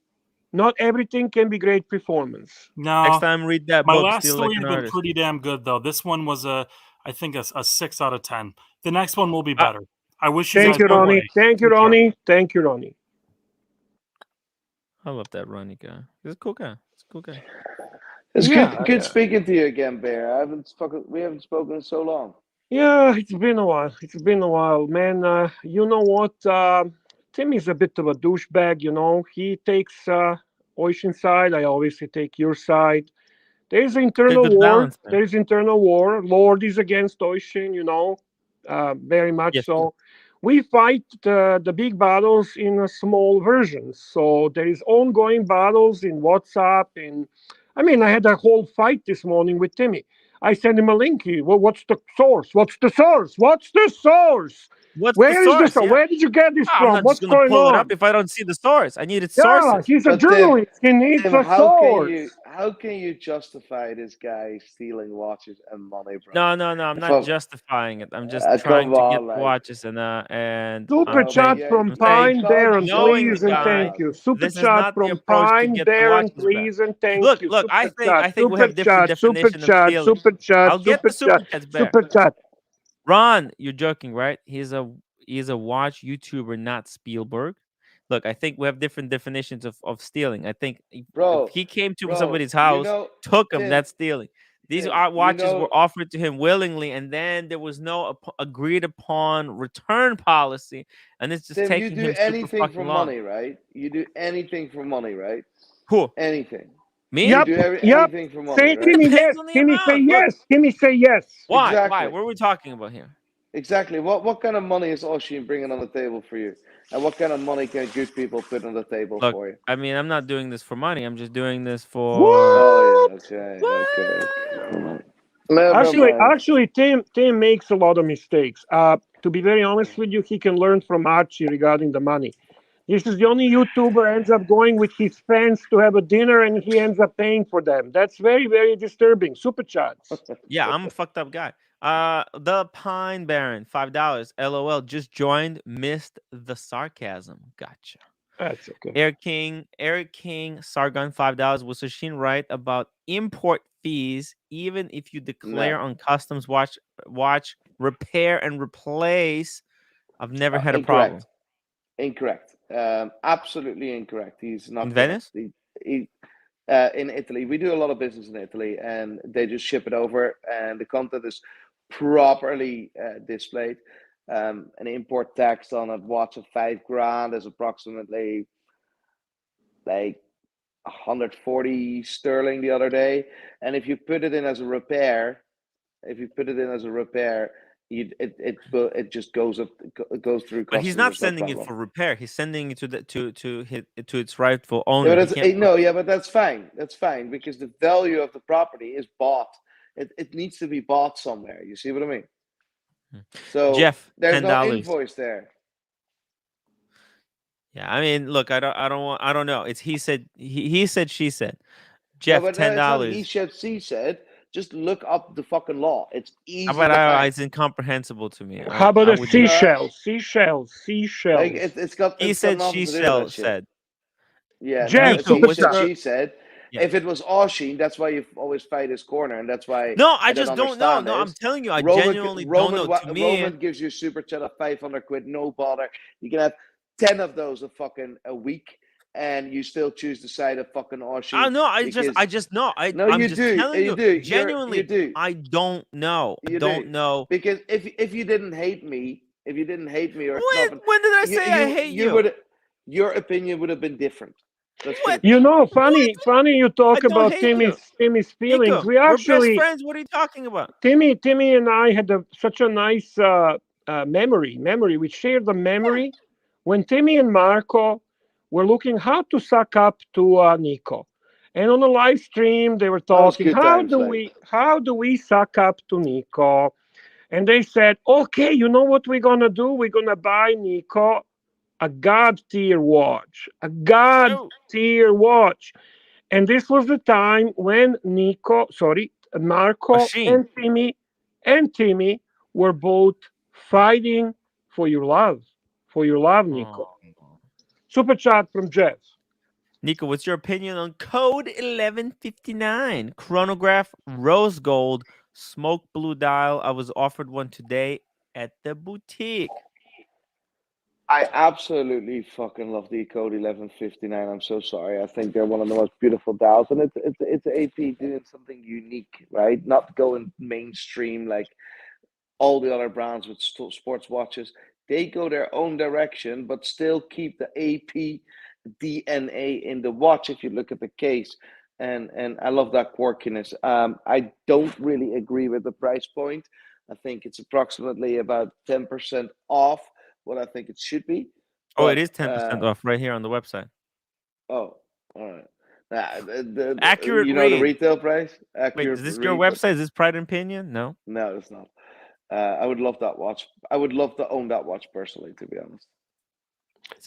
Not everything can be great performance. No. Next time, read that my book. last Steal three Like an have been Artist. pretty damn good, though. This one was I think a 6 out of 10. The next one will be better. I wish you guys Thank you, Ronnie. Thank you, Ronnie. Thank you, Ronnie. I love that Ronnie guy. He's a cool guy. It's good speaking to you again, Bear. We haven't spoken in so long. Yeah, it's been a while. Man. You know what? Tim is a bit of a douchebag, you know. He takes Ocean side. I obviously take your side. There's internal war. Balance, there's internal war. Lord is against Ocean, you know, very much so. We fight the big battles in small versions. So there is ongoing battles in WhatsApp. I had a whole fight this morning with Timmy. I sent him a link. What's the source? Where is the source? Where did you get this from? What's going pull on? it up if I don't see the source. I needed Yeah, sources. he's a journalist. He needs a source. How can you justify this guy stealing watches and money, bro? No. I'm not justifying it. I'm just trying to get watches and super chat from Pine Baron, please and thank you. Super chat from Pine Baron, please and thank you. Look. I think we have different definition of stealing. Super chat. I'll get the super chats back. Super chat. Ron, you're joking, right? He's a watch YouTuber, not Spielberg. Look, I think we have different definitions of stealing. I think if he came to somebody's house, took him, that's stealing. These watches were offered to him willingly, and then there was no agreed upon return policy, and it's just taking him anything for money, right? You do anything for money, right? Who? Anything. Me? Yep. You do anything for money, Say right? Timmy yes. Timmy say yes. Timmy say yes. Why? Exactly. Why? What are we talking about here? Exactly. What kind of money is Oshin bringing on the table for you? And what kind of money can good people put on the table for you? I mean, I'm not doing this for money. I'm just doing this for... Oh, yeah. Okay. Actually, Tim makes a lot of mistakes. To be very honest with you, he can learn from Archie regarding the money. This is the only YouTuber ends up going with his fans to have a dinner and he ends up paying for them. That's very, very disturbing. Super chats. Yeah, I'm a fucked up guy. The Pine Baron, $5. LOL. Just joined. Missed the sarcasm. Gotcha. That's okay. Eric King, Sargon, $5. Was Oshin right about import fees? Even if you declare No. on customs watch, repair and replace. I've never had a problem. Incorrect. Absolutely incorrect. He's not In correct. Venice? In Italy, we do a lot of business in Italy, and they just ship it over, and the content is properly displayed. An import tax on a watch of $5,000 is approximately like 140 sterling the other day, and if you put it in as a repair, it just goes up, it goes through But he's customs. not There's no sending it problem. for repair. He's sending it to its rightful Yeah, owner. but He can't. but that's fine. That's fine because the value of the property is bought. It needs to be bought somewhere. You see what I mean? So Jeff, there's no $10. invoice there. Yeah, I mean, look, I don't know. It's he said, he said, she said. Yeah, Jeff, but $10. it's not he said, she said. Just look up the fucking law. It's easy But to find. it's incomprehensible to me. How about I the would do that. seashells? Like it's got He said, nothing she to do with that shit. said. Yeah, Jeff, no, Nico, she what's said, your- she said. Yeah. If it was Oshin, that's why you always fight his corner, and that's why No, I don't just don't know. understand No, I'm this. telling you, I Roman, genuinely don't know. To me, Roman gives you a super chat of 500 quid, no bother. You can have 10 of those a week, and you still choose the side of fucking Oshin. I know. I just know. I'm you just do. telling You you. do. Genuinely, You do. I don't know. I You don't do. know. Because if you didn't hate me, or if nothing, When did I say I hate you? would, your opinion would have been different. Let's put it You this know, way. funny you talk I don't about hate you. Timmy's feelings. Nico, We we're best actually, friends. What are you talking about? Timmy and I had such a nice memory. We shared the memory when Timmy and Marco were looking how to suck up to Nico, and on the live stream they were That was talking good times, like. how do we suck up to Nico, and they said, okay, you know what we're gonna do? We're gonna buy Nico a god tier watch, and this was the time when Marco Machine. and Timmy were both fighting for your love, Nico. Super chat from Jeff. Nico, what's your opinion on code 1159? Chronograph rose gold, smoke blue dial. I was offered one today at the boutique. I absolutely fucking love the Code 1159. I'm so sorry. I think they're one of the most beautiful dials, and it's AP doing something unique, right? Not going mainstream like all the other brands with sports watches. They go their own direction, but still keep the AP DNA in the watch. If you look at the case, and I love that quirkiness. I don't really agree with the price point. I think it's approximately about 10% off what I think it should be. Oh, it is 10% off right here on the website. Oh, all right. Accurate you know the read. retail price? Wait, is this your website? Is this Pride and Pinion? No. No, it's not. I would love that watch. I would love to own that watch personally, to be honest.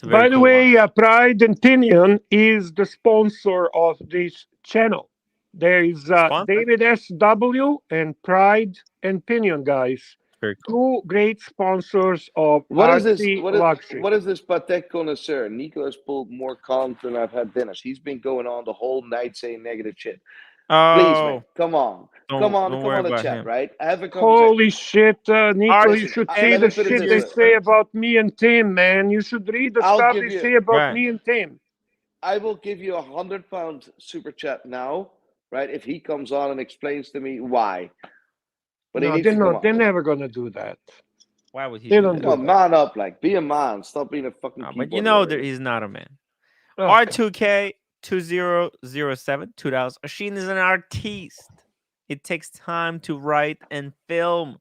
By the way, Pride and Pinion is the sponsor of this channel. There is David SW and Pride and Pinion, guys. Very cool. Two great sponsors of What is this? ArchieLuxury. What is this Patek connoisseur? Nico has pulled more comms than I've had dinners. He's been going on the whole night saying negative shit. Please, man, come on, come on the chat, him. right? Have a conversation. Holy shit, Nico! You should see the shit they say about me and Tim, man. You should read the stuff they say about me and Tim. I will give you £100 super chat now, right? If he comes on and explains to me why. But no, he needs to come on. They're never gonna do that. Why would he? They don't do that. Man up, like be a man. Stop being a fucking. But you know that he's not a man. Okay. R2K 2007 $2. Oshin is an artiste. It takes time to write and film.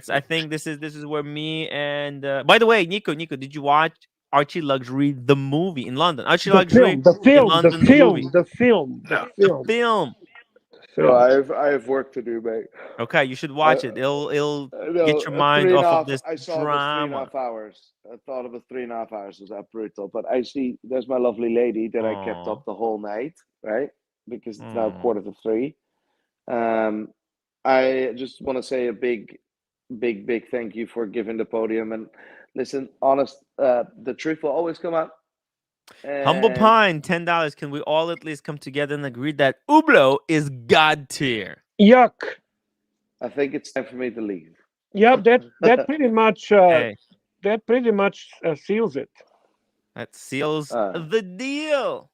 I think this is where me and by the way, Nico, did you watch ArchieLuxury the movie in London? ArchieLuxury the film. No, I have work to do, mate. Okay, you should watch it. It'll get your mind off of this I saw drama. It was 3.5 hours. I thought it was 3.5 hours. Was that brutal? But I see there's my lovely lady that I kept up the whole night, right? Because it's now 2:45. I just want to say a big thank you for giving the podium. And listen, honest, the truth will always come out. Humble And Pine, $10. Can we all at least come together and agree that Hublot is God tier? Yuck. I think it's time for me to leave. Yeah, that pretty much Hey, seals it. that seals the deal.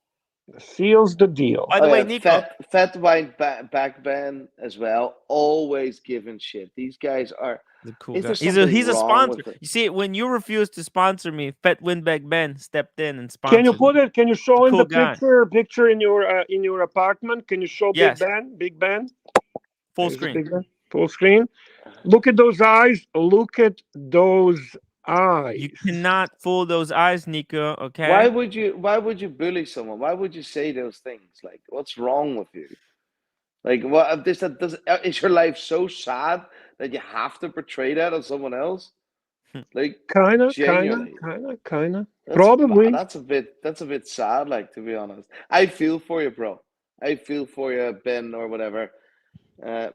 Seals the deal. By the way, Nico. Fat White back band as well. Always giving shit. These guys are. The cool Is guy. there He's a wrong sponsor. with it? You see, when you refused to sponsor me, Fat Windback Ben stepped in and Can you sponsored. put it? Can you show me. in Cool the guy. picture in your apartment? Can you show Yes. Big Ben? Full screen. Full screen. Look at those eyes. Look at those eyes. You cannot fool those eyes, Nico. Okay. Why would you bully someone? Why would you say those things? Like, what's wrong with you? Like, what is is your life so sad that you have to portray that on someone else? Like, Kinda. Probably. That's a bit sad. Like, to be honest, I feel for you, bro. I feel for you, Ben, or whatever.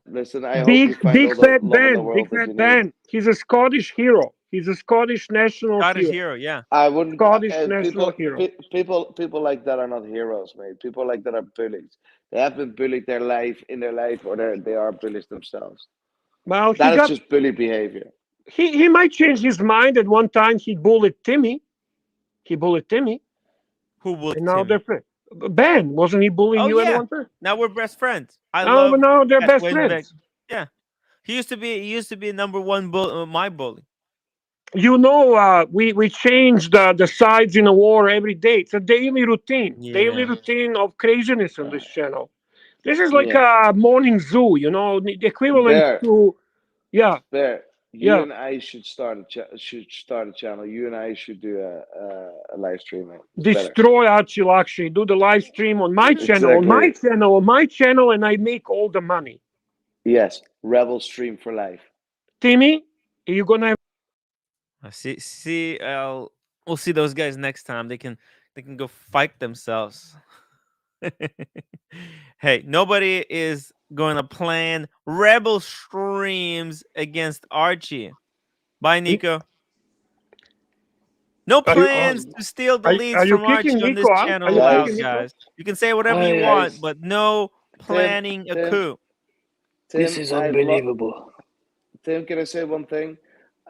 Listen, I hope you find all the love in the world that you need. He's a Scottish hero. He's a Scottish national hero. Yeah. I wouldn't. Scottish national hero. People like that are not heroes, mate. People like that are bullies. They have been bullied in their life, or they are bullies themselves. Well, that is just bully behavior. He might change his mind. At one time, he bullied Timmy. Who bullied and now Timmy? they're friends. Ben, wasn't he bullying you at one time? Now we're best friends. But now they're best friends. Yeah, he used to be number one my bully. You know, we change the sides in a war every day. It's a daily routine. Yeah. Daily routine of craziness on this channel. This is like a morning zoo, the equivalent to Bear, you and I should start a channel. You and I should do a live stream. Destroy ArchieLuxury. Do the live stream on my channel, on my channel, and I make all the money. Yes, Rebel stream for life. Timmy, are you gonna? See. We'll see those guys next time. They can go fight themselves. Hey, nobody is going to plan Rebel streams against Archie. Bye, Nico. No plans to steal the leads from Archie on this channel allowed, guys. You can say whatever you want, but no planning a coup. This is unbelievable. Tim, can I say one thing?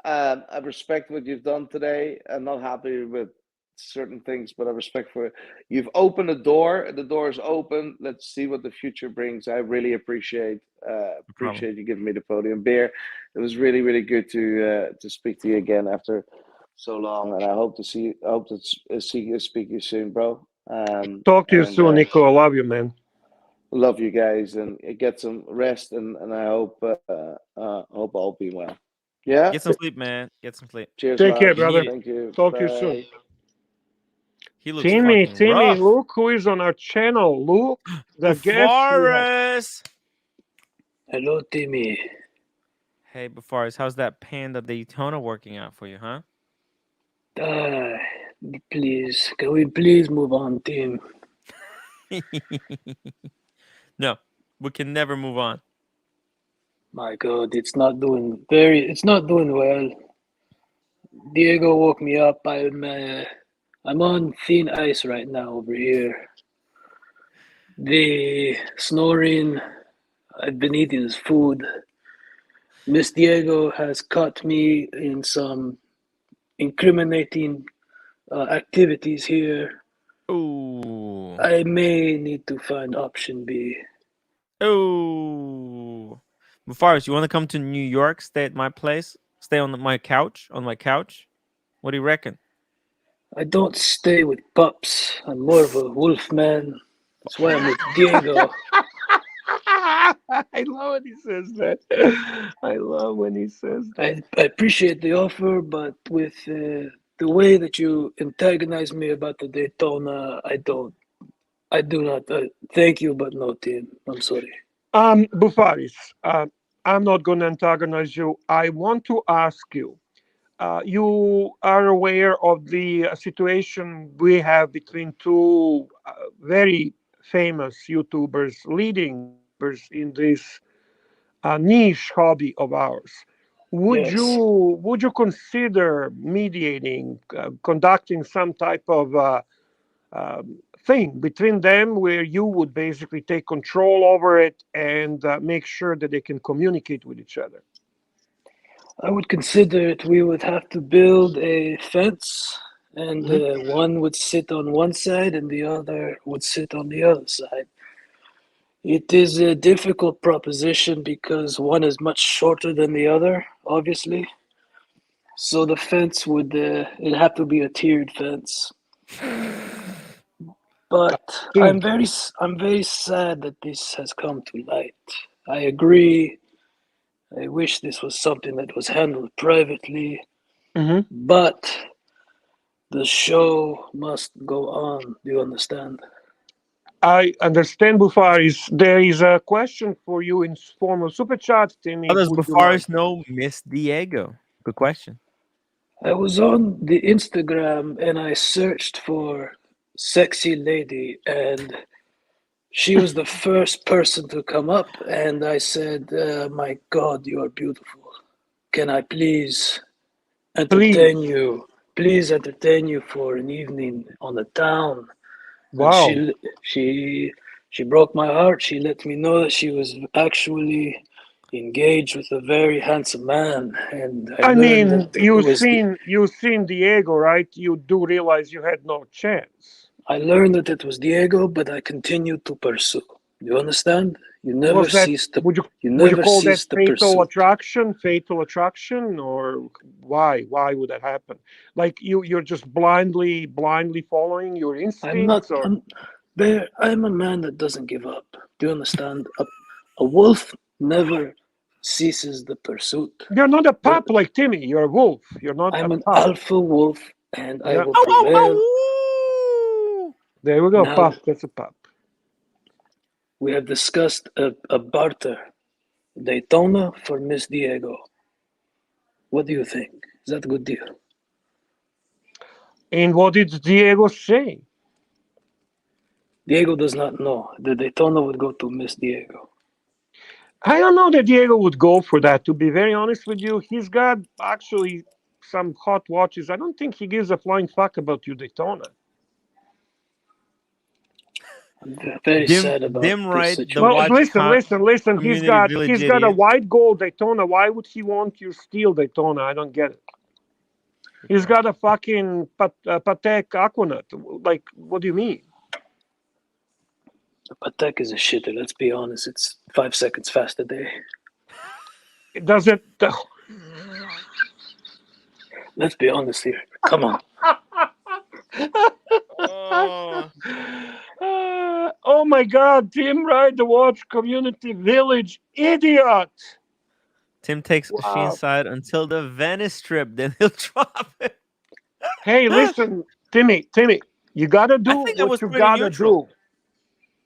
I respect what you've done today. I'm not happy with certain things, but I respect for it. You've opened a door. The door is open. Let's see what the future brings. I really appreciate you giving me the podium. Beer, it was really, really good to speak to you again after so long, and I hope to speak you soon, bro. Talk to you soon, Nico. I love you, man. Love you guys, and get some rest, and I hope all be well. Yeah. Get some sleep, man. Get some sleep. Cheers. Take care, brother. Thank you. Talk to you soon. He looks Timmy, rough. look who is on our channel. Look, the Bufaris. Hello, Timmy. Hey, Bufaris, how's that Panda Daytona working out for you, huh? Please, can we please move on, Tim? No, we can never move on. My God, it's not doing well. Diego woke me up. I'm on thin ice right now over here. The snoring, I've been eating his food. Miss Diego has caught me in some incriminating activities here. Ooh. I may need to find option B. Oh. Bufaris, you want to come to New York, stay at my place, stay on my couch? What do you reckon? I don't stay with pups. I'm more of a wolf man. That's why I'm with Diego. I love when he says that. I love when he says that. I appreciate the offer, but with the way that you antagonize me about the Daytona, I do not. Thank you, but no, Tim. I'm sorry. Bufaris, I'm not going to antagonize you. I want to ask you. You are aware of the situation we have between two very famous YouTubers, leading YouTubers in this a niche hobby of ours. Yes. Would you consider mediating, conducting some type of thing between them where you would basically take control over it and make sure that they can communicate with each other? I would consider it. We would have to build a fence, and Mhm. one would sit on one side and the other would sit on the other side. It is a difficult proposition because one is much shorter than the other, obviously. So the fence would it'd have to be a tiered fence. But I'm very sad that this has come to light. I agree. I wish this was something that was handled privately, Mhm. but the show must go on. Do you understand? I understand, Bufaris. There is a question for you in form of super chat, How Timmy. does Would you like? Bufaris know Miss Diego? Good question. I was on the Instagram and I searched for sexy lady, and she was the first person to come up. And I said, "My God, you are beautiful. Can I please Please. entertain you? Please entertain you for an evening on the town." And Wow. she broke my heart. She let me know that she was actually engaged with a very handsome man, and I I learned that mean, it was you've seen Diego, right? You do realize you had no chance. I learned that it was Diego, but I continued to pursue. You understand? You never Was that cease to you would you never call that cease to fatal pursue. attraction? Fatal attraction, or why? Why would that happen? Like you're just blindly following your I'm not instincts, or I'm Bear, I'm a man that doesn't give up. Do you understand? A wolf never ceases the pursuit. you're not a The- pup like Timmy. You're a wolf. You're not a I'm an pup. alpha wolf and I Yeah. will prevail. There we go. Now Pup. That's a pup. we have discussed a barter. Daytona for Miss Diego. What do you think? Is that a good deal? And what did Diego say? Diego does not know. The Daytona would go to Miss Diego. I don't know that Diego would go for that. To be very honest with you, he's got actually some hot watches. I don't think he gives a flying fuck about you, Daytona. I'm very sad about Dim this right. The Well, watch situation. listen. community He's village got a idiot. white gold Daytona. Why would he want your steel Daytona? I don't get it. He's got a fucking Patek Aquanaut. Like, what do you mean? Patek is a shitter. Let's be honest. It's 5 seconds fast a day. It doesn't. Let's be honest here. Come on. Oh my God, Tim Wright, the watch community village idiot. Tim takes Sheen Wow. side until the Venice trip, then he'll drop it. Hey, listen, Timmy, you gotta do I think that what was you pretty gotta neutral. do.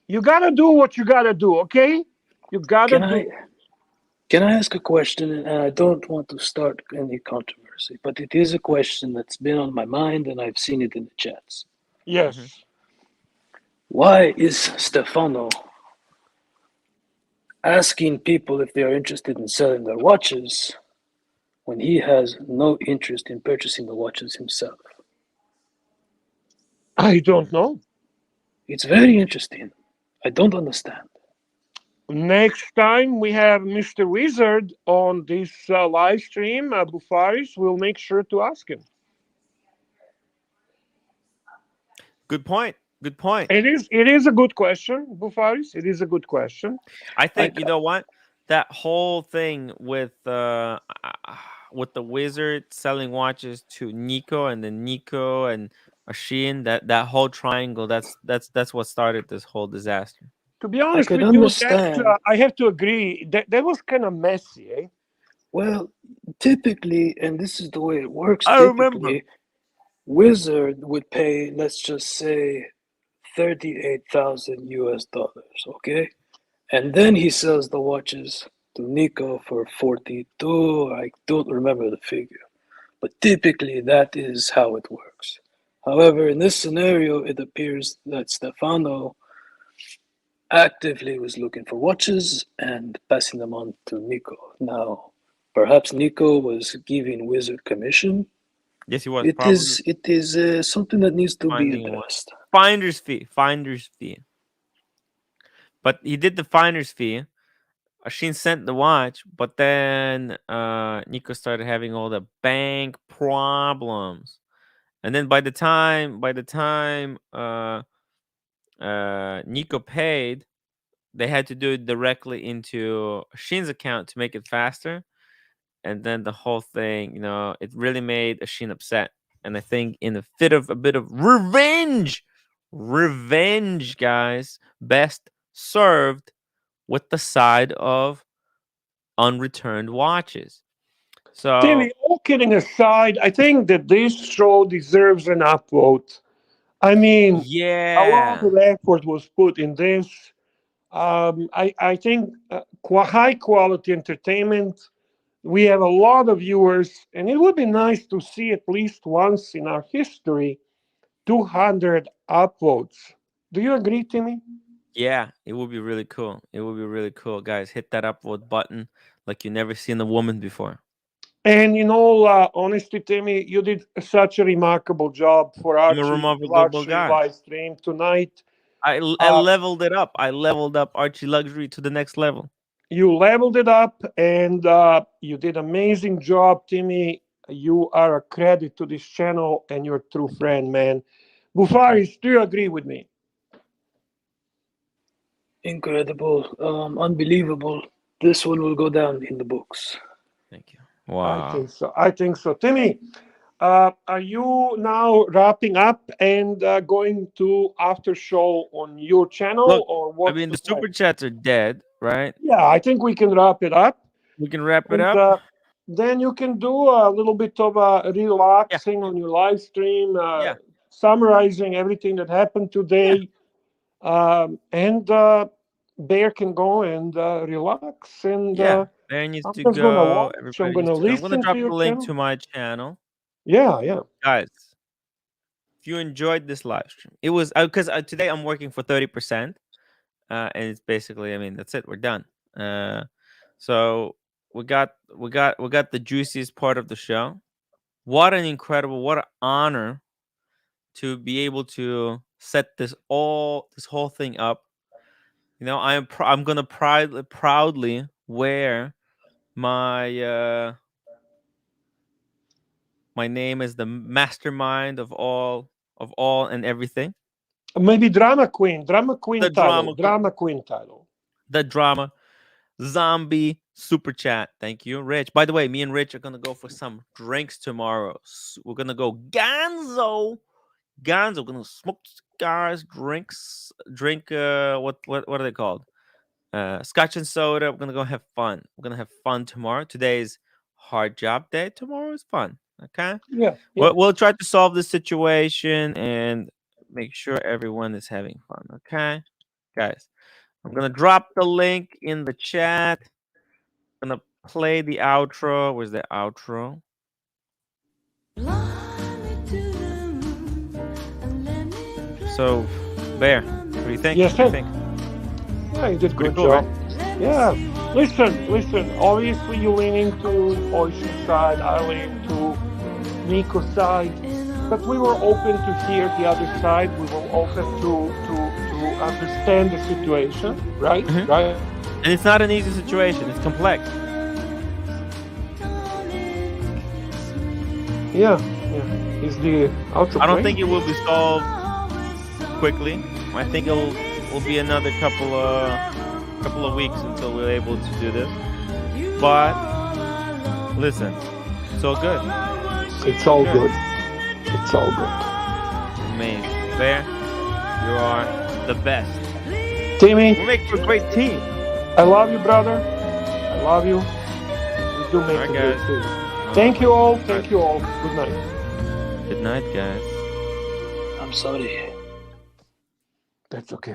You gotta do what you gotta do, okay? You gotta Can do. I ask a question? And I don't want to start any controversy, but it is a question that's been on my mind and I've seen it in the chats. Yes. Why is Stefano asking people if they are interested in selling their watches when he has no interest in purchasing the watches himself? I don't know. It's very interesting. I don't understand. Next time we have Mr. Wizard on this live stream, Bufaris, we'll make sure to ask him. Good point. Good point. It is a good question, Bufaris. It is a good question. I think you know what, that whole thing with the wizard selling watches to Nico, and then Nico and Ashin, that whole triangle. That's what started this whole disaster. To be I honest could with you, that understand. I have to agree that was kind of messy, eh? Well, typically, and this is the way it works, I remember. typically, Wizard would pay, let's just say, 38,000 US dollars, okay? And then he sells the watches to Nico for 42. I don't remember the figure. But typically, that is how it works. However, in this scenario, it appears that Stefano actively was looking for watches and passing them on to Nico. Now, perhaps Nico was giving Wizard commission. Yes, he was. It is something that needs to be Finding one. addressed. Finder's fee. But he did the finder's fee. Oisin sent the watch, but then Nico started having all the bank problems, and then by the time Nico paid, they had to do it directly into Oisin's account to make it faster, and then the whole thing, it really made Oisin upset, and I think in a bit of revenge, guys, best served with the side of unreturned watches. So, Timmy, all kidding aside, I think that this show deserves an upvote. I mean, a lot of effort was put in this. I think high quality entertainment. We have a lot of viewers, and it would be nice to see at least once in our history 200 upvotes. Do you agree, Timmy? Yeah, it would be really cool. It would be really cool, guys. Hit that upvote button like you never seen a woman before. And in all honesty, Timmy, you did such a remarkable job for I'm a remarkable ArchieLuxury guy. live stream tonight. I leveled it up. I leveled up ArchieLuxury to the next level. You leveled it up, and you did amazing job, Timmy. You are a credit to this channel, and you're a true friend, man. Bufaris, do you agree with me? Incredible, unbelievable. This one will go down in the books. Thank you. Wow. I think so. Timmy, are you now wrapping up and going to after show on your channel? Look, or what? I mean, the super chats are dead, right? Yeah, I think we can wrap it up. We can wrap it up. Then you can do a little bit of relaxing on your live stream, summarizing everything that happened today. And Bear can go and relax. And Bear needs I'm to just gonna go. watch. I'm gonna listen I'm gonna drop to the your link channel. to my channel. Yeah. Guys, if you enjoyed this live stream, it was because today I'm working for 30%, and it's basically, I mean, that's it. We're done. So we got the juiciest part of the show. What an honor to be able to set this whole thing up. I'm gonna proudly wear my my name is the mastermind of all and everything. Maybe drama queen The title. The drama zombie super chat. Thank you, Rich. By the way, me and Rich are gonna go for some drinks tomorrow. We're gonna go Gonzo. We're gonna smoke cigars, drink what are they called? Scotch and soda. We're gonna go have fun. We're gonna have fun tomorrow. Today's hard job day. Tomorrow is fun. Okay. Yeah. We'll try to solve this situation and make sure everyone is having fun. Okay, guys. I'm gonna drop the link in the chat. I'm gonna play the outro. Where's the outro? So, Bear, what do you think? Yes, What do you think? Yeah, you did Pretty good cool, job. right? Yeah. Listen. Obviously, you leaning to Oishin's side. I lean to Nico's side. But we were open to hear the other side. We were open to understand the situation. Right? Mhm. Right. And it's not an easy situation. It's complex. Yeah. Is the outro? I don't playing? think it will be solved quickly. I think it'll be another couple of weeks until we're able to do this. But listen, it's all good. It's all good. It's all good. Amazing. Bear, you are the best. Timmy, We make for a great team. I love you, brother. I love you. We do make All right, a good guys. team. Thank you all. Thank you all. Good night. Good night, guys. I'm sorry. That's okay.